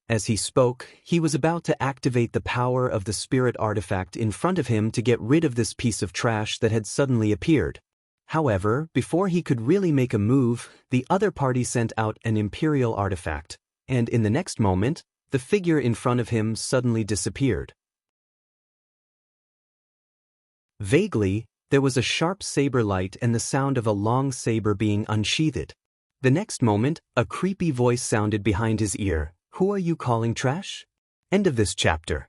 Speaker 1: As he spoke, he was about to activate the power of the spirit artifact in front of him to get rid of this piece of trash that had suddenly appeared. However, before he could really make a move, the other party sent out an imperial artifact, and in the next moment, the figure in front of him suddenly disappeared. Vaguely, there was a sharp saber light and the sound of a long saber being unsheathed. The next moment, a creepy voice sounded behind his ear. "Who are you calling trash?" End of this chapter.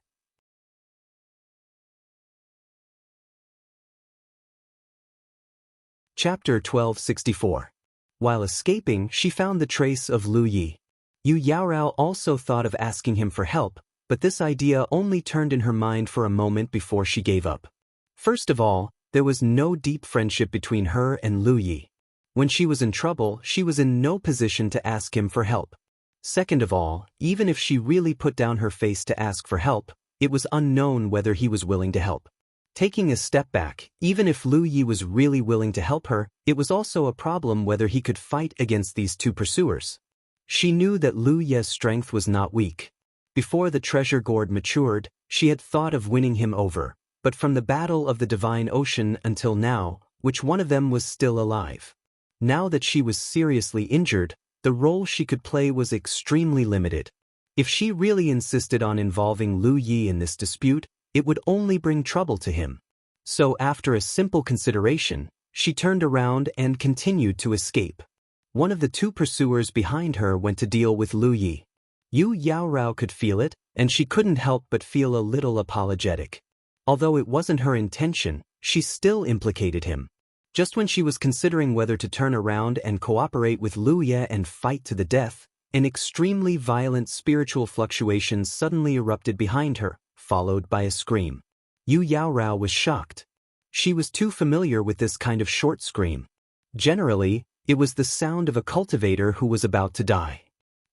Speaker 1: Chapter 1264. While escaping, she found the trace of Lu Yi. Yu Yaorao also thought of asking him for help, but this idea only turned in her mind for a moment before she gave up. First of all, there was no deep friendship between her and Lu Yi. When she was in trouble, she was in no position to ask him for help. Second of all, even if she really put down her face to ask for help, it was unknown whether he was willing to help. Taking a step back, even if Lu Yi was really willing to help her, it was also a problem whether he could fight against these two pursuers. She knew that Lu Ye's strength was not weak. Before the treasure gourd matured, she had thought of winning him over, but from the battle of the Divine Ocean until now, which one of them was still alive? Now that she was seriously injured, the role she could play was extremely limited. If she really insisted on involving Lu Yi in this dispute, it would only bring trouble to him. So after a simple consideration, she turned around and continued to escape. One of the two pursuers behind her went to deal with Lu Yi. Yu Yaorao could feel it, and she couldn't help but feel a little apologetic. Although it wasn't her intention, she still implicated him. Just when she was considering whether to turn around and cooperate with Lu Ye and fight to the death, an extremely violent spiritual fluctuation suddenly erupted behind her, followed by a scream. Yu Yaorao was shocked. She was too familiar with this kind of short scream. Generally, it was the sound of a cultivator who was about to die.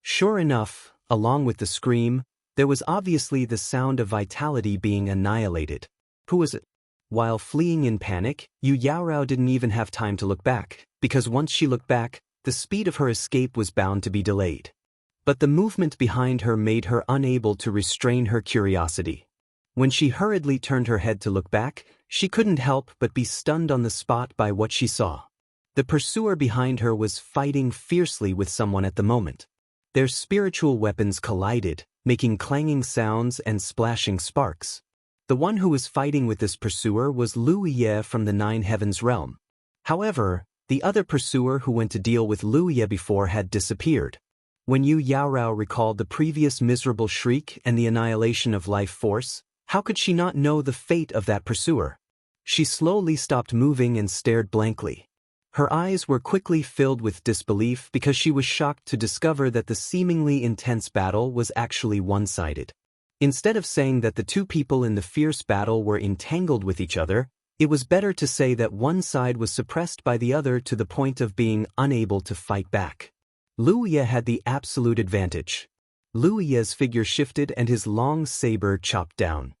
Speaker 1: Sure enough, along with the scream, there was obviously the sound of vitality being annihilated. Who was it? While fleeing in panic, Yu Yaorao didn't even have time to look back, because once she looked back, the speed of her escape was bound to be delayed. But the movement behind her made her unable to restrain her curiosity. When she hurriedly turned her head to look back, she couldn't help but be stunned on the spot by what she saw. The pursuer behind her was fighting fiercely with someone at the moment. Their spiritual weapons collided, making clanging sounds and splashing sparks. The one who was fighting with this pursuer was Lu Ye from the Nine Heavens realm. However, the other pursuer who went to deal with Lu Ye before had disappeared. When Yu Yaorao recalled the previous miserable shriek and the annihilation of life force, how could she not know the fate of that pursuer? She slowly stopped moving and stared blankly. Her eyes were quickly filled with disbelief because she was shocked to discover that the seemingly intense battle was actually one-sided. Instead of saying that the two people in the fierce battle were entangled with each other, it was better to say that one side was suppressed by the other to the point of being unable to fight back. Lu Ye had the absolute advantage. Lu Ye's figure shifted and his long saber chopped down.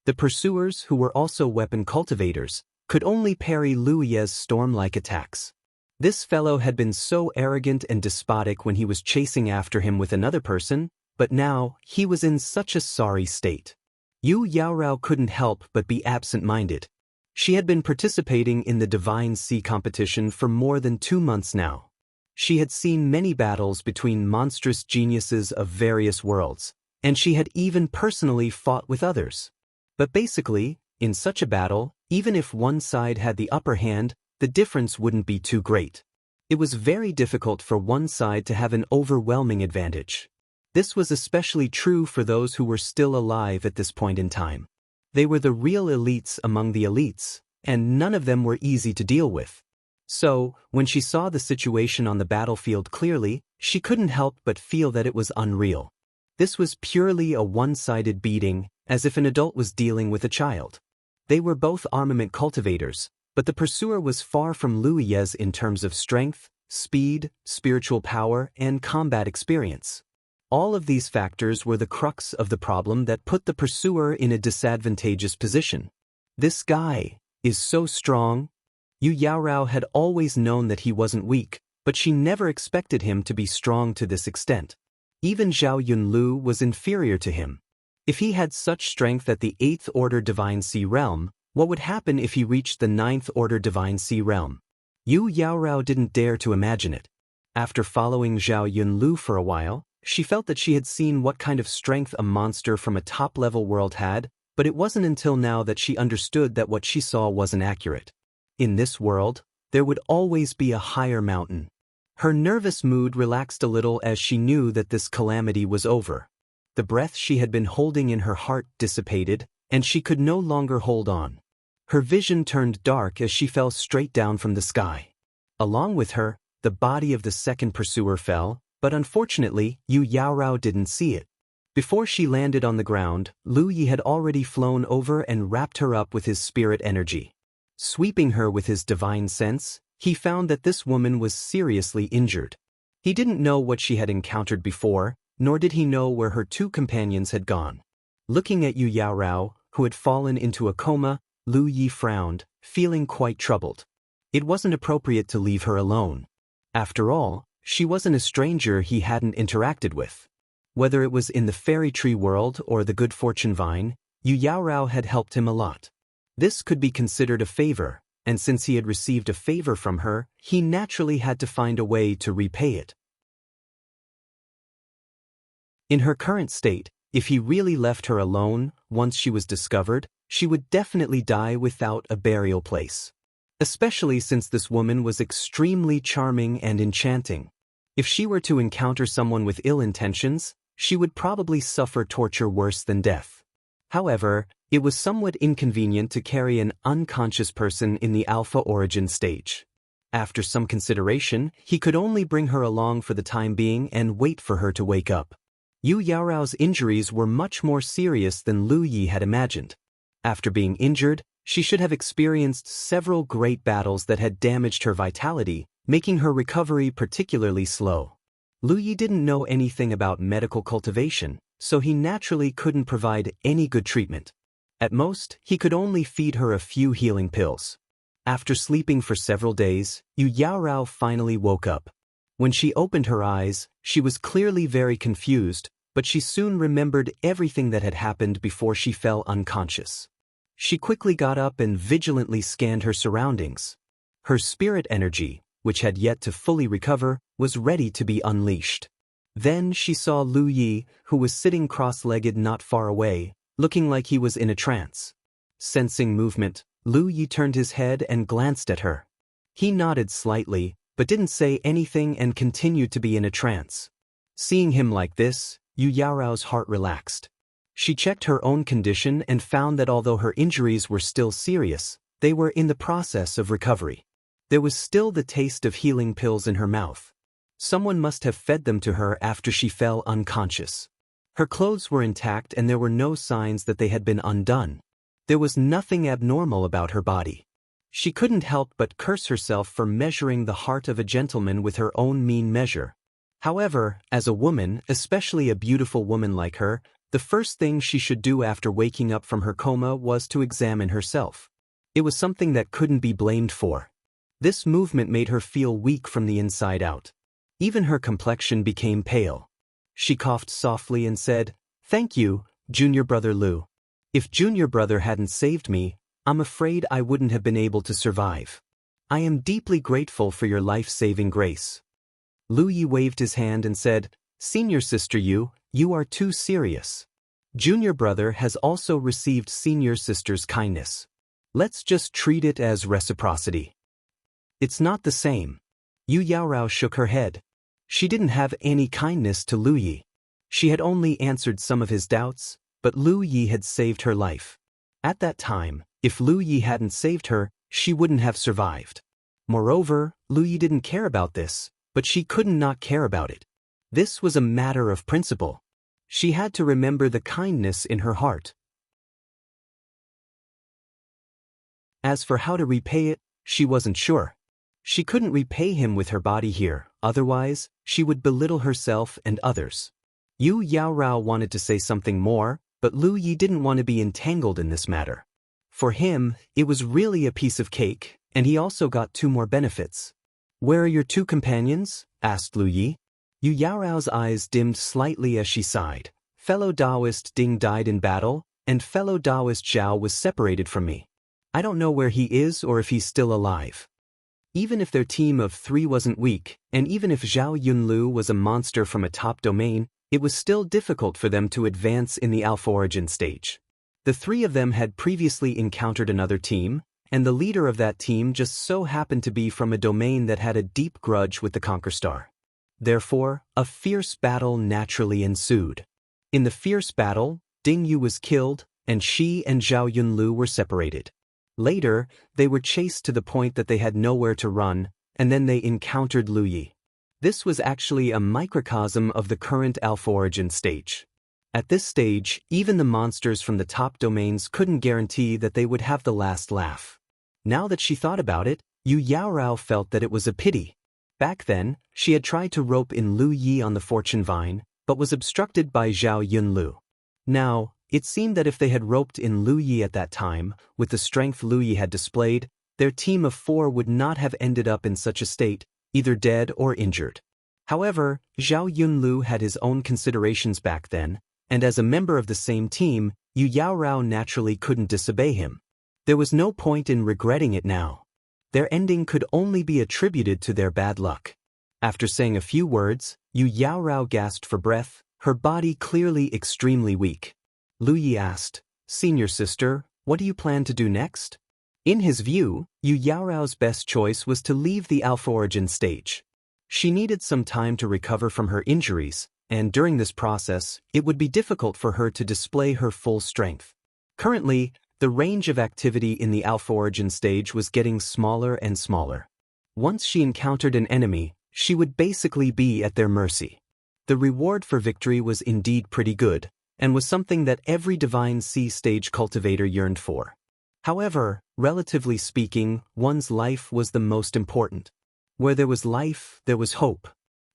Speaker 1: The pursuers, who were also weapon cultivators, could only parry Lu Ye's storm-like attacks. This fellow had been so arrogant and despotic when he was chasing after him with another person, but now, he was in such a sorry state. Yu Yaorao couldn't help but be absent-minded. She had been participating in the Divine Sea competition for more than 2 months now. She had seen many battles between monstrous geniuses of various worlds, and she had even personally fought with others. But basically, in such a battle, even if one side had the upper hand, the difference wouldn't be too great. It was very difficult for one side to have an overwhelming advantage. This was especially true for those who were still alive at this point in time. They were the real elites among the elites, and none of them were easy to deal with. So, when she saw the situation on the battlefield clearly, she couldn't help but feel that it was unreal. This was purely a one-sided beating, as if an adult was dealing with a child. They were both armament cultivators, but the pursuer was far from Lu Ye's in terms of strength, speed, spiritual power, and combat experience. All of these factors were the crux of the problem that put the pursuer in a disadvantageous position. This guy is so strong. Yu Yaorao had always known that he wasn't weak, but she never expected him to be strong to this extent. Even Zhao Yunlu was inferior to him. If he had such strength at the 8th Order Divine Sea Realm, what would happen if he reached the 9th Order Divine Sea Realm? Yu Yaorao didn't dare to imagine it. After following Zhao Yunlu for a while, she felt that she had seen what kind of strength a monster from a top-level world had, but it wasn't until now that she understood that what she saw wasn't accurate. In this world, there would always be a higher mountain. Her nervous mood relaxed a little as she knew that this calamity was over. The breath she had been holding in her heart dissipated, and she could no longer hold on. Her vision turned dark as she fell straight down from the sky. Along with her, the body of the second pursuer fell, but unfortunately, Yu Yaorao didn't see it. Before she landed on the ground, Lu Yi had already flown over and wrapped her up with his spirit energy. Sweeping her with his divine sense, he found that this woman was seriously injured. He didn't know what she had encountered before, nor did he know where her 2 companions had gone. Looking at Yu Yaorao, who had fallen into a coma, Lu Yi frowned, feeling quite troubled. It wasn't appropriate to leave her alone. After all, she wasn't a stranger he hadn't interacted with. Whether it was in the fairy tree world or the good fortune vine, Yu Yaorao had helped him a lot. This could be considered a favor, and since he had received a favor from her, he naturally had to find a way to repay it. In her current state, if he really left her alone, once she was discovered, she would definitely die without a burial place. Especially since this woman was extremely charming and enchanting. If she were to encounter someone with ill intentions, she would probably suffer torture worse than death. However, it was somewhat inconvenient to carry an unconscious person in the alpha origin stage. After some consideration, he could only bring her along for the time being and wait for her to wake up. Yu Yaorao's injuries were much more serious than Lu Yi had imagined. After being injured, she should have experienced several great battles that had damaged her vitality, making her recovery particularly slow. Lu Yi didn't know anything about medical cultivation, so he naturally couldn't provide any good treatment. At most, he could only feed her a few healing pills. After sleeping for several days, Yu Yaorao finally woke up. When she opened her eyes, she was clearly very confused, but she soon remembered everything that had happened before she fell unconscious. She quickly got up and vigilantly scanned her surroundings. Her spirit energy, which had yet to fully recover, was ready to be unleashed. Then she saw Lu Yi, who was sitting cross-legged not far away, looking like he was in a trance. Sensing movement, Lu Yi turned his head and glanced at her. He nodded slightly, but didn't say anything and continued to be in a trance. Seeing him like this, Yu Yaorao's heart relaxed. She checked her own condition and found that although her injuries were still serious, they were in the process of recovery. There was still the taste of healing pills in her mouth. Someone must have fed them to her after she fell unconscious. Her clothes were intact and there were no signs that they had been undone. There was nothing abnormal about her body. She couldn't help but curse herself for measuring the heart of a gentleman with her own mean measure. However, as a woman, especially a beautiful woman like her, the first thing she should do after waking up from her coma was to examine herself. It was something that couldn't be blamed for. This movement made her feel weak from the inside out. Even her complexion became pale. She coughed softly and said, "Thank you, Junior Brother Lu. If Junior Brother hadn't saved me, I'm afraid I wouldn't have been able to survive. I am deeply grateful for your life-saving grace." Lu Yi waved his hand and said, "Senior Sister Yu, you are too serious. Junior Brother has also received Senior Sister's kindness. Let's just treat it as reciprocity." "It's not the same." Yu Yaorao shook her head. She didn't have any kindness to Lu Yi. She had only answered some of his doubts, but Lu Yi had saved her life. At that time, if Lu Yi hadn't saved her, she wouldn't have survived. Moreover, Lu Yi didn't care about this, but she couldn't not care about it. This was a matter of principle. She had to remember the kindness in her heart. As for how to repay it, she wasn't sure. She couldn't repay him with her body here, otherwise, she would belittle herself and others. Yu Yaorao wanted to say something more, but Lu Yi didn't want to be entangled in this matter. For him, it was really a piece of cake, and he also got 2 more benefits. "Where are your 2 companions?" asked Lu Yi. Yu Yaorao's eyes dimmed slightly as she sighed. "Fellow Taoist Ding died in battle, and fellow Taoist Zhao was separated from me. I don't know where he is or if he's still alive." Even if their team of 3 wasn't weak, and even if Zhao Yunlu was a monster from a top domain, it was still difficult for them to advance in the Alpha Origin stage. The 3 of them had previously encountered another team, and the leader of that team just so happened to be from a domain that had a deep grudge with the Conquer Star. Therefore, a fierce battle naturally ensued. In the fierce battle, Ding Yu was killed, and she and Zhao Yunlu were separated. Later, they were chased to the point that they had nowhere to run, and then they encountered Lu Yi. This was actually a microcosm of the current Alpha Origin stage. At this stage, even the monsters from the top domains couldn't guarantee that they would have the last laugh. Now that she thought about it, Yu Yaorao felt that it was a pity. Back then, she had tried to rope in Lu Yi on the fortune vine, but was obstructed by Zhao Yunlu. Now, it seemed that if they had roped in Lu Yi at that time, with the strength Lu Yi had displayed, their team of 4 would not have ended up in such a state, either dead or injured. However, Zhao Yunlu had his own considerations back then, and as a member of the same team, Yu Yaorao naturally couldn't disobey him. There was no point in regretting it now. Their ending could only be attributed to their bad luck. After saying a few words, Yu Yaorao gasped for breath, her body clearly extremely weak. Lu Yi asked, "Senior Sister, what do you plan to do next?" In his view, Yu Yaorao's best choice was to leave the Alpha Origin stage. She needed some time to recover from her injuries, and during this process, it would be difficult for her to display her full strength. Currently, the range of activity in the Alpha Origin stage was getting smaller and smaller. Once she encountered an enemy, she would basically be at their mercy. The reward for victory was indeed pretty good, and was something that every Divine Sea stage cultivator yearned for. However, relatively speaking, one's life was the most important. Where there was life, there was hope.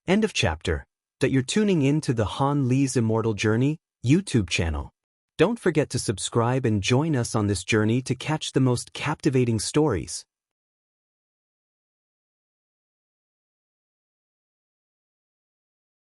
Speaker 1: End of chapter. That you're tuning in to the Han Li's Immortal Journey YouTube channel. Don't forget to subscribe and join us on this journey to catch the most captivating stories.